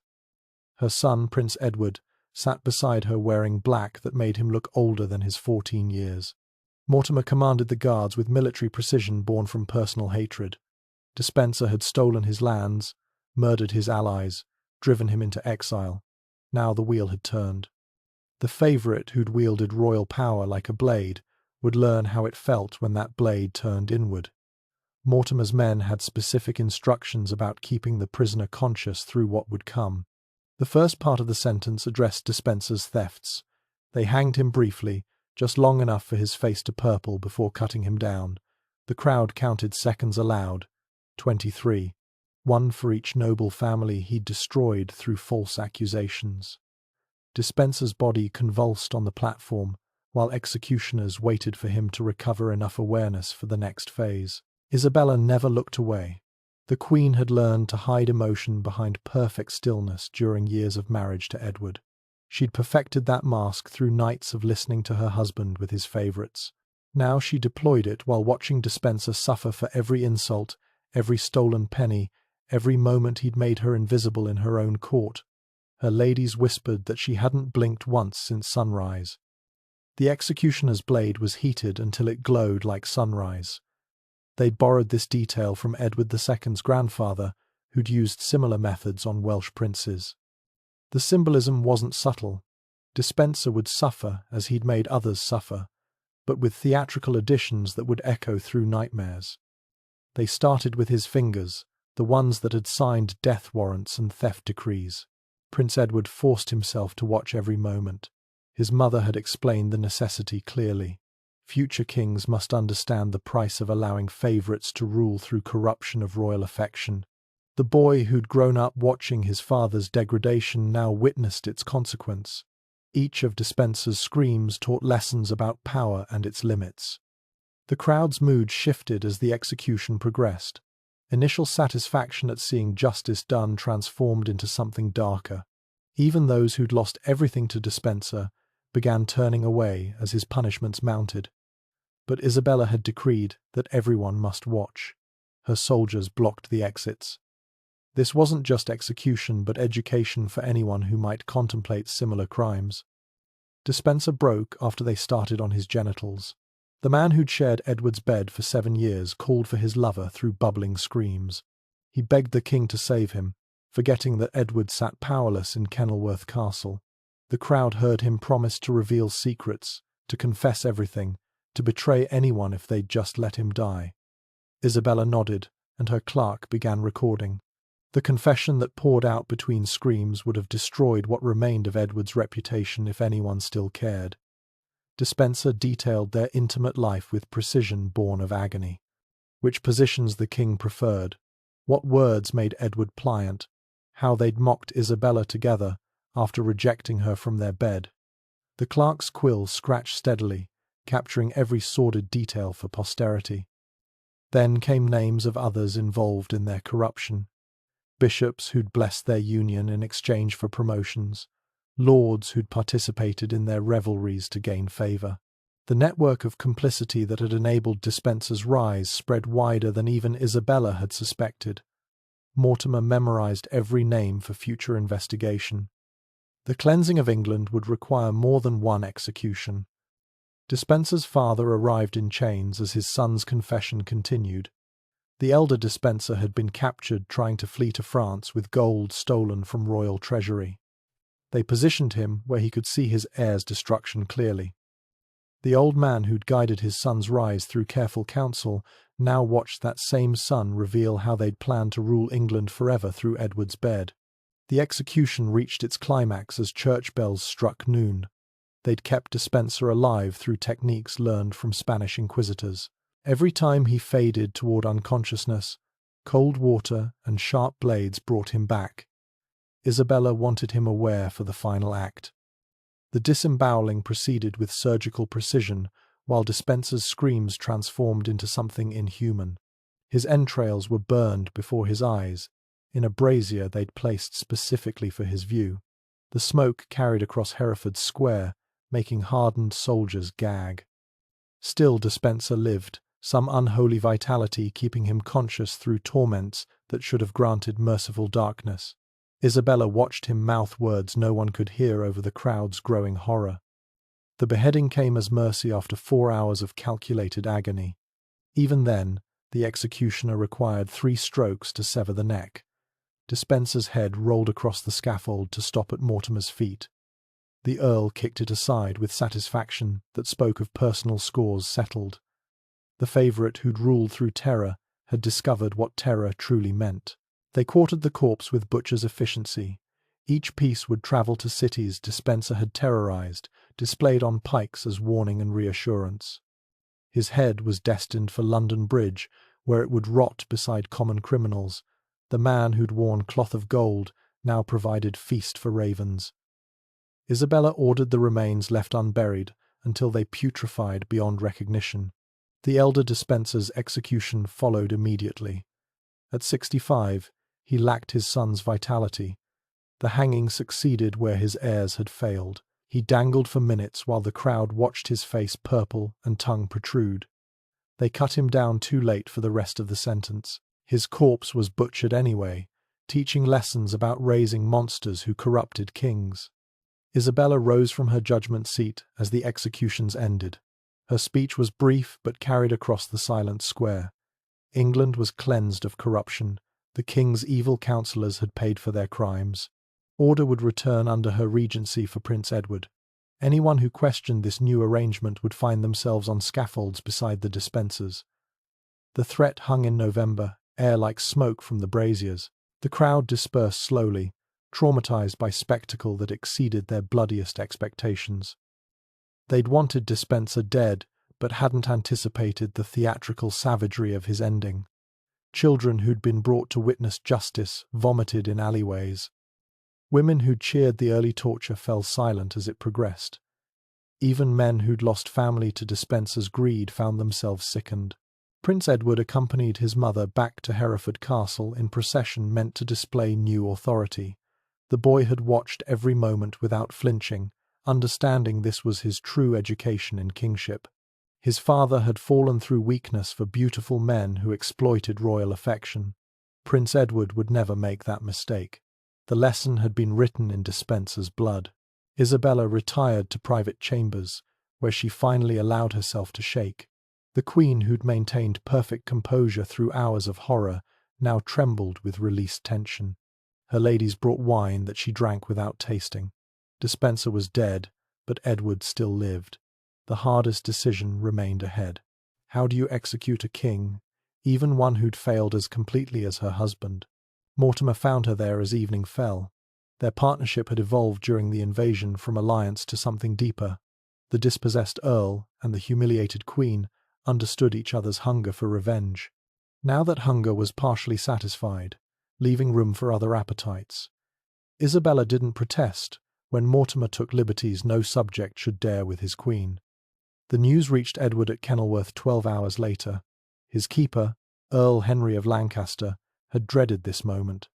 Her son, Prince Edward, sat beside her wearing black that made him look older than his 14 years. Mortimer commanded the guards with military precision born from personal hatred. Despenser had stolen his lands, murdered his allies, driven him into exile. Now the wheel had turned. The favourite who'd wielded royal power like a blade would learn how it felt when that blade turned inward. Mortimer's men had specific instructions about keeping the prisoner conscious through what would come. The first part of the sentence addressed Despenser's thefts. They hanged him briefly, just long enough for his face to purple before cutting him down. The crowd counted seconds aloud. 23. 1 for each noble family he'd destroyed through false accusations. Despenser's body convulsed on the platform, while executioners waited for him to recover enough awareness for the next phase. Isabella never looked away. The Queen had learned to hide emotion behind perfect stillness during years of marriage to Edward. She'd perfected that mask through nights of listening to her husband with his favourites. Now she deployed it while watching Despenser suffer for every insult, every stolen penny, every moment he'd made her invisible in her own court. Her ladies whispered that she hadn't blinked once since sunrise. The executioner's blade was heated until it glowed like sunrise. They'd borrowed this detail from Edward II's grandfather, who'd used similar methods on Welsh princes. The symbolism wasn't subtle. Despenser would suffer as he'd made others suffer, but with theatrical additions that would echo through nightmares. They started with his fingers, the ones that had signed death warrants and theft decrees. Prince Edward forced himself to watch every moment. His mother had explained the necessity clearly. Future kings must understand the price of allowing favourites to rule through corruption of royal affection. The boy who'd grown up watching his father's degradation now witnessed its consequence. Each of Despenser's screams taught lessons about power and its limits. The crowd's mood shifted as the execution progressed. Initial satisfaction at seeing justice done transformed into something darker. Even those who'd lost everything to Despenser began turning away as his punishments mounted. But Isabella had decreed that everyone must watch. Her soldiers blocked the exits. This wasn't just execution, but education for anyone who might contemplate similar crimes. Despenser broke after they started on his genitals. The man who'd shared Edward's bed for 7 years called for his lover through bubbling screams. He begged the king to save him, forgetting that Edward sat powerless in Kenilworth Castle. The crowd heard him promise to reveal secrets, to confess everything, to betray anyone if they'd just let him die. Isabella nodded, and her clerk began recording. The confession that poured out between screams would have destroyed what remained of Edward's reputation if anyone still cared. Despenser detailed their intimate life with precision born of agony. Which positions the king preferred, what words made Edward pliant, how they'd mocked Isabella together after rejecting her from their bed. The clerk's quill scratched steadily, capturing every sordid detail for posterity. Then came names of others involved in their corruption. Bishops who'd blessed their union in exchange for promotions, lords who'd participated in their revelries to gain favour. The network of complicity that had enabled Despenser's rise spread wider than even Isabella had suspected. Mortimer memorised every name for future investigation. The cleansing of England would require more than one execution. Despenser's father arrived in chains as his son's confession continued. The elder Despenser had been captured trying to flee to France with gold stolen from royal treasury. They positioned him where he could see his heir's destruction clearly. The old man who'd guided his son's rise through careful counsel now watched that same son reveal how they'd planned to rule England forever through Edward's bed. The execution reached its climax as church bells struck noon. They'd kept Despenser alive through techniques learned from Spanish inquisitors. Every time he faded toward unconsciousness, cold water and sharp blades brought him back. Isabella wanted him aware for the final act. The disemboweling proceeded with surgical precision, while Despenser's screams transformed into something inhuman. His entrails were burned before his eyes, in a brazier they'd placed specifically for his view. The smoke carried across Hereford Square, making hardened soldiers gag. Still Despenser lived, some unholy vitality keeping him conscious through torments that should have granted merciful darkness. Isabella watched him mouth words no one could hear over the crowd's growing horror. The beheading came as mercy after 4 hours of calculated agony. Even then, the executioner required 3 strokes to sever the neck. Despenser's head rolled across the scaffold to stop at Mortimer's feet. The Earl kicked it aside with satisfaction that spoke of personal scores settled. The favourite who'd ruled through terror had discovered what terror truly meant. They quartered the corpse with butcher's efficiency. Each piece would travel to cities Despenser had terrorised, displayed on pikes as warning and reassurance. His head was destined for London Bridge, where it would rot beside common criminals. The man who'd worn cloth of gold now provided feast for ravens. Isabella ordered the remains left unburied until they putrefied beyond recognition. The elder Despenser's execution followed immediately. At 65, he lacked his son's vitality. The hanging succeeded where his heirs had failed. He dangled for minutes while the crowd watched his face purple and tongue protrude. They cut him down too late for the rest of the sentence. His corpse was butchered anyway, teaching lessons about raising monsters who corrupted kings. Isabella rose from her judgment seat as the executions ended. Her speech was brief but carried across the silent square. England was cleansed of corruption. The king's evil counsellors had paid for their crimes. Order would return under her regency for Prince Edward. Anyone who questioned this new arrangement would find themselves on scaffolds beside the Despensers. The threat hung in November, air like smoke from the braziers. The crowd dispersed slowly, traumatized by spectacle that exceeded their bloodiest expectations. They'd wanted Despenser dead, but hadn't anticipated the theatrical savagery of his ending. Children who'd been brought to witness justice vomited in alleyways. Women who'd cheered the early torture fell silent as it progressed. Even men who'd lost family to Despenser's greed found themselves sickened. Prince Edward accompanied his mother back to Hereford Castle in procession meant to display new authority. The boy had watched every moment without flinching, understanding this was his true education in kingship. His father had fallen through weakness for beautiful men who exploited royal affection. Prince Edward would never make that mistake. The lesson had been written in Despenser's blood. Isabella retired to private chambers, where she finally allowed herself to shake. The Queen, who'd maintained perfect composure through hours of horror, now trembled with released tension. Her ladies brought wine that she drank without tasting. Despenser was dead, but Edward still lived. The hardest decision remained ahead. How do you execute a king, even one who'd failed as completely as her husband? Mortimer found her there as evening fell. Their partnership had evolved during the invasion from alliance to something deeper. The dispossessed Earl and the humiliated Queen understood each other's hunger for revenge. Now that hunger was partially satisfied, leaving room for other appetites, Isabella didn't protest when Mortimer took liberties no subject should dare with his queen. The news reached Edward at Kenilworth 12 hours later. His keeper, Earl Henry of Lancaster, had dreaded this moment.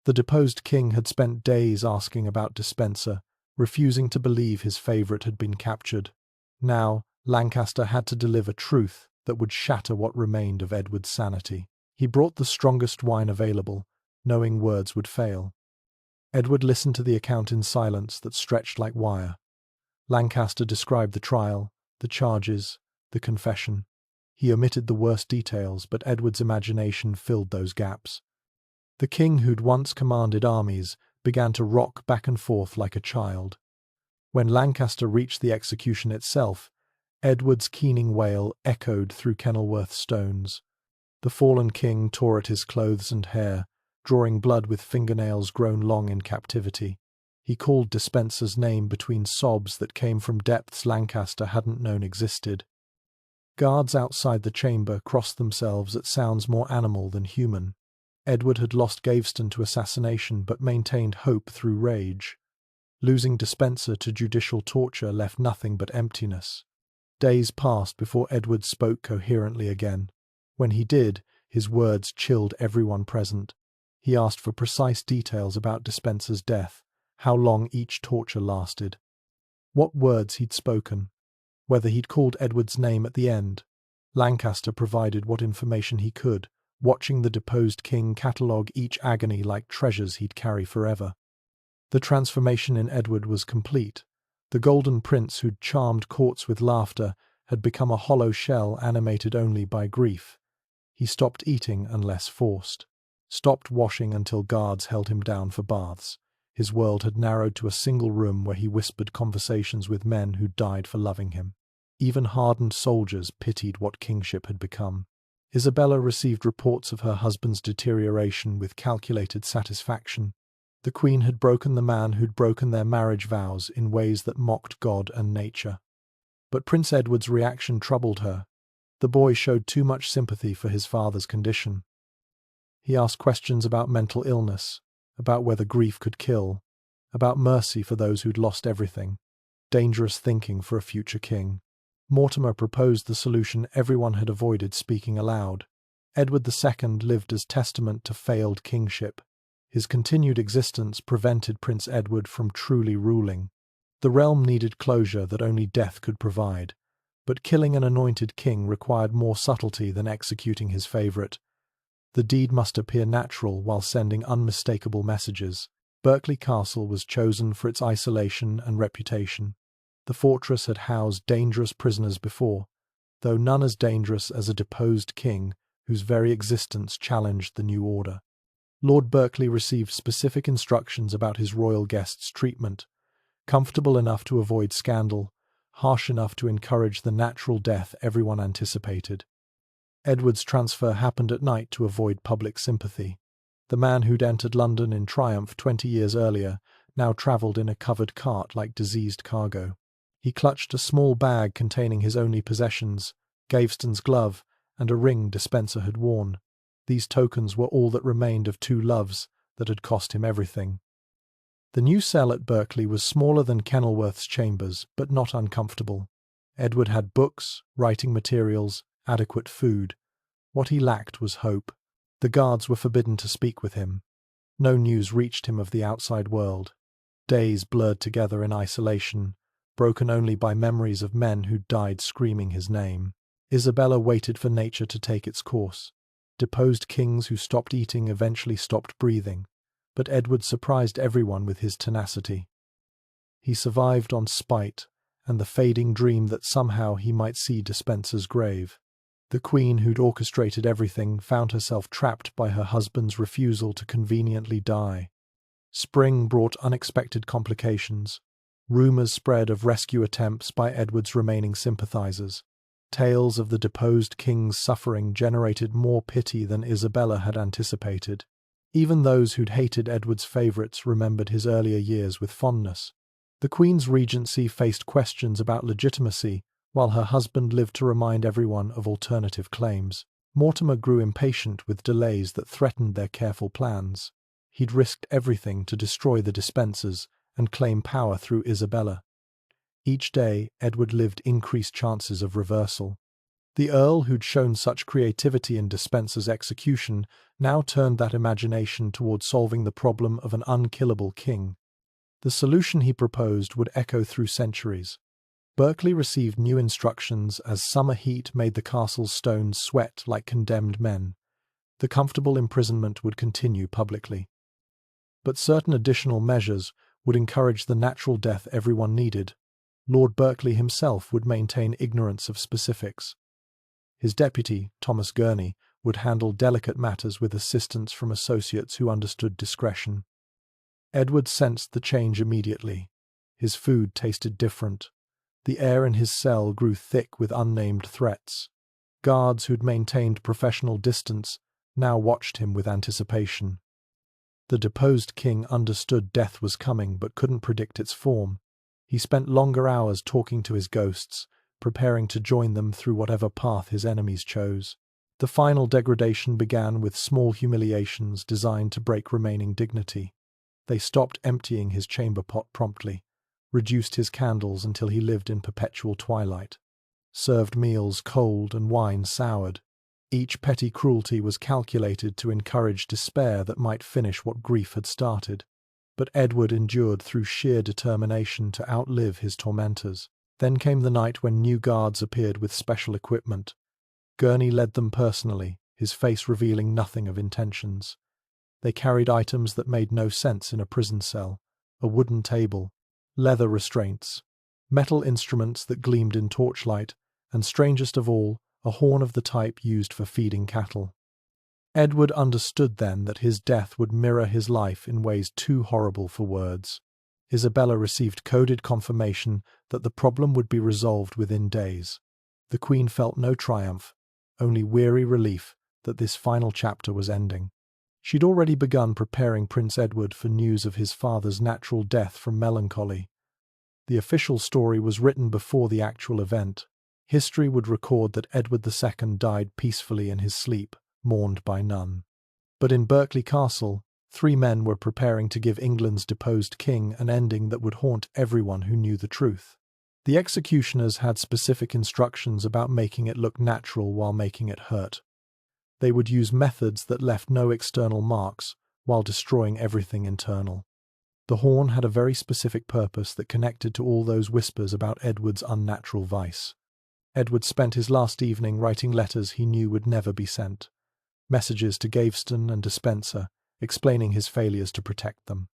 The deposed king had spent days asking about Despenser, refusing to believe his favourite had been captured. Now, Lancaster had to deliver truth that would shatter what remained of Edward's sanity. He brought the strongest wine available, knowing words would fail. Edward listened to the account in silence that stretched like wire. Lancaster described the trial, the charges, the confession. He omitted the worst details, but Edward's imagination filled those gaps. The king who'd once commanded armies began to rock back and forth like a child. When Lancaster reached the execution itself, Edward's keening wail echoed through Kenilworth stones. The fallen king tore at his clothes and hair, drawing blood with fingernails grown long in captivity. He called Despenser's name between sobs that came from depths Lancaster hadn't known existed. Guards outside the chamber crossed themselves at sounds more animal than human. Edward had lost Gaveston to assassination but maintained hope through rage. Losing Despenser to judicial torture left nothing but emptiness. Days passed before Edward spoke coherently again. When he did, his words chilled everyone present. He asked for precise details about Despenser's death, how long each torture lasted, what words he'd spoken, whether he'd called Edward's name at the end. Lancaster provided what information he could, watching the deposed king catalogue each agony like treasures he'd carry forever. The transformation in Edward was complete. The golden prince who'd charmed courts with laughter had become a hollow shell animated only by grief. He stopped eating unless forced, stopped washing until guards held him down for baths. His world had narrowed to a single room where he whispered conversations with men who died for loving him. Even hardened soldiers pitied what kingship had become. Isabella received reports of her husband's deterioration with calculated satisfaction. The Queen had broken the man who'd broken their marriage vows in ways that mocked God and nature. But Prince Edward's reaction troubled her. The boy showed too much sympathy for his father's condition. He asked questions about mental illness, about whether grief could kill, about mercy for those who'd lost everything, dangerous thinking for a future king. Mortimer proposed the solution everyone had avoided speaking aloud. Edward II lived as testament to failed kingship. His continued existence prevented Prince Edward from truly ruling. The realm needed closure that only death could provide, but killing an anointed king required more subtlety than executing his favourite. The deed must appear natural while sending unmistakable messages. Berkeley Castle was chosen for its isolation and reputation. The fortress had housed dangerous prisoners before, though none as dangerous as a deposed king whose very existence challenged the new order. Lord Berkeley received specific instructions about his royal guests' treatment, comfortable enough to avoid scandal, harsh enough to encourage the natural death everyone anticipated. Edward's transfer happened at night to avoid public sympathy. The man who'd entered London in triumph 20 years earlier now travelled in a covered cart like diseased cargo. He clutched a small bag containing his only possessions, Gaveston's glove, and a ring Despenser had worn. These tokens were all that remained of two loves that had cost him everything. The new cell at Berkeley was smaller than Kenilworth's chambers, but not uncomfortable. Edward had books, writing materials, adequate food. What he lacked was hope. The guards were forbidden to speak with him. No news reached him of the outside world. Days blurred together in isolation, broken only by memories of men who died screaming his name. Isabella waited for nature to take its course. Deposed kings who stopped eating eventually stopped breathing, but Edward surprised everyone with his tenacity. He survived on spite and the fading dream that somehow he might see Despenser's grave. The queen who'd orchestrated everything found herself trapped by her husband's refusal to conveniently die. Spring brought unexpected complications. Rumours spread of rescue attempts by Edward's remaining sympathizers. Tales of the deposed king's suffering generated more pity than Isabella had anticipated. Even those who'd hated Edward's favourites remembered his earlier years with fondness. The queen's regency faced questions about legitimacy, while her husband lived to remind everyone of alternative claims. Mortimer grew impatient with delays that threatened their careful plans. He'd risked everything to destroy the Despensers and claim power through Isabella. Each day, Edward lived increased chances of reversal. The Earl, who'd shown such creativity in Despenser's execution, now turned that imagination toward solving the problem of an unkillable king. The solution he proposed would echo through centuries. Berkeley received new instructions as summer heat made the castle's stones sweat like condemned men. The comfortable imprisonment would continue publicly. But certain additional measures would encourage the natural death everyone needed. Lord Berkeley himself would maintain ignorance of specifics. His deputy, Thomas Gurney, would handle delicate matters with assistance from associates who understood discretion. Edward sensed the change immediately. His food tasted different. The air in his cell grew thick with unnamed threats. Guards who'd maintained professional distance now watched him with anticipation. The deposed king understood death was coming but couldn't predict its form. He spent longer hours talking to his ghosts, preparing to join them through whatever path his enemies chose. The final degradation began with small humiliations designed to break remaining dignity. They stopped emptying his chamber pot promptly, reduced his candles until he lived in perpetual twilight, served meals cold and wine soured. Each petty cruelty was calculated to encourage despair that might finish what grief had started. But Edward endured through sheer determination to outlive his tormentors. Then came the night when new guards appeared with special equipment. Gurney led them personally, his face revealing nothing of intentions. They carried items that made no sense in a prison cell: a wooden table, leather restraints, metal instruments that gleamed in torchlight, and strangest of all, a horn of the type used for feeding cattle. Edward understood then that his death would mirror his life in ways too horrible for words. Isabella received coded confirmation that the problem would be resolved within days. The Queen felt no triumph, only weary relief that this final chapter was ending. She'd already begun preparing Prince Edward for news of his father's natural death from melancholy. The official story was written before the actual event. History would record that Edward II died peacefully in his sleep, mourned by none. But in Berkeley Castle, 3 men were preparing to give England's deposed king an ending that would haunt everyone who knew the truth. The executioners had specific instructions about making it look natural while making it hurt. They would use methods that left no external marks while destroying everything internal. The horn had a very specific purpose that connected to all those whispers about Edward's unnatural vice. Edward spent his last evening writing letters he knew would never be sent. Messages to Gaveston and Despenser, explaining his failures to protect them.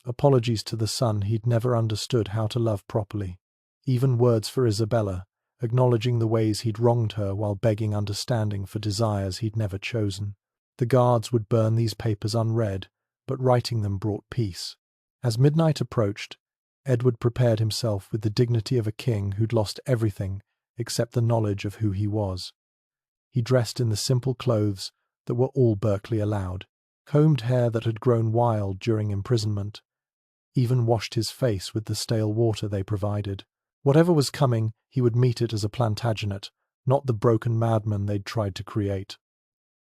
Apologies to the son he'd never understood how to love properly. Even words for Isabella, acknowledging the ways he'd wronged her while begging understanding for desires he'd never chosen. The guards would burn these papers unread, but writing them brought peace. As midnight approached, Edward prepared himself with the dignity of a king who'd lost everything except the knowledge of who he was. He dressed in the simple clothes that were all Berkeley allowed, combed hair that had grown wild during imprisonment, even washed his face with the stale water they provided. Whatever was coming, he would meet it as a Plantagenet, not the broken madman they'd tried to create.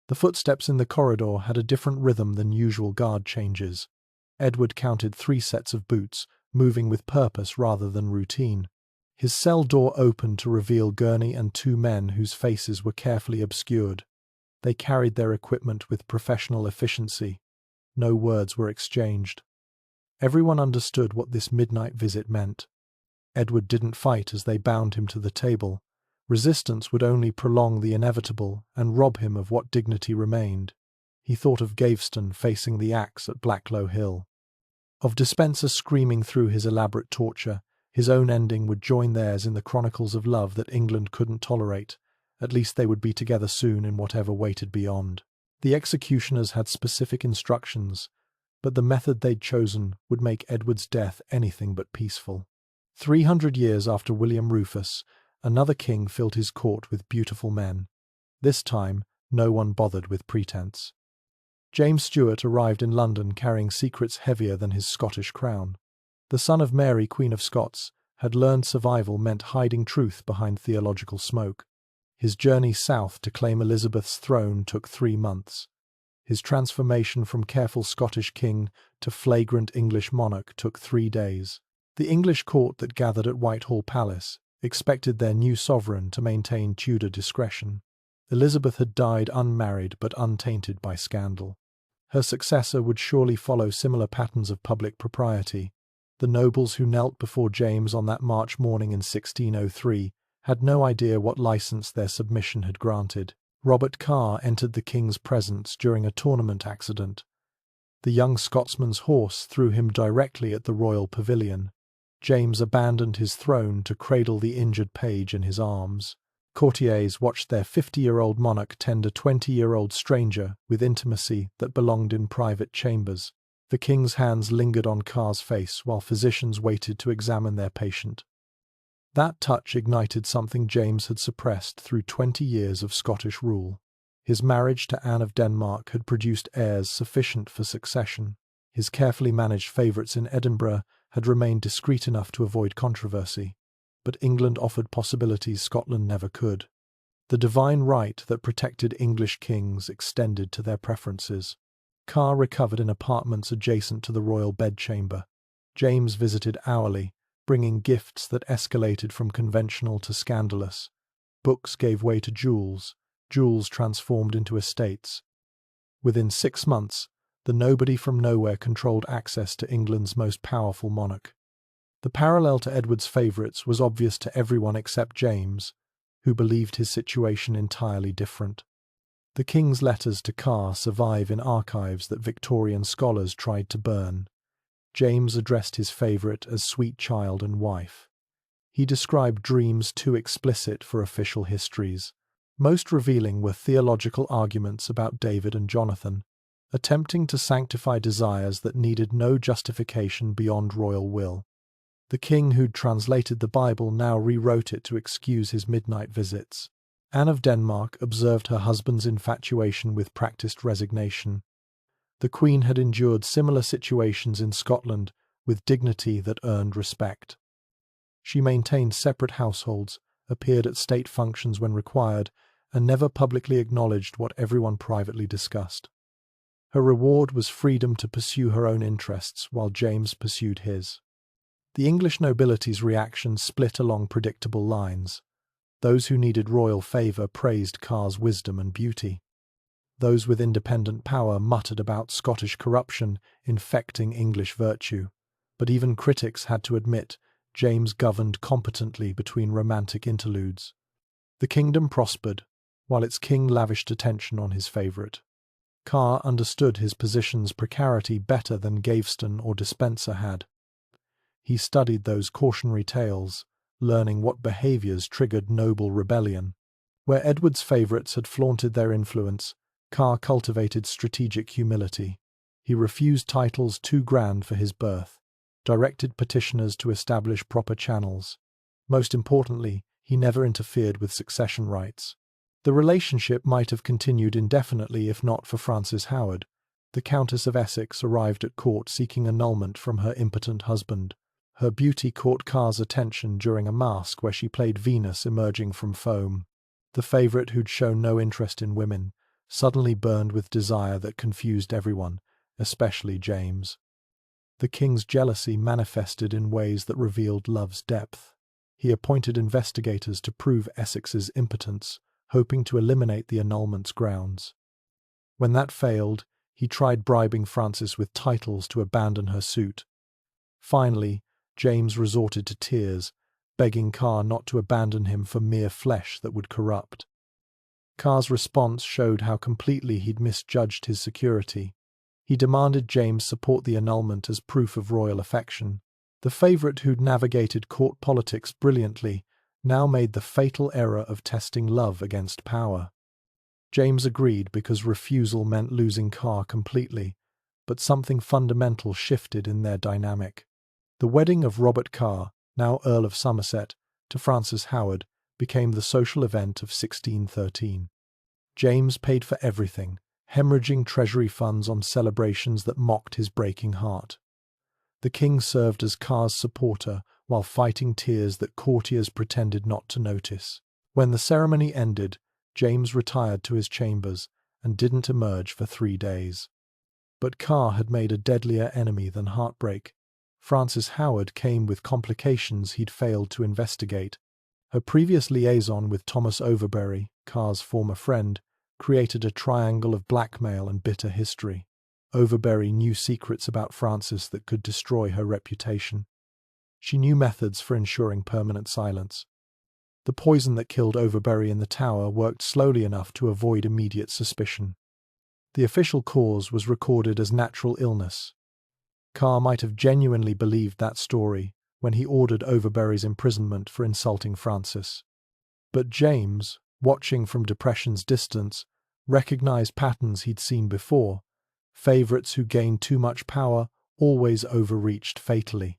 The footsteps in the corridor had a different rhythm than usual guard changes. Edward counted 3 sets of boots, moving with purpose rather than routine. His cell door opened to reveal Gurney and 2 men whose faces were carefully obscured. They carried their equipment with professional efficiency. no words were exchanged. Everyone understood what this midnight visit meant. Edward didn't fight as they bound him to the table. Resistance would only prolong the inevitable and rob him of what dignity remained. He thought of Gaveston facing the axe at Blacklow Hill, of Despenser screaming through his elaborate torture. His own ending would join theirs in the chronicles of love that England couldn't tolerate. At least they would be together soon in whatever waited beyond. The executioners had specific instructions, but the method they'd chosen would make Edward's death anything but peaceful. 300 years after William Rufus, another king filled his court with beautiful men. This time, no one bothered with pretense. James Stuart arrived in London carrying secrets heavier than his Scottish crown. The son of Mary, Queen of Scots, had learned survival meant hiding truth behind theological smoke. His journey south to claim Elizabeth's throne took 3 months. His transformation from careful Scottish king to flagrant English monarch took 3 days. The English court that gathered at Whitehall Palace expected their new sovereign to maintain Tudor discretion. Elizabeth had died unmarried but untainted by scandal. Her successor would surely follow similar patterns of public propriety. The nobles who knelt before James on that March morning in 1603 had no idea what license their submission had granted. Robert Carr entered the king's presence during a tournament accident. The young Scotsman's horse threw him directly at the royal pavilion. James abandoned his throne to cradle the injured page in his arms. Courtiers watched their 50-year-old monarch tend a 20-year-old stranger with intimacy that belonged in private chambers. The king's hands lingered on Carr's face while physicians waited to examine their patient. That touch ignited something James had suppressed through 20 years of Scottish rule. His marriage to Anne of Denmark had produced heirs sufficient for succession. His carefully managed favourites in Edinburgh had remained discreet enough to avoid controversy. But England offered possibilities Scotland never could. The divine right that protected English kings extended to their preferences. Carr recovered in apartments adjacent to the royal bedchamber. James visited hourly, bringing gifts that escalated from conventional to scandalous. Books gave way to jewels, jewels transformed into estates. Within 6 months, the nobody from nowhere controlled access to England's most powerful monarch. The parallel to Edward's favourites was obvious to everyone except James, who believed his situation entirely different. The king's letters to Carr survive in archives that Victorian scholars tried to burn. James addressed his favourite as sweet child and wife. He described dreams too explicit for official histories. Most revealing were theological arguments about David and Jonathan, attempting to sanctify desires that needed no justification beyond royal will. The king who'd translated the Bible now rewrote it to excuse his midnight visits. Anne of Denmark observed her husband's infatuation with practiced resignation. The Queen had endured similar situations in Scotland with dignity that earned respect. She maintained separate households, appeared at state functions when required, and never publicly acknowledged what everyone privately discussed. Her reward was freedom to pursue her own interests while James pursued his. The English nobility's reaction split along predictable lines. Those who needed royal favour praised Carr's wisdom and beauty. Those with independent power muttered about Scottish corruption infecting English virtue. But even critics had to admit James governed competently between romantic interludes. The kingdom prospered, while its king lavished attention on his favourite. Carr understood his position's precarity better than Gaveston or Despenser had. He studied those cautionary tales, learning what behaviours triggered noble rebellion. Where Edward's favourites had flaunted their influence, Carr cultivated strategic humility. He refused titles too grand for his birth, directed petitioners to establish proper channels. Most importantly, he never interfered with succession rights. The relationship might have continued indefinitely if not for Frances Howard. The Countess of Essex arrived at court seeking annulment from her impotent husband. Her beauty caught Carr's attention during a masque where she played Venus emerging from foam. The favourite who'd shown no interest in women suddenly burned with desire that confused everyone, especially James. The king's jealousy manifested in ways that revealed love's depth. He appointed investigators to prove Essex's impotence, hoping to eliminate the annulment's grounds. When that failed, he tried bribing Frances with titles to abandon her suit. Finally, James resorted to tears, begging Carr not to abandon him for mere flesh that would corrupt. Carr's response showed how completely he'd misjudged his security. He demanded James support the annulment as proof of royal affection. The favourite who'd navigated court politics brilliantly now made the fatal error of testing love against power. James agreed because refusal meant losing Carr completely, but something fundamental shifted in their dynamic. The wedding of Robert Carr, now Earl of Somerset, to Frances Howard became the social event of 1613. James paid for everything, hemorrhaging treasury funds on celebrations that mocked his breaking heart. The king served as Carr's supporter while fighting tears that courtiers pretended not to notice. When the ceremony ended, James retired to his chambers and didn't emerge for 3 days. But Carr had made a deadlier enemy than heartbreak. Frances Howard came with complications he'd failed to investigate. Her previous liaison with Thomas Overbury, Carr's former friend, created a triangle of blackmail and bitter history. Overbury knew secrets about Frances that could destroy her reputation. She knew methods for ensuring permanent silence. The poison that killed Overbury in the Tower worked slowly enough to avoid immediate suspicion. The official cause was recorded as natural illness. Carr might have genuinely believed that story when he ordered Overbury's imprisonment for insulting Frances. But James, watching from depression's distance, recognized patterns he'd seen before. Favourites who gained too much power always overreached fatally.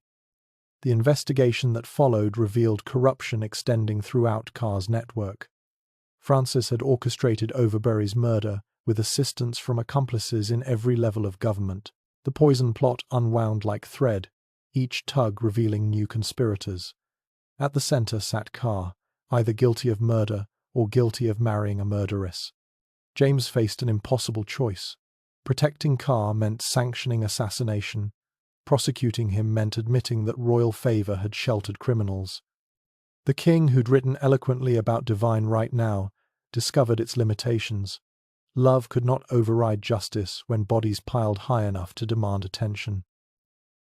The investigation that followed revealed corruption extending throughout Carr's network. Frances had orchestrated Overbury's murder with assistance from accomplices in every level of government. The poison plot unwound like thread, each tug revealing new conspirators. At the centre sat Carr, either guilty of murder or guilty of marrying a murderess. James faced an impossible choice. Protecting Carr meant sanctioning assassination. Prosecuting him meant admitting that royal favour had sheltered criminals. The king, who'd written eloquently about divine right now, discovered its limitations. Love could not override justice when bodies piled high enough to demand attention.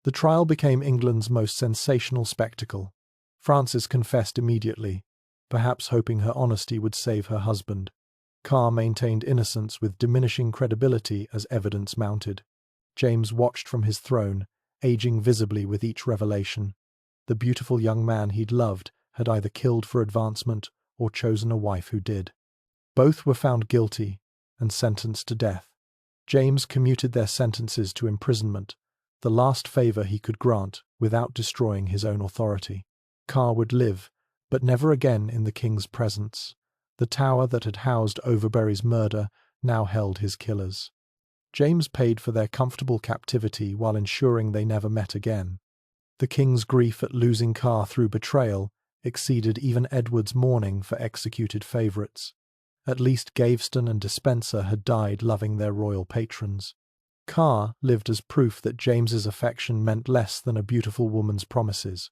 The trial became England's most sensational spectacle. Frances confessed immediately, perhaps hoping her honesty would save her husband. Carr maintained innocence with diminishing credibility as evidence mounted. James watched from his throne, aging visibly with each revelation. The beautiful young man he'd loved had either killed for advancement or chosen a wife who did. Both were found guilty and sentenced to death. James commuted their sentences to imprisonment, the last favour he could grant without destroying his own authority. Carr would live, but never again in the king's presence. The tower that had housed Overbury's murder now held his killers. James paid for their comfortable captivity while ensuring they never met again. The king's grief at losing Carr through betrayal exceeded even Edward's mourning for executed favourites. At least Gaveston and Despenser had died loving their royal patrons. Carr lived as proof that James's affection meant less than a beautiful woman's promises.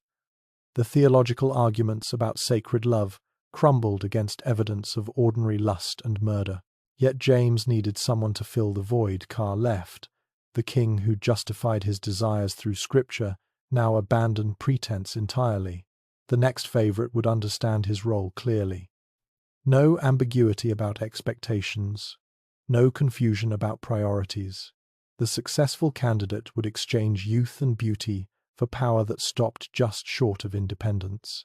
The theological arguments about sacred love crumbled against evidence of ordinary lust and murder. Yet James needed someone to fill the void Carr left. The king who justified his desires through scripture now abandoned pretense entirely. The next favourite would understand his role clearly. No ambiguity about expectations, no confusion about priorities. The successful candidate would exchange youth and beauty for power that stopped just short of independence.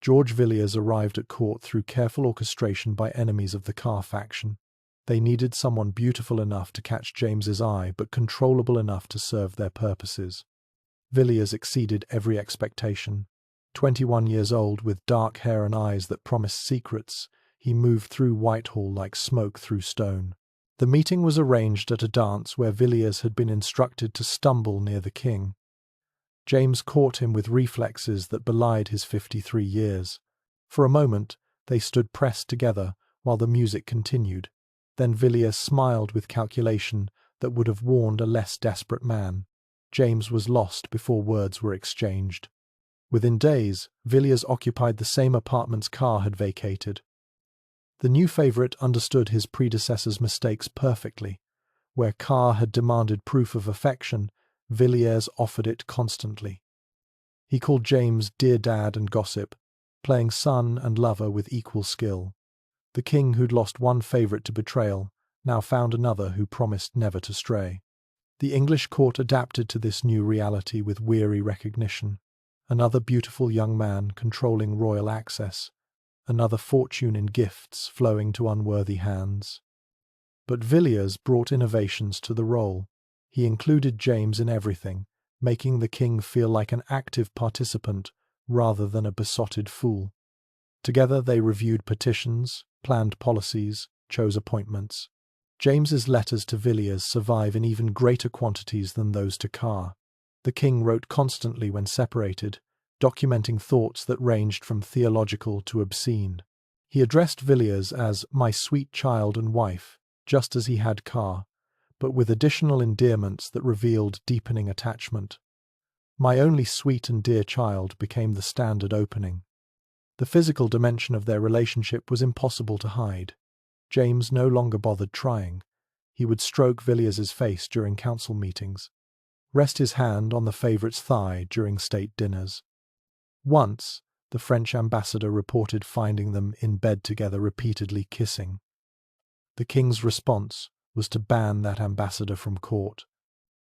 George Villiers arrived at court through careful orchestration by enemies of the Carr faction. They needed someone beautiful enough to catch James's eye but controllable enough to serve their purposes. Villiers exceeded every expectation. 21 years old, with dark hair and eyes that promised secrets, he moved through Whitehall like smoke through stone. The meeting was arranged at a dance where Villiers had been instructed to stumble near the king. James caught him with reflexes that belied his 53 years. For a moment, they stood pressed together while the music continued. Then Villiers smiled with calculation that would have warned a less desperate man. James was lost before words were exchanged. Within days, Villiers occupied the same apartments Carr had vacated. The new favourite understood his predecessor's mistakes perfectly. Where Carr had demanded proof of affection, Villiers offered it constantly. He called James dear dad and gossip, playing son and lover with equal skill. The king who'd lost one favourite to betrayal now found another who promised never to stray. The English court adapted to this new reality with weary recognition. Another beautiful young man controlling royal access, another fortune in gifts flowing to unworthy hands. But Villiers brought innovations to the role. He included James in everything, making the king feel like an active participant rather than a besotted fool. Together they reviewed petitions, planned policies, chose appointments. James's letters to Villiers survive in even greater quantities than those to Carr. The king wrote constantly when separated, documenting thoughts that ranged from theological to obscene. He addressed Villiers as "my sweet child and wife," just as he had Carr, but with additional endearments that revealed deepening attachment. "My only sweet and dear child" became the standard opening. The physical dimension of their relationship was impossible to hide. James no longer bothered trying. He would stroke Villiers's face during council meetings, rest his hand on the favourite's thigh during state dinners. Once, the French ambassador reported finding them in bed together repeatedly kissing. The king's response was to ban that ambassador from court.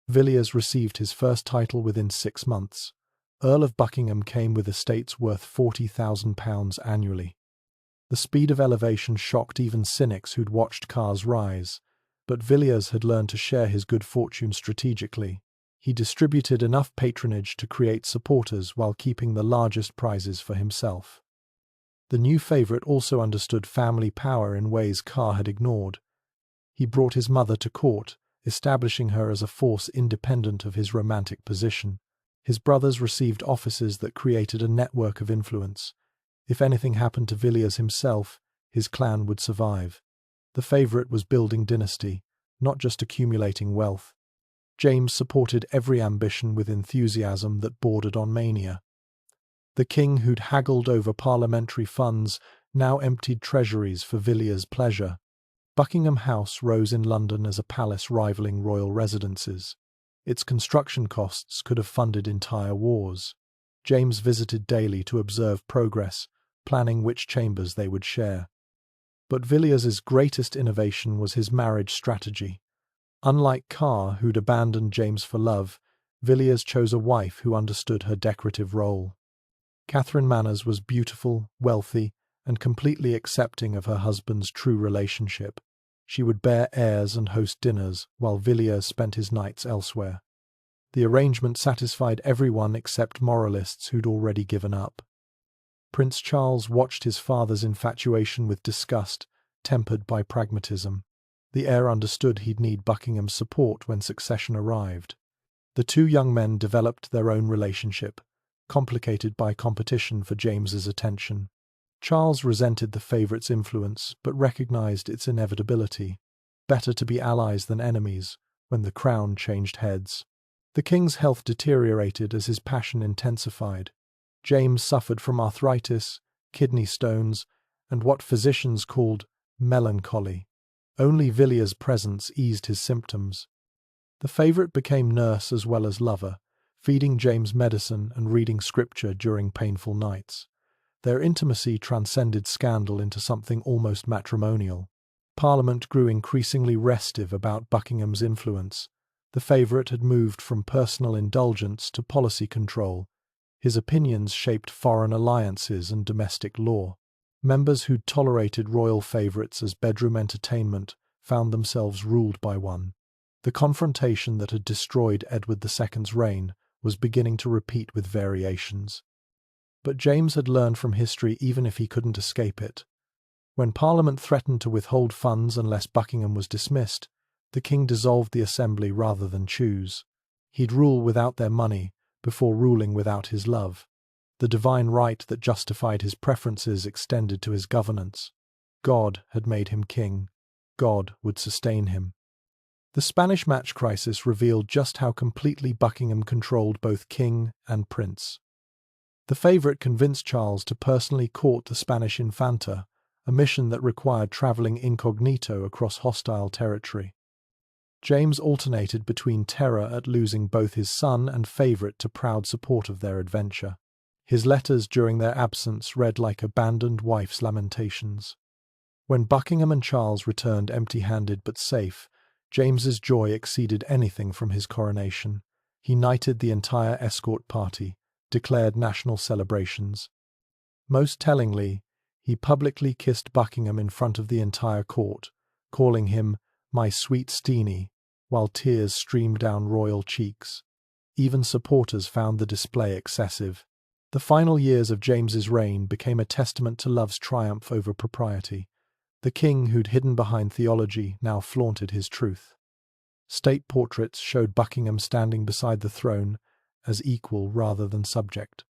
Villiers received his first title within 6 months. Earl of Buckingham came with estates worth £40,000 annually. The speed of elevation shocked even cynics who'd watched Carr's rise, but Villiers had learned to share his good fortune strategically. He distributed enough patronage to create supporters while keeping the largest prizes for himself. The new favourite also understood family power in ways Carr had ignored. He brought his mother to court, establishing her as a force independent of his romantic position. His brothers received offices that created a network of influence. If anything happened to Villiers himself, his clan would survive. The favourite was building dynasty, not just accumulating wealth. James supported every ambition with enthusiasm that bordered on mania. The king who'd haggled over parliamentary funds now emptied treasuries for Villiers' pleasure. Buckingham House rose in London as a palace rivaling royal residences. Its construction costs could have funded entire wars. James visited daily to observe progress, planning which chambers they would share. But Villiers's greatest innovation was his marriage strategy. Unlike Carr, who'd abandoned James for love, Villiers chose a wife who understood her decorative role. Catherine Manners was beautiful, wealthy, and completely accepting of her husband's true relationship. She would bear heirs and host dinners, while Villiers spent his nights elsewhere. The arrangement satisfied everyone except moralists who'd already given up. Prince Charles watched his father's infatuation with disgust, tempered by pragmatism. The heir understood he'd need Buckingham's support when succession arrived. The two young men developed their own relationship, complicated by competition for James's attention. Charles resented the favourite's influence, but recognised its inevitability. Better to be allies than enemies when the crown changed heads. The king's health deteriorated as his passion intensified. James suffered from arthritis, kidney stones, and what physicians called melancholy. Only Villiers' presence eased his symptoms. The favourite became nurse as well as lover, feeding James medicine and reading scripture during painful nights. Their intimacy transcended scandal into something almost matrimonial. Parliament grew increasingly restive about Buckingham's influence. The favourite had moved from personal indulgence to policy control. His opinions shaped foreign alliances and domestic law. Members who'd tolerated royal favourites as bedroom entertainment found themselves ruled by one. The confrontation that had destroyed Edward II's reign was beginning to repeat with variations. But James had learned from history even if he couldn't escape it. When Parliament threatened to withhold funds unless Buckingham was dismissed, the king dissolved the assembly rather than choose. He'd rule without their money before ruling without his love. The divine right that justified his preferences extended to his governance. God had made him king. God would sustain him. The Spanish match crisis revealed just how completely Buckingham controlled both king and prince. The favourite convinced Charles to personally court the Spanish Infanta, a mission that required travelling incognito across hostile territory. James alternated between terror at losing both his son and favourite to proud support of their adventure. His letters during their absence read like abandoned wife's lamentations. When Buckingham and Charles returned empty-handed but safe, James's joy exceeded anything from his coronation. He knighted the entire escort party, declared national celebrations. Most tellingly, he publicly kissed Buckingham in front of the entire court, calling him "my sweet Steenie," while tears streamed down royal cheeks. Even supporters found the display excessive. The final years of James's reign became a testament to love's triumph over propriety. The king who'd hidden behind theology now flaunted his truth. State portraits showed Buckingham standing beside the throne as equal rather than subject.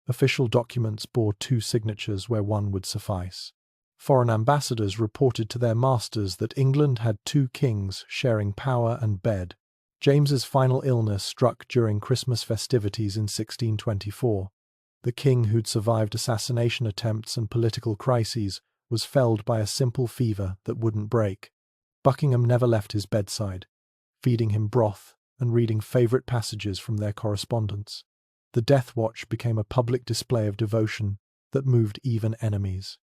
Official documents bore 2 signatures where one would suffice. Foreign ambassadors reported to their masters that England had 2 kings sharing power and bed. James's final illness struck during Christmas festivities in 1624. The king who'd survived assassination attempts and political crises was felled by a simple fever that wouldn't break. Buckingham never left his bedside, feeding him broth and reading favourite passages from their correspondence. The death watch became a public display of devotion that moved even enemies.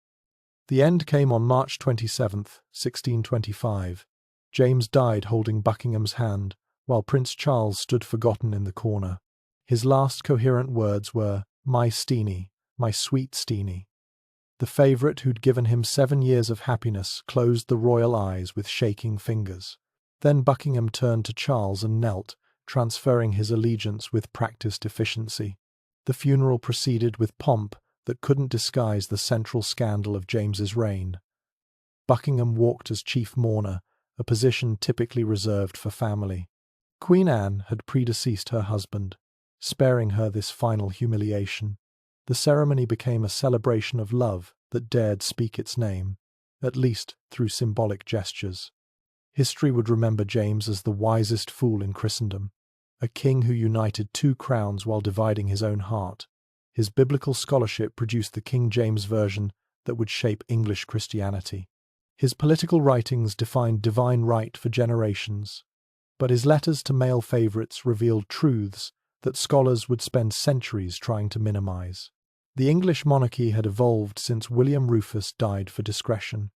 The end came on March 27, 1625. James died holding Buckingham's hand, while Prince Charles stood forgotten in the corner. His last coherent words were, "My Steenie, my sweet Steenie." The favourite who'd given him 7 years of happiness closed the royal eyes with shaking fingers. Then Buckingham turned to Charles and knelt, transferring his allegiance with practised efficiency. The funeral proceeded with pomp that couldn't disguise the central scandal of James's reign. Buckingham walked as chief mourner, a position typically reserved for family. Queen Anne had predeceased her husband, sparing her this final humiliation. The ceremony became a celebration of love that dared speak its name, at least through symbolic gestures. History would remember James as the wisest fool in Christendom, a king who united 2 crowns while dividing his own heart. His biblical scholarship produced the King James Version that would shape English Christianity. His political writings defined divine right for generations, but his letters to male favourites revealed truths that scholars would spend centuries trying to minimize. The English monarchy had evolved since William Rufus died for discretion.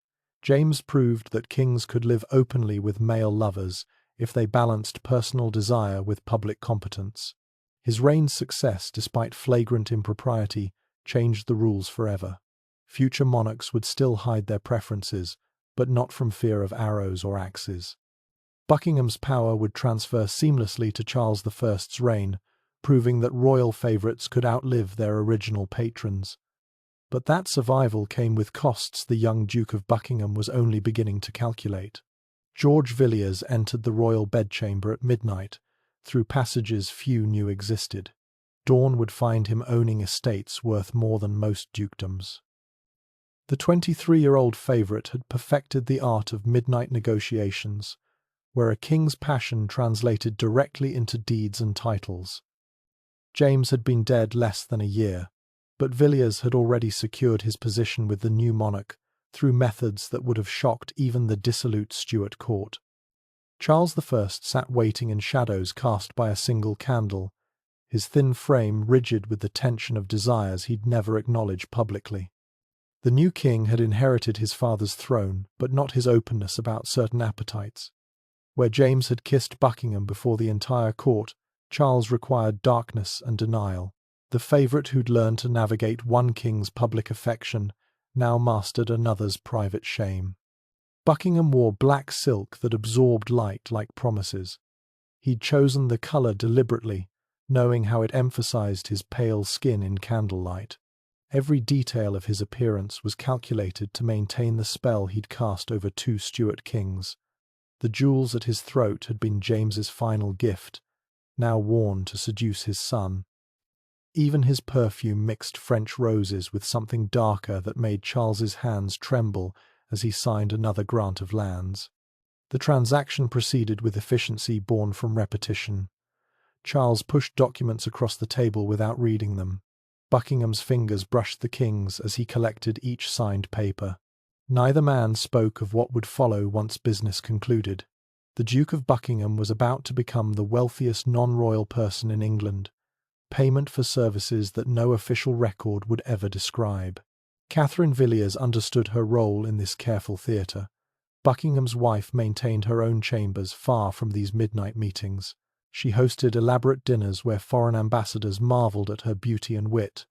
James proved that kings could live openly with male lovers if they balanced personal desire with public competence. His reign's success, despite flagrant impropriety, changed the rules forever. Future monarchs would still hide their preferences, but not from fear of arrows or axes. Buckingham's power would transfer seamlessly to Charles I's reign, proving that royal favourites could outlive their original patrons. But that survival came with costs the young Duke of Buckingham was only beginning to calculate. George Villiers entered the royal bedchamber at midnight, through passages few knew existed. Dawn would find him owning estates worth more than most dukedoms. The 23-year-old favourite had perfected the art of midnight negotiations, where a king's passion translated directly into deeds and titles. James had been dead less than a year, but Villiers had already secured his position with the new monarch through methods that would have shocked even the dissolute Stuart court. Charles I sat waiting in shadows cast by a single candle, his thin frame rigid with the tension of desires he'd never acknowledged publicly. The new king had inherited his father's throne, but not his openness about certain appetites. Where James had kissed Buckingham before the entire court, Charles required darkness and denial. The favourite who'd learned to navigate one king's public affection now mastered another's private shame. Buckingham wore black silk that absorbed light like promises. He'd chosen the colour deliberately, knowing how it emphasised his pale skin in candlelight. Every detail of his appearance was calculated to maintain the spell he'd cast over 2 Stuart kings. The jewels at his throat had been James's final gift, now worn to seduce his son. Even his perfume mixed French roses with something darker that made Charles's hands tremble as he signed another grant of lands. The transaction proceeded with efficiency born from repetition. Charles pushed documents across the table without reading them. Buckingham's fingers brushed the king's as he collected each signed paper. Neither man spoke of what would follow once business concluded. The The Duke of Buckingham was about to become the wealthiest non-royal person in England, payment for services that no official record would ever describe. Catherine Villiers understood her role in this careful theatre. Buckingham's wife maintained her own chambers far from these midnight meetings. She hosted elaborate dinners where foreign ambassadors marvelled at her beauty and wit.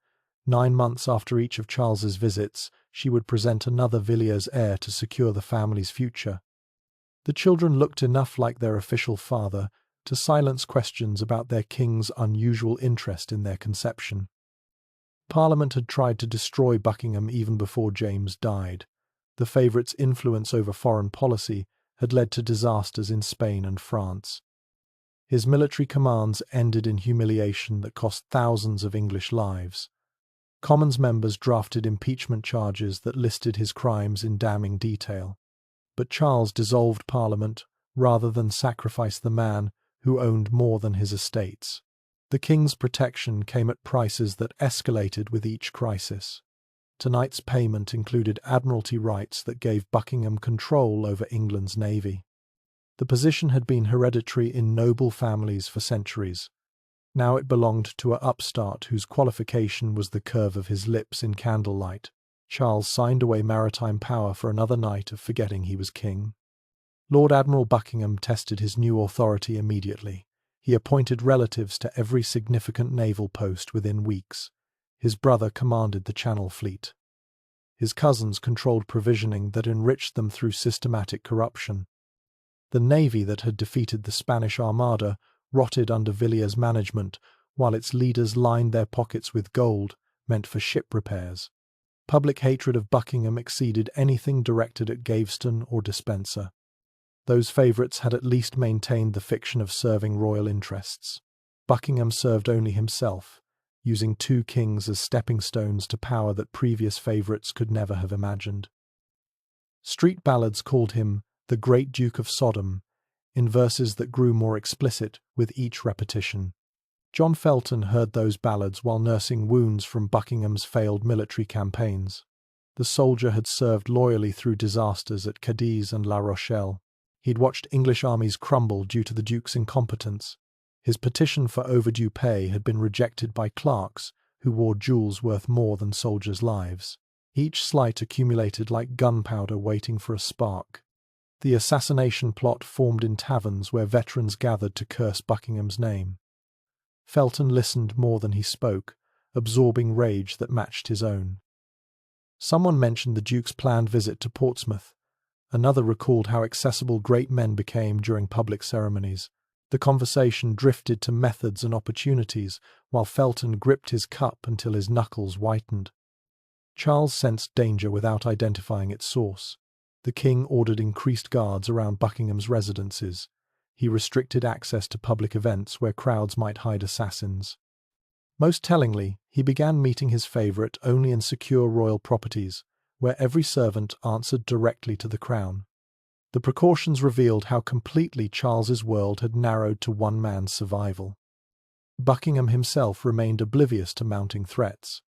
9 months after each of Charles's visits, she would present another Villiers heir to secure the family's future. The children looked enough like their official father to silence questions about their king's unusual interest in their conception. Parliament had tried to destroy Buckingham even before James died. The favourite's influence over foreign policy had led to disasters in Spain and France. His military commands ended in humiliation that cost thousands of English lives. Commons members drafted impeachment charges that listed his crimes in damning detail. But Charles dissolved Parliament rather than sacrifice the man who owned more than his estates. The king's protection came at prices that escalated with each crisis. Tonight's payment included admiralty rights that gave Buckingham control over England's navy. The position had been hereditary in noble families for centuries. Now it belonged to an upstart whose qualification was the curve of his lips in candlelight. Charles signed away maritime power for another night of forgetting he was king. Lord Admiral Buckingham tested his new authority immediately. He appointed relatives to every significant naval post within weeks. His brother commanded the Channel Fleet. His cousins controlled provisioning that enriched them through systematic corruption. The navy that had defeated the Spanish Armada rotted under Villiers' management, while its leaders lined their pockets with gold meant for ship repairs. Public hatred of Buckingham exceeded anything directed at Gaveston or Despenser. Those favourites had at least maintained the fiction of serving royal interests. Buckingham served only himself, using 2 kings as stepping stones to power that previous favourites could never have imagined. Street ballads called him the Great Duke of Sodom, in verses that grew more explicit with each repetition. John Felton heard those ballads while nursing wounds from Buckingham's failed military campaigns. The soldier had served loyally through disasters at Cadiz and La Rochelle. He'd watched English armies crumble due to the Duke's incompetence. His petition for overdue pay had been rejected by clerks who wore jewels worth more than soldiers' lives. Each slight accumulated like gunpowder waiting for a spark. The assassination plot formed in taverns where veterans gathered to curse Buckingham's name. Felton listened more than he spoke, absorbing rage that matched his own. Someone mentioned the Duke's planned visit to Portsmouth. Another recalled how accessible great men became during public ceremonies. The conversation drifted to methods and opportunities, while Felton gripped his cup until his knuckles whitened. Charles sensed danger without identifying its source. The king ordered increased guards around Buckingham's residences. He restricted access to public events where crowds might hide assassins. Most tellingly, he began meeting his favourite only in secure royal properties, where every servant answered directly to the crown. The precautions revealed how completely Charles's world had narrowed to one man's survival. Buckingham himself remained oblivious to mounting threats.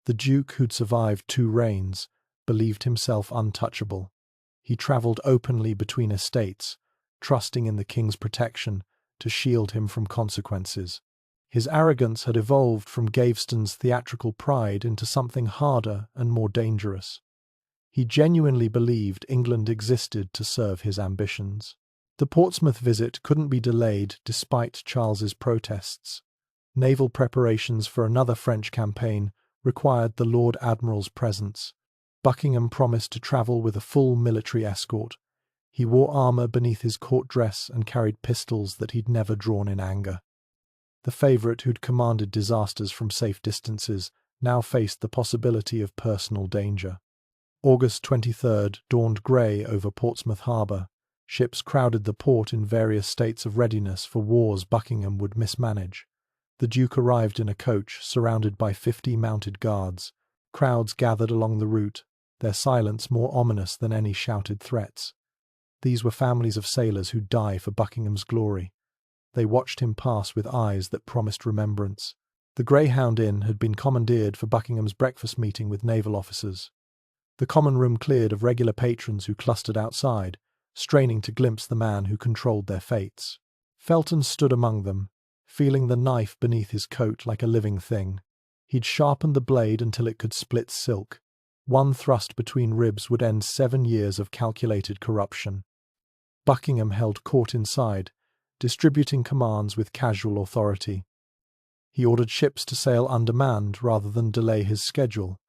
The Duke, who'd survived 2 reigns, believed himself untouchable. He travelled openly between estates, trusting in the king's protection to shield him from consequences. His arrogance had evolved from Gaveston's theatrical pride into something harder and more dangerous. He genuinely believed England existed to serve his ambitions. The Portsmouth visit couldn't be delayed despite Charles's protests. Naval preparations for another French campaign required the Lord Admiral's presence. Buckingham promised to travel with a full military escort. He wore armour beneath his court dress and carried pistols that he'd never drawn in anger. The favourite who'd commanded disasters from safe distances now faced the possibility of personal danger. August 23rd dawned grey over Portsmouth harbour. Ships crowded the port in various states of readiness for wars Buckingham would mismanage. The Duke arrived in a coach surrounded by 50 mounted guards. Crowds gathered along the route, their silence more ominous than any shouted threats. These were families of sailors who'd die for Buckingham's glory. They watched him pass with eyes that promised remembrance. The Greyhound Inn had been commandeered for Buckingham's breakfast meeting with naval officers. The common room cleared of regular patrons who clustered outside, straining to glimpse the man who controlled their fates. Felton stood among them, feeling the knife beneath his coat like a living thing. He'd sharpened the blade until it could split silk. One thrust between ribs would end 7 years of calculated corruption. Buckingham held court inside, distributing commands with casual authority. He ordered ships to sail undermanned rather than delay his schedule,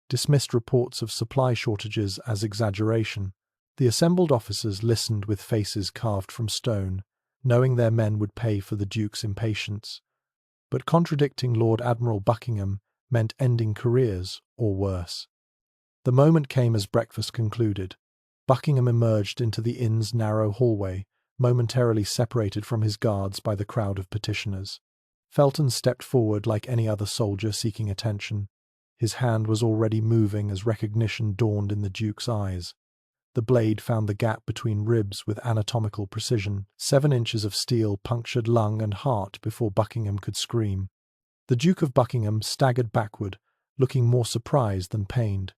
dismissed reports of supply shortages as exaggeration. The assembled officers listened with faces carved from stone, knowing their men would pay for the Duke's impatience. But contradicting Lord Admiral Buckingham meant ending careers, or worse. The moment came as breakfast concluded. Buckingham emerged into the inn's narrow hallway, momentarily separated from his guards by the crowd of petitioners. Felton stepped forward like any other soldier seeking attention. His hand was already moving as recognition dawned in the Duke's eyes. The blade found the gap between ribs with anatomical precision. 7 inches of steel punctured lung and heart before Buckingham could scream. The Duke of Buckingham staggered backward, looking more surprised than pained.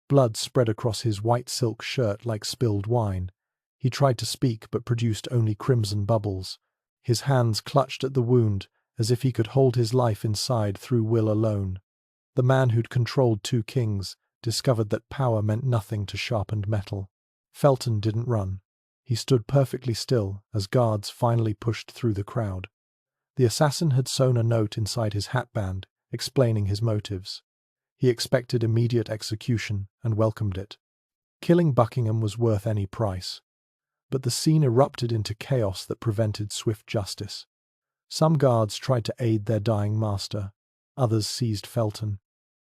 Blood spread across his white silk shirt like spilled wine. He tried to speak but produced only crimson bubbles. His hands clutched at the wound, as if he could hold his life inside through will alone. The man who'd controlled 2 kings discovered that power meant nothing to sharpened metal. Felton didn't run. He stood perfectly still as guards finally pushed through the crowd. The assassin had sewn a note inside his hatband, explaining his motives. He expected immediate execution and welcomed it. Killing Buckingham was worth any price. But the scene erupted into chaos that prevented swift justice. Some guards tried to aid their dying master. Others seized Felton.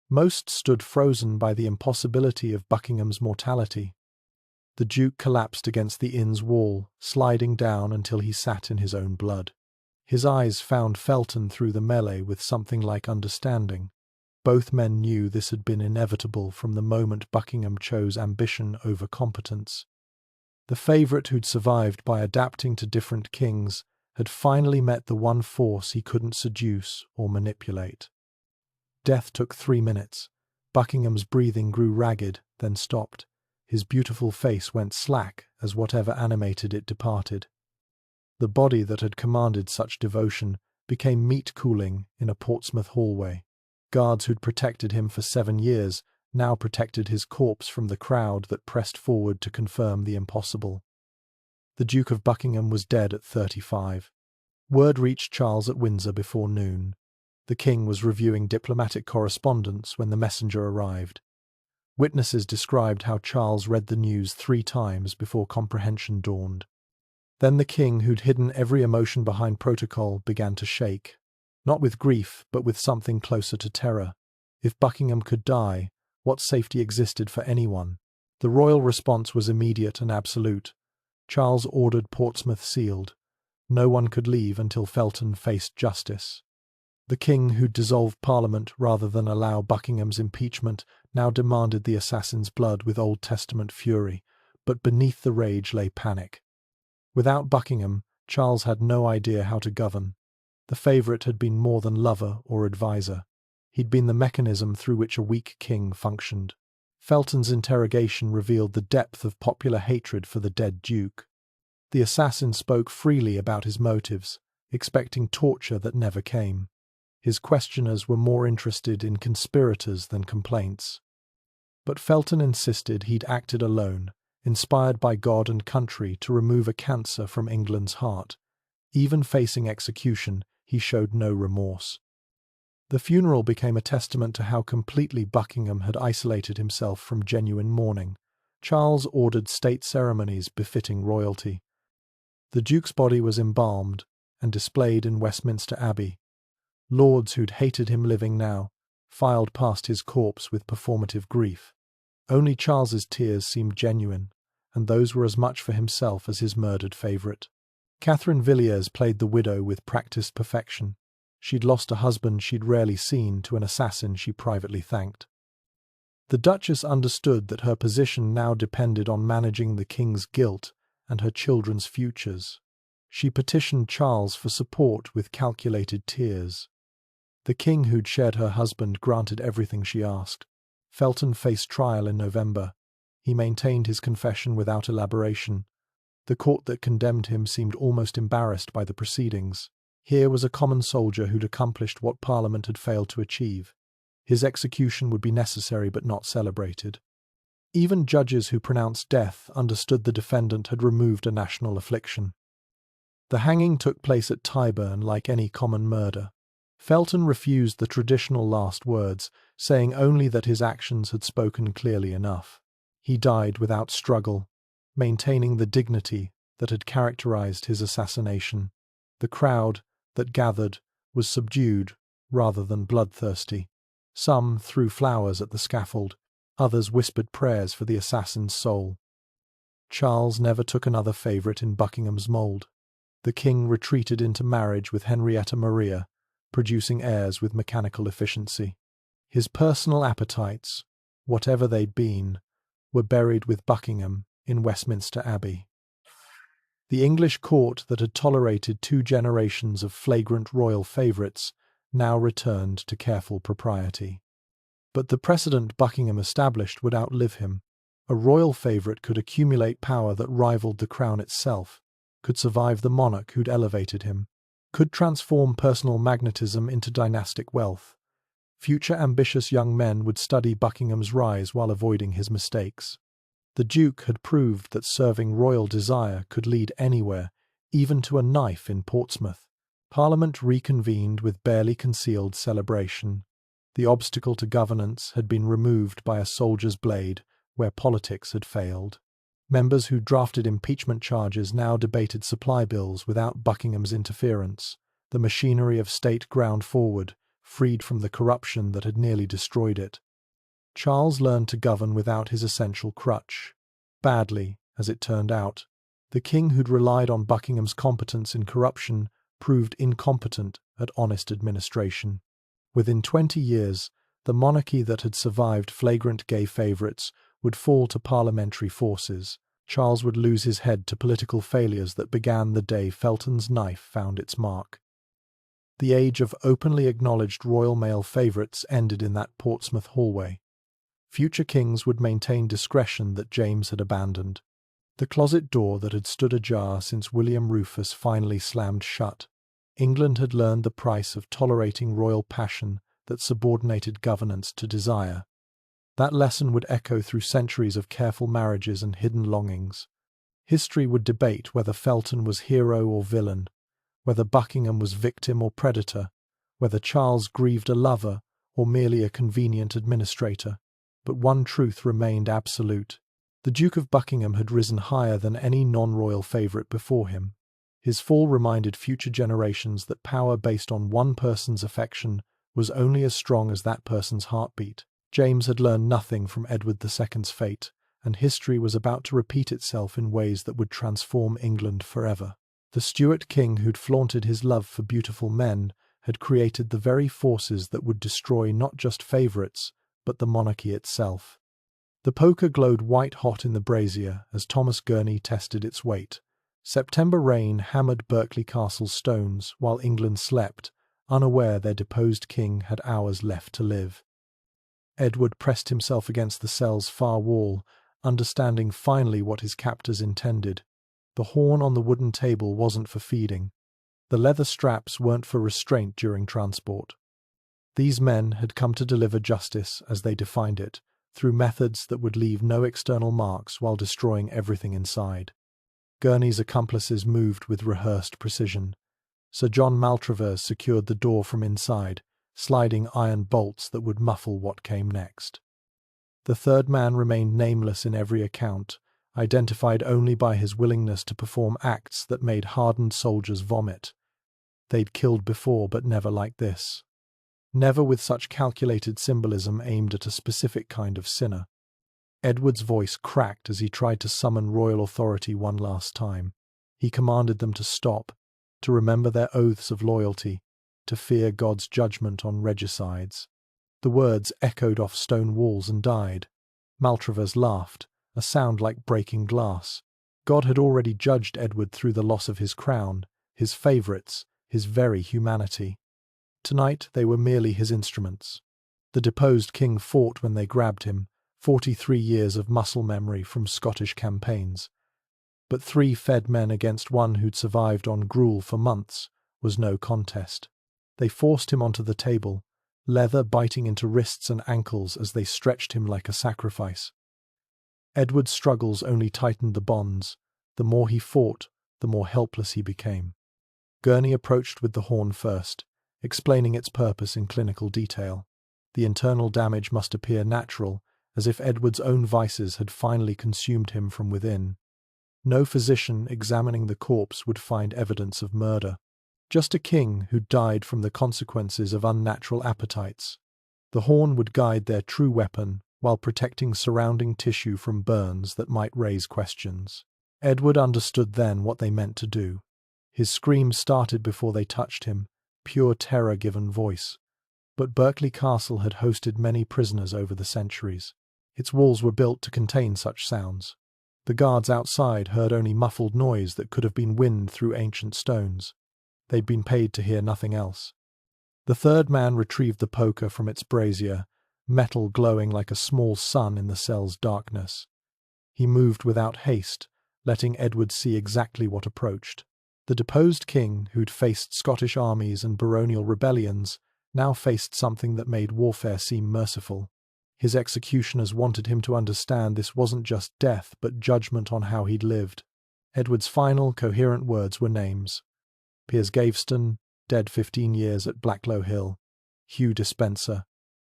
Most stood frozen by the impossibility of Buckingham's mortality. The Duke collapsed against the inn's wall, sliding down until he sat in his own blood. His eyes found Felton through the melee with something like understanding. Both men knew this had been inevitable from the moment Buckingham chose ambition over competence. The favourite who'd survived by adapting to different kings had finally met the one force he couldn't seduce or manipulate. Death took 3 minutes. Buckingham's breathing grew ragged, then stopped. His beautiful face went slack as whatever animated it departed. The body that had commanded such devotion became meat cooling in a Portsmouth hallway. Guards who'd protected him for 7 years now protected his corpse from the crowd that pressed forward to confirm the impossible. The Duke of Buckingham was dead at 35. Word reached Charles at Windsor before noon. The king was reviewing diplomatic correspondence when the messenger arrived. Witnesses described how Charles read the news 3 times before comprehension dawned. Then the king, who'd hidden every emotion behind protocol, began to shake. Not with grief, but with something closer to terror. If Buckingham could die, what safety existed for anyone? The royal response was immediate and absolute. Charles ordered Portsmouth sealed. No one could leave until Felton faced justice. The king, who'd dissolved Parliament rather than allow Buckingham's impeachment, now demanded the assassin's blood with Old Testament fury, but beneath the rage lay panic. Without Buckingham, Charles had no idea how to govern. The favourite had been more than lover or adviser. He'd been the mechanism through which a weak king functioned. Felton's interrogation revealed the depth of popular hatred for the dead Duke. The assassin spoke freely about his motives, expecting torture that never came. His questioners were more interested in conspirators than complaints. But Felton insisted he'd acted alone, inspired by God and country to remove a cancer from England's heart. Even facing execution, he showed no remorse. The funeral became a testament to how completely Buckingham had isolated himself from genuine mourning. Charles ordered state ceremonies befitting royalty. The Duke's body was embalmed and displayed in Westminster Abbey. Lords who'd hated him living now filed past his corpse with performative grief. Only Charles's tears seemed genuine, and those were as much for himself as his murdered favourite. Catherine Villiers played the widow with practised perfection. She'd lost a husband she'd rarely seen to an assassin she privately thanked. The Duchess understood that her position now depended on managing the king's guilt and her children's futures. She petitioned Charles for support with calculated tears. The king who'd shared her husband granted everything she asked. Felton faced trial in November. He maintained his confession without elaboration, The court that condemned him seemed almost embarrassed by the proceedings. Here was a common soldier who'd accomplished what Parliament had failed to achieve. His execution would be necessary but not celebrated. Even judges who pronounced death understood the defendant had removed a national affliction. The hanging took place at Tyburn like any common murder. Felton refused the traditional last words, saying only that his actions had spoken clearly enough. He died without struggle, maintaining the dignity that had characterized his assassination. The crowd that gathered was subdued rather than bloodthirsty. Some threw flowers at the scaffold, others whispered prayers for the assassin's soul. Charles never took another favourite in Buckingham's mould. The king retreated into marriage with Henrietta Maria, producing heirs with mechanical efficiency. His personal appetites, whatever they'd been, were buried with Buckingham in Westminster Abbey. The English court that had tolerated 2 generations of flagrant royal favourites now returned to careful propriety. But the precedent Buckingham established would outlive him. A royal favourite could accumulate power that rivaled the crown itself, could survive the monarch who'd elevated him, could transform personal magnetism into dynastic wealth. Future ambitious young men would study Buckingham's rise while avoiding his mistakes. The Duke had proved that serving royal desire could lead anywhere, even to a knife in Portsmouth. Parliament reconvened with barely concealed celebration. The obstacle to governance had been removed by a soldier's blade where politics had failed. Members who drafted impeachment charges now debated supply bills without Buckingham's interference. The machinery of state ground forward, freed from the corruption that had nearly destroyed it. Charles learned to govern without his essential crutch. Badly, as it turned out. The king who'd relied on Buckingham's competence in corruption proved incompetent at honest administration. Within 20 years, the monarchy that had survived flagrant gay favourites would fall to parliamentary forces. Charles would lose his head to political failures that began the day Felton's knife found its mark. The age of openly acknowledged royal male favourites ended in that Portsmouth hallway. Future kings would maintain discretion that James had abandoned. The closet door that had stood ajar since William Rufus finally slammed shut. England had learned the price of tolerating royal passion that subordinated governance to desire. That lesson would echo through centuries of careful marriages and hidden longings. History would debate whether Felton was hero or villain, whether Buckingham was victim or predator, whether Charles grieved a lover or merely a convenient administrator. But one truth remained absolute. The Duke of Buckingham had risen higher than any non-royal favourite before him. His fall reminded future generations that power based on one person's affection was only as strong as that person's heartbeat. James had learned nothing from Edward II's fate, and history was about to repeat itself in ways that would transform England forever. The Stuart king who'd flaunted his love for beautiful men had created the very forces that would destroy not just favourites, but the monarchy itself. The poker glowed white-hot in the brazier as Thomas Gurney tested its weight. September rain hammered Berkeley Castle's stones while England slept, unaware their deposed king had hours left to live. Edward pressed himself against the cell's far wall, understanding finally what his captors intended. The horn on the wooden table wasn't for feeding. The leather straps weren't for restraint during transport. These men had come to deliver justice as they defined it, through methods that would leave no external marks while destroying everything inside. Gurney's accomplices moved with rehearsed precision. Sir John Maltravers secured the door from inside, sliding iron bolts that would muffle what came next. The third man remained nameless in every account, identified only by his willingness to perform acts that made hardened soldiers vomit. They'd killed before, but never like this. Never with such calculated symbolism aimed at a specific kind of sinner. Edward's voice cracked as he tried to summon royal authority one last time. He commanded them to stop, to remember their oaths of loyalty, to fear God's judgment on regicides. The words echoed off stone walls and died. Maltravers laughed, a sound like breaking glass. God had already judged Edward through the loss of his crown, his favourites, his very humanity. Tonight they were merely his instruments. The deposed king fought when they grabbed him, 43 years of muscle memory from Scottish campaigns. But 3 fed men against one who'd survived on gruel for months was no contest. They forced him onto the table, leather biting into wrists and ankles as they stretched him like a sacrifice. Edward's struggles only tightened the bonds. The more he fought, the more helpless he became. Gurney approached with the horn first, explaining its purpose in clinical detail. The internal damage must appear natural, as if Edward's own vices had finally consumed him from within. No physician examining the corpse would find evidence of murder. Just a king who died from the consequences of unnatural appetites. The horn would guide their true weapon while protecting surrounding tissue from burns that might raise questions. Edward understood then what they meant to do. His scream started before they touched him, pure terror given voice. But Berkeley Castle had hosted many prisoners over the centuries. Its walls were built to contain such sounds. The guards outside heard only muffled noise that could have been wind through ancient stones. They'd been paid to hear nothing else. The third man retrieved the poker from its brazier, metal glowing like a small sun in the cell's darkness. He moved without haste, letting Edward see exactly what approached. The deposed king, who'd faced Scottish armies and baronial rebellions, now faced something that made warfare seem merciful. His executioners wanted him to understand this wasn't just death, but judgment on how he'd lived. Edward's final, coherent words were names. Piers Gaveston, dead 15 years at Blacklow Hill. Hugh Dispenser,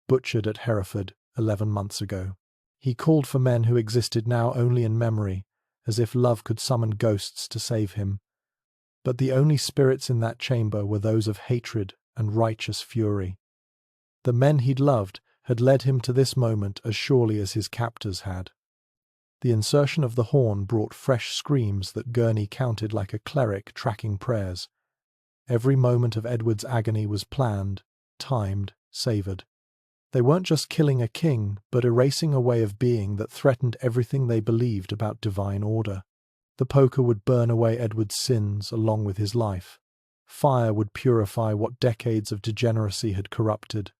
butchered at Hereford 11 months ago. He called for men who existed now only in memory, as if love could summon ghosts to save him. But the only spirits in that chamber were those of hatred and righteous fury. The men he'd loved had led him to this moment as surely as his captors had. The insertion of the horn brought fresh screams that Gurney counted like a cleric tracking prayers. Every moment of Edward's agony was planned, timed, savoured. They weren't just killing a king, but erasing a way of being that threatened everything they believed about divine order. The poker would burn away Edward's sins along with his life. Fire would purify what decades of degeneracy had corrupted.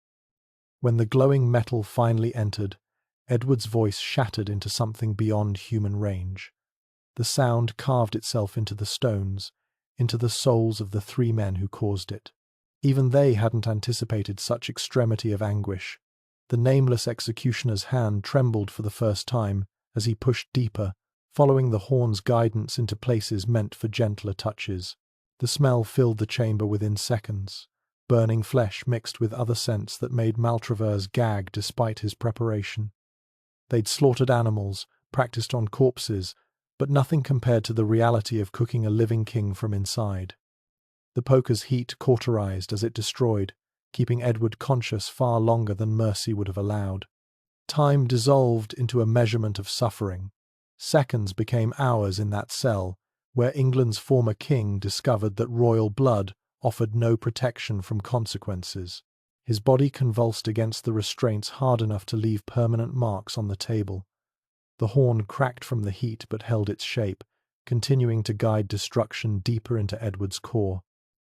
When the glowing metal finally entered, Edward's voice shattered into something beyond human range. The sound carved itself into the stones, into the souls of the 3 men who caused it. Even they hadn't anticipated such extremity of anguish. The nameless executioner's hand trembled for the first time as he pushed deeper, following the horn's guidance into places meant for gentler touches. The smell filled the chamber within seconds. Burning flesh mixed with other scents that made Maltravers gag despite his preparation. They'd slaughtered animals, practiced on corpses, but nothing compared to the reality of cooking a living king from inside. The poker's heat cauterized as it destroyed, keeping Edward conscious far longer than mercy would have allowed. Time dissolved into a measurement of suffering. Seconds became hours in that cell, where England's former king discovered that royal blood offered no protection from consequences. His body convulsed against the restraints hard enough to leave permanent marks on the table. The horn cracked from the heat but held its shape, continuing to guide destruction deeper into Edward's core.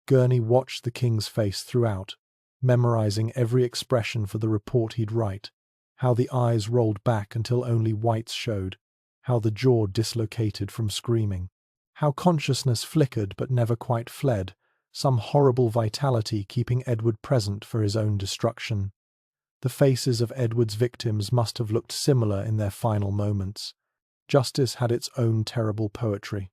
Gurney watched the king's face throughout, memorizing every expression for the report he'd write, how the eyes rolled back until only whites showed, how the jaw dislocated from screaming, how consciousness flickered but never quite fled, some horrible vitality keeping Edward present for his own destruction. The faces of Edward's victims must have looked similar in their final moments. Justice had its own terrible poetry.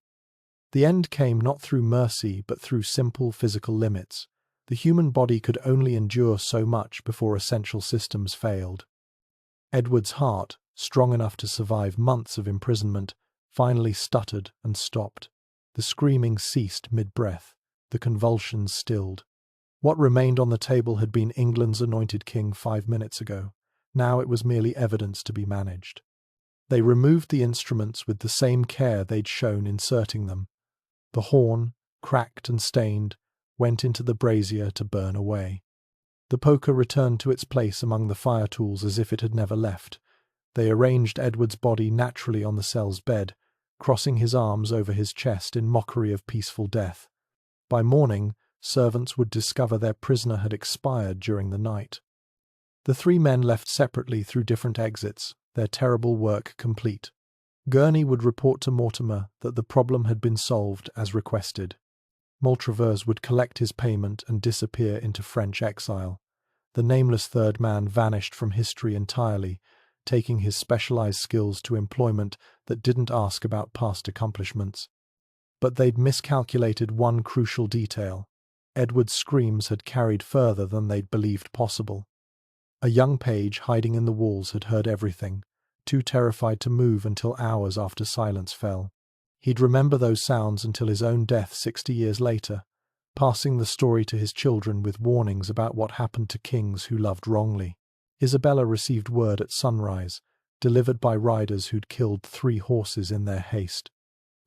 The end came not through mercy but through simple physical limits. The human body could only endure so much before essential systems failed. Edward's heart, strong enough to survive months of imprisonment, finally stuttered and stopped. The screaming ceased mid-breath. The convulsions stilled. What remained on the table had been England's anointed king 5 minutes ago. Now it was merely evidence to be managed. They removed the instruments with the same care they'd shown inserting them. The horn, cracked and stained, went into the brazier to burn away. The poker returned to its place among the fire tools as if it had never left. They arranged Edward's body naturally on the cell's bed, crossing his arms over his chest in mockery of peaceful death. By morning, servants would discover their prisoner had expired during the night. The 3 men left separately through different exits, their terrible work complete. Gurney would report to Mortimer that the problem had been solved as requested. Maltravers would collect his payment and disappear into French exile. The nameless third man vanished from history entirely, taking his specialized skills to employment that didn't ask about past accomplishments. But they'd miscalculated one crucial detail. Edward's screams had carried further than they'd believed possible. A young page hiding in the walls had heard everything, too terrified to move until hours after silence fell. He'd remember those sounds until his own death 60 years later, passing the story to his children with warnings about what happened to kings who loved wrongly. Isabella received word at sunrise, delivered by riders who'd killed 3 horses in their haste.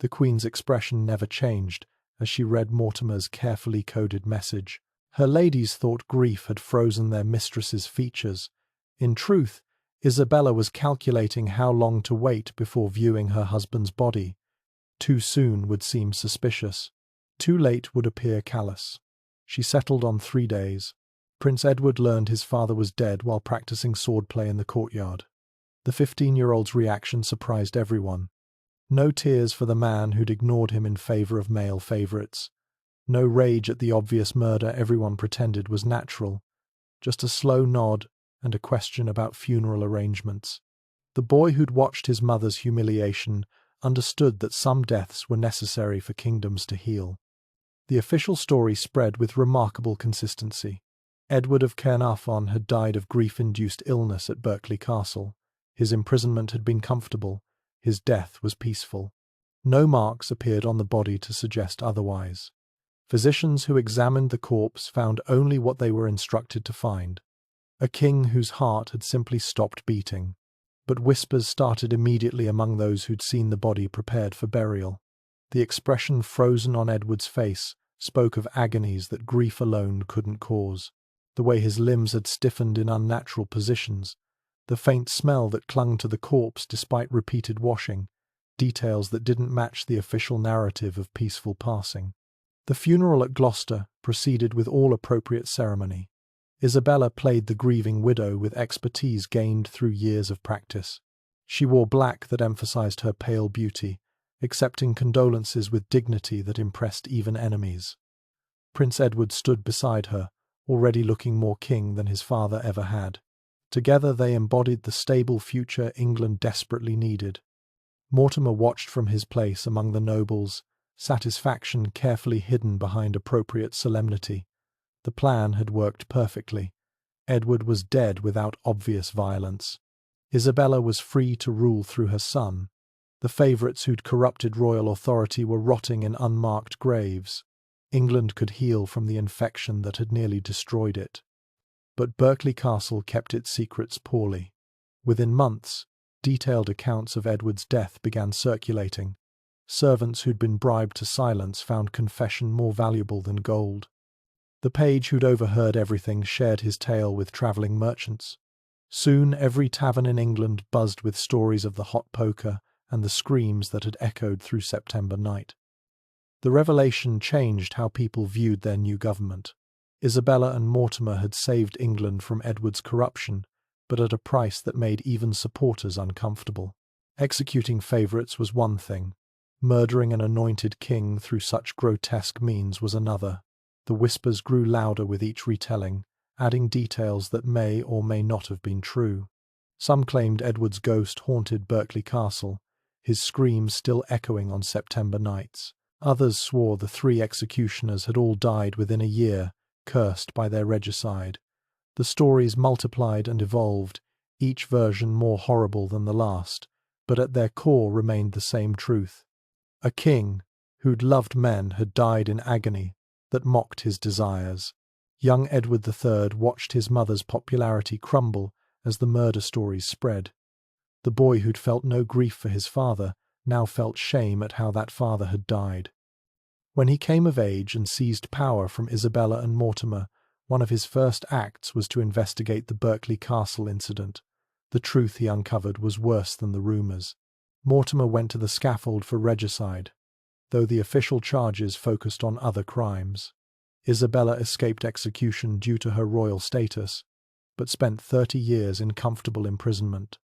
The Queen's expression never changed as she read Mortimer's carefully coded message. Her ladies thought grief had frozen their mistress's features. In truth, Isabella was calculating how long to wait before viewing her husband's body. Too soon would seem suspicious. Too late would appear callous. She settled on 3 days. Prince Edward learned his father was dead while practicing swordplay in the courtyard. The 15-year-old's reaction surprised everyone. No tears for the man who'd ignored him in favor of male favorites. No rage at the obvious murder everyone pretended was natural. Just a slow nod and a question about funeral arrangements. The boy who'd watched his mother's humiliation understood that some deaths were necessary for kingdoms to heal. The official story spread with remarkable consistency. Edward of Caernarfon had died of grief-induced illness at Berkeley Castle. His imprisonment had been comfortable. His death was peaceful. No marks appeared on the body to suggest otherwise. Physicians who examined the corpse found only what they were instructed to find. A king whose heart had simply stopped beating. But whispers started immediately among those who'd seen the body prepared for burial. The expression frozen on Edward's face spoke of agonies that grief alone couldn't cause. The way his limbs had stiffened in unnatural positions, the faint smell that clung to the corpse despite repeated washing, details that didn't match the official narrative of peaceful passing. The funeral at Gloucester proceeded with all appropriate ceremony. Isabella played the grieving widow with expertise gained through years of practice. She wore black that emphasized her pale beauty, accepting condolences with dignity that impressed even enemies. Prince Edward stood beside her, already looking more king than his father ever had. Together they embodied the stable future England desperately needed. Mortimer watched from his place among the nobles, satisfaction carefully hidden behind appropriate solemnity. The plan had worked perfectly. Edward was dead without obvious violence. Isabella was free to rule through her son. The favourites who'd corrupted royal authority were rotting in unmarked graves. England could heal from the infection that had nearly destroyed it. But Berkeley Castle kept its secrets poorly. Within months, detailed accounts of Edward's death began circulating. Servants who'd been bribed to silence found confession more valuable than gold. The page who'd overheard everything shared his tale with travelling merchants. Soon every tavern in England buzzed with stories of the hot poker and the screams that had echoed through September night. The revelation changed how people viewed their new government. Isabella and Mortimer had saved England from Edward's corruption, but at a price that made even supporters uncomfortable. Executing favourites was one thing. Murdering an anointed king through such grotesque means was another. The whispers grew louder with each retelling, adding details that may or may not have been true. Some claimed Edward's ghost haunted Berkeley Castle, his screams still echoing on September nights. Others swore the 3 executioners had all died within a year, cursed by their regicide. The stories multiplied and evolved, each version more horrible than the last, but at their core remained the same truth. A king, who'd loved men, had died in agony that mocked his desires. Young Edward III watched his mother's popularity crumble as the murder stories spread. The boy who'd felt no grief for his father now felt shame at how that father had died. When he came of age and seized power from Isabella and Mortimer, one of his first acts was to investigate the Berkeley Castle incident. The truth he uncovered was worse than the rumours. Mortimer went to the scaffold for regicide, though the official charges focused on other crimes. Isabella escaped execution due to her royal status, but spent 30 years in comfortable imprisonment.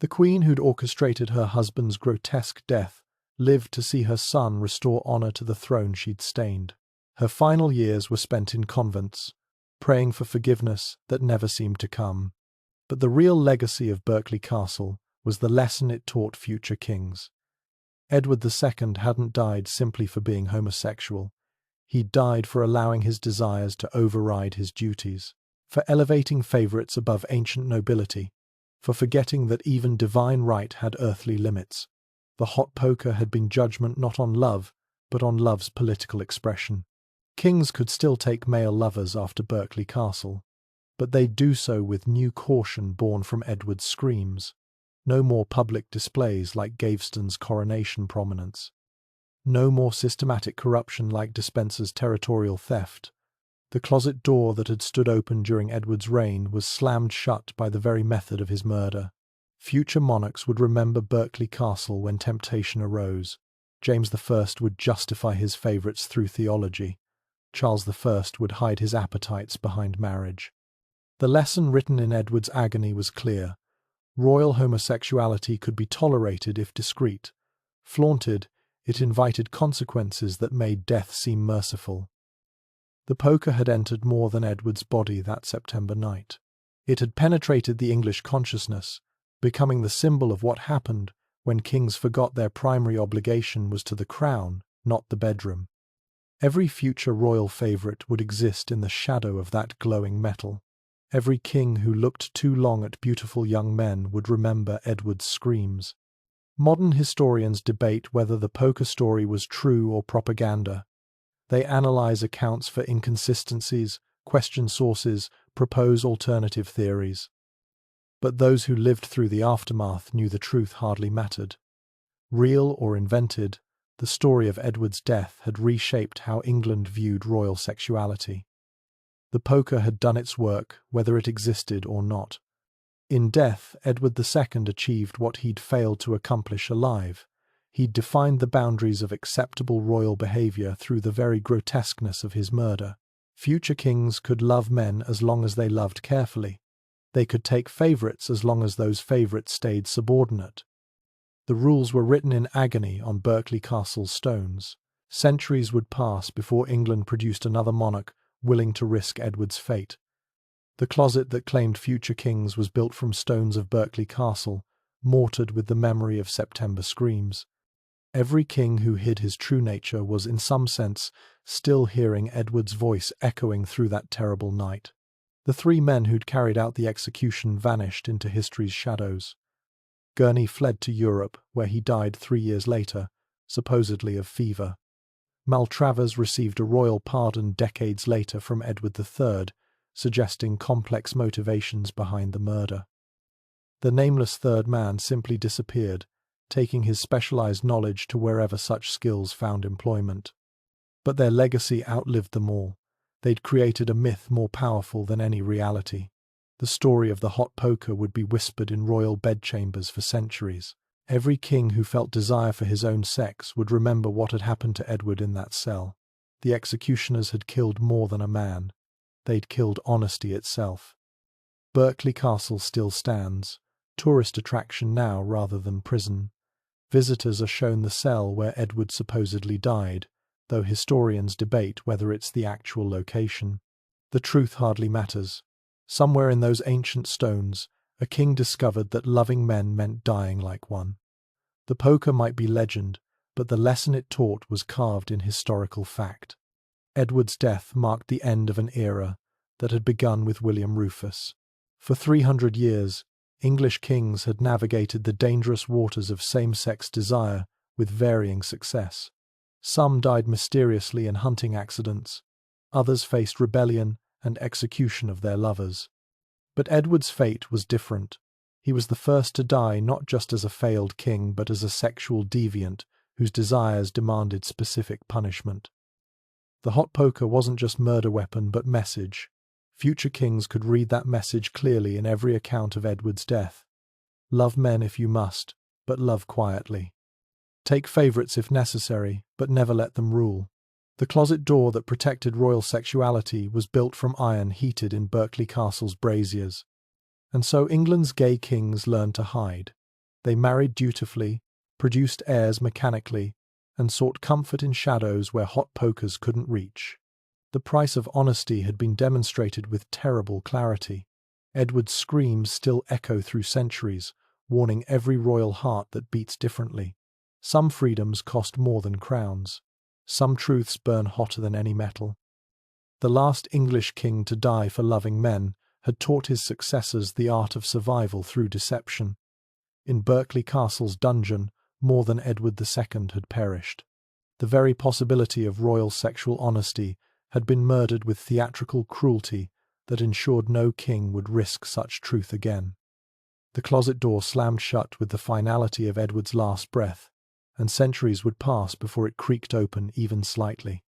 The queen who'd orchestrated her husband's grotesque death lived to see her son restore honor to the throne she'd stained. Her final years were spent in convents, praying for forgiveness that never seemed to come. But the real legacy of Berkeley Castle was the lesson it taught future kings. Edward II hadn't died simply for being homosexual. He died for allowing his desires to override his duties, for elevating favorites above ancient nobility, for forgetting that even divine right had earthly limits. The hot poker had been judgment not on love, but on love's political expression. Kings could still take male lovers after Berkeley Castle, but they'd do so with new caution born from Edward's screams. No more public displays like Gaveston's coronation prominence. No more systematic corruption like Despenser's territorial theft. The closet door that had stood open during Edward's reign was slammed shut by the very method of his murder. Future monarchs would remember Berkeley Castle when temptation arose. James I would justify his favourites through theology. Charles I would hide his appetites behind marriage. The lesson written in Edward's agony was clear. Royal homosexuality could be tolerated if discreet. Flaunted, it invited consequences that made death seem merciful. The poker had entered more than Edward's body that September night. It had penetrated the English consciousness, becoming the symbol of what happened when kings forgot their primary obligation was to the crown, not the bedroom. Every future royal favourite would exist in the shadow of that glowing metal. Every king who looked too long at beautiful young men would remember Edward's screams. Modern historians debate whether the poker story was true or propaganda. They analyse accounts for inconsistencies, question sources, propose alternative theories. But those who lived through the aftermath knew the truth hardly mattered. Real or invented, the story of Edward's death had reshaped how England viewed royal sexuality. The poker had done its work, whether it existed or not. In death, Edward II achieved what he'd failed to accomplish alive. He'd defined the boundaries of acceptable royal behaviour through the very grotesqueness of his murder. Future kings could love men as long as they loved carefully. They could take favourites as long as those favourites stayed subordinate. The rules were written in agony on Berkeley Castle's stones. Centuries would pass before England produced another monarch willing to risk Edward's fate. The closet that claimed future kings was built from stones of Berkeley Castle, mortared with the memory of September screams. Every king who hid his true nature was, in some sense, still hearing Edward's voice echoing through that terrible night. The three men who'd carried out the execution vanished into history's shadows. Gurney fled to Europe, where he died 3 years later, supposedly of fever. Maltravers received a royal pardon decades later from Edward III, suggesting complex motivations behind the murder. The nameless third man simply disappeared, taking his specialized knowledge to wherever such skills found employment. But their legacy outlived them all. They'd created a myth more powerful than any reality. The story of the hot poker would be whispered in royal bedchambers for centuries. Every king who felt desire for his own sex would remember what had happened to Edward in that cell. The executioners had killed more than a man. They'd killed honesty itself. Berkeley Castle still stands, tourist attraction now rather than prison. Visitors are shown the cell where Edward supposedly died, though historians debate whether it's the actual location. The truth hardly matters. Somewhere in those ancient stones, a king discovered that loving men meant dying like one. The poker might be legend, but the lesson it taught was carved in historical fact. Edward's death marked the end of an era that had begun with William Rufus. For 300 years, English kings had navigated the dangerous waters of same-sex desire with varying success. Some died mysteriously in hunting accidents, others faced rebellion and execution of their lovers. But Edward's fate was different. He was the first to die not just as a failed king but as a sexual deviant whose desires demanded specific punishment. The hot poker wasn't just murder weapon but message. Future kings could read that message clearly in every account of Edward's death. Love men if you must, but love quietly. Take favourites if necessary, but never let them rule. The closet door that protected royal sexuality was built from iron heated in Berkeley Castle's braziers. And so England's gay kings learned to hide. They married dutifully, produced heirs mechanically, and sought comfort in shadows where hot pokers couldn't reach. The price of honesty had been demonstrated with terrible clarity. Edward's screams still echo through centuries, warning every royal heart that beats differently. Some freedoms cost more than crowns. Some truths burn hotter than any metal. The last English king to die for loving men had taught his successors the art of survival through deception. In Berkeley Castle's dungeon, more than Edward II had perished. The very possibility of royal sexual honesty had been murdered with theatrical cruelty that ensured no king would risk such truth again. The closet door slammed shut with the finality of Edward's last breath, and centuries would pass before it creaked open even slightly.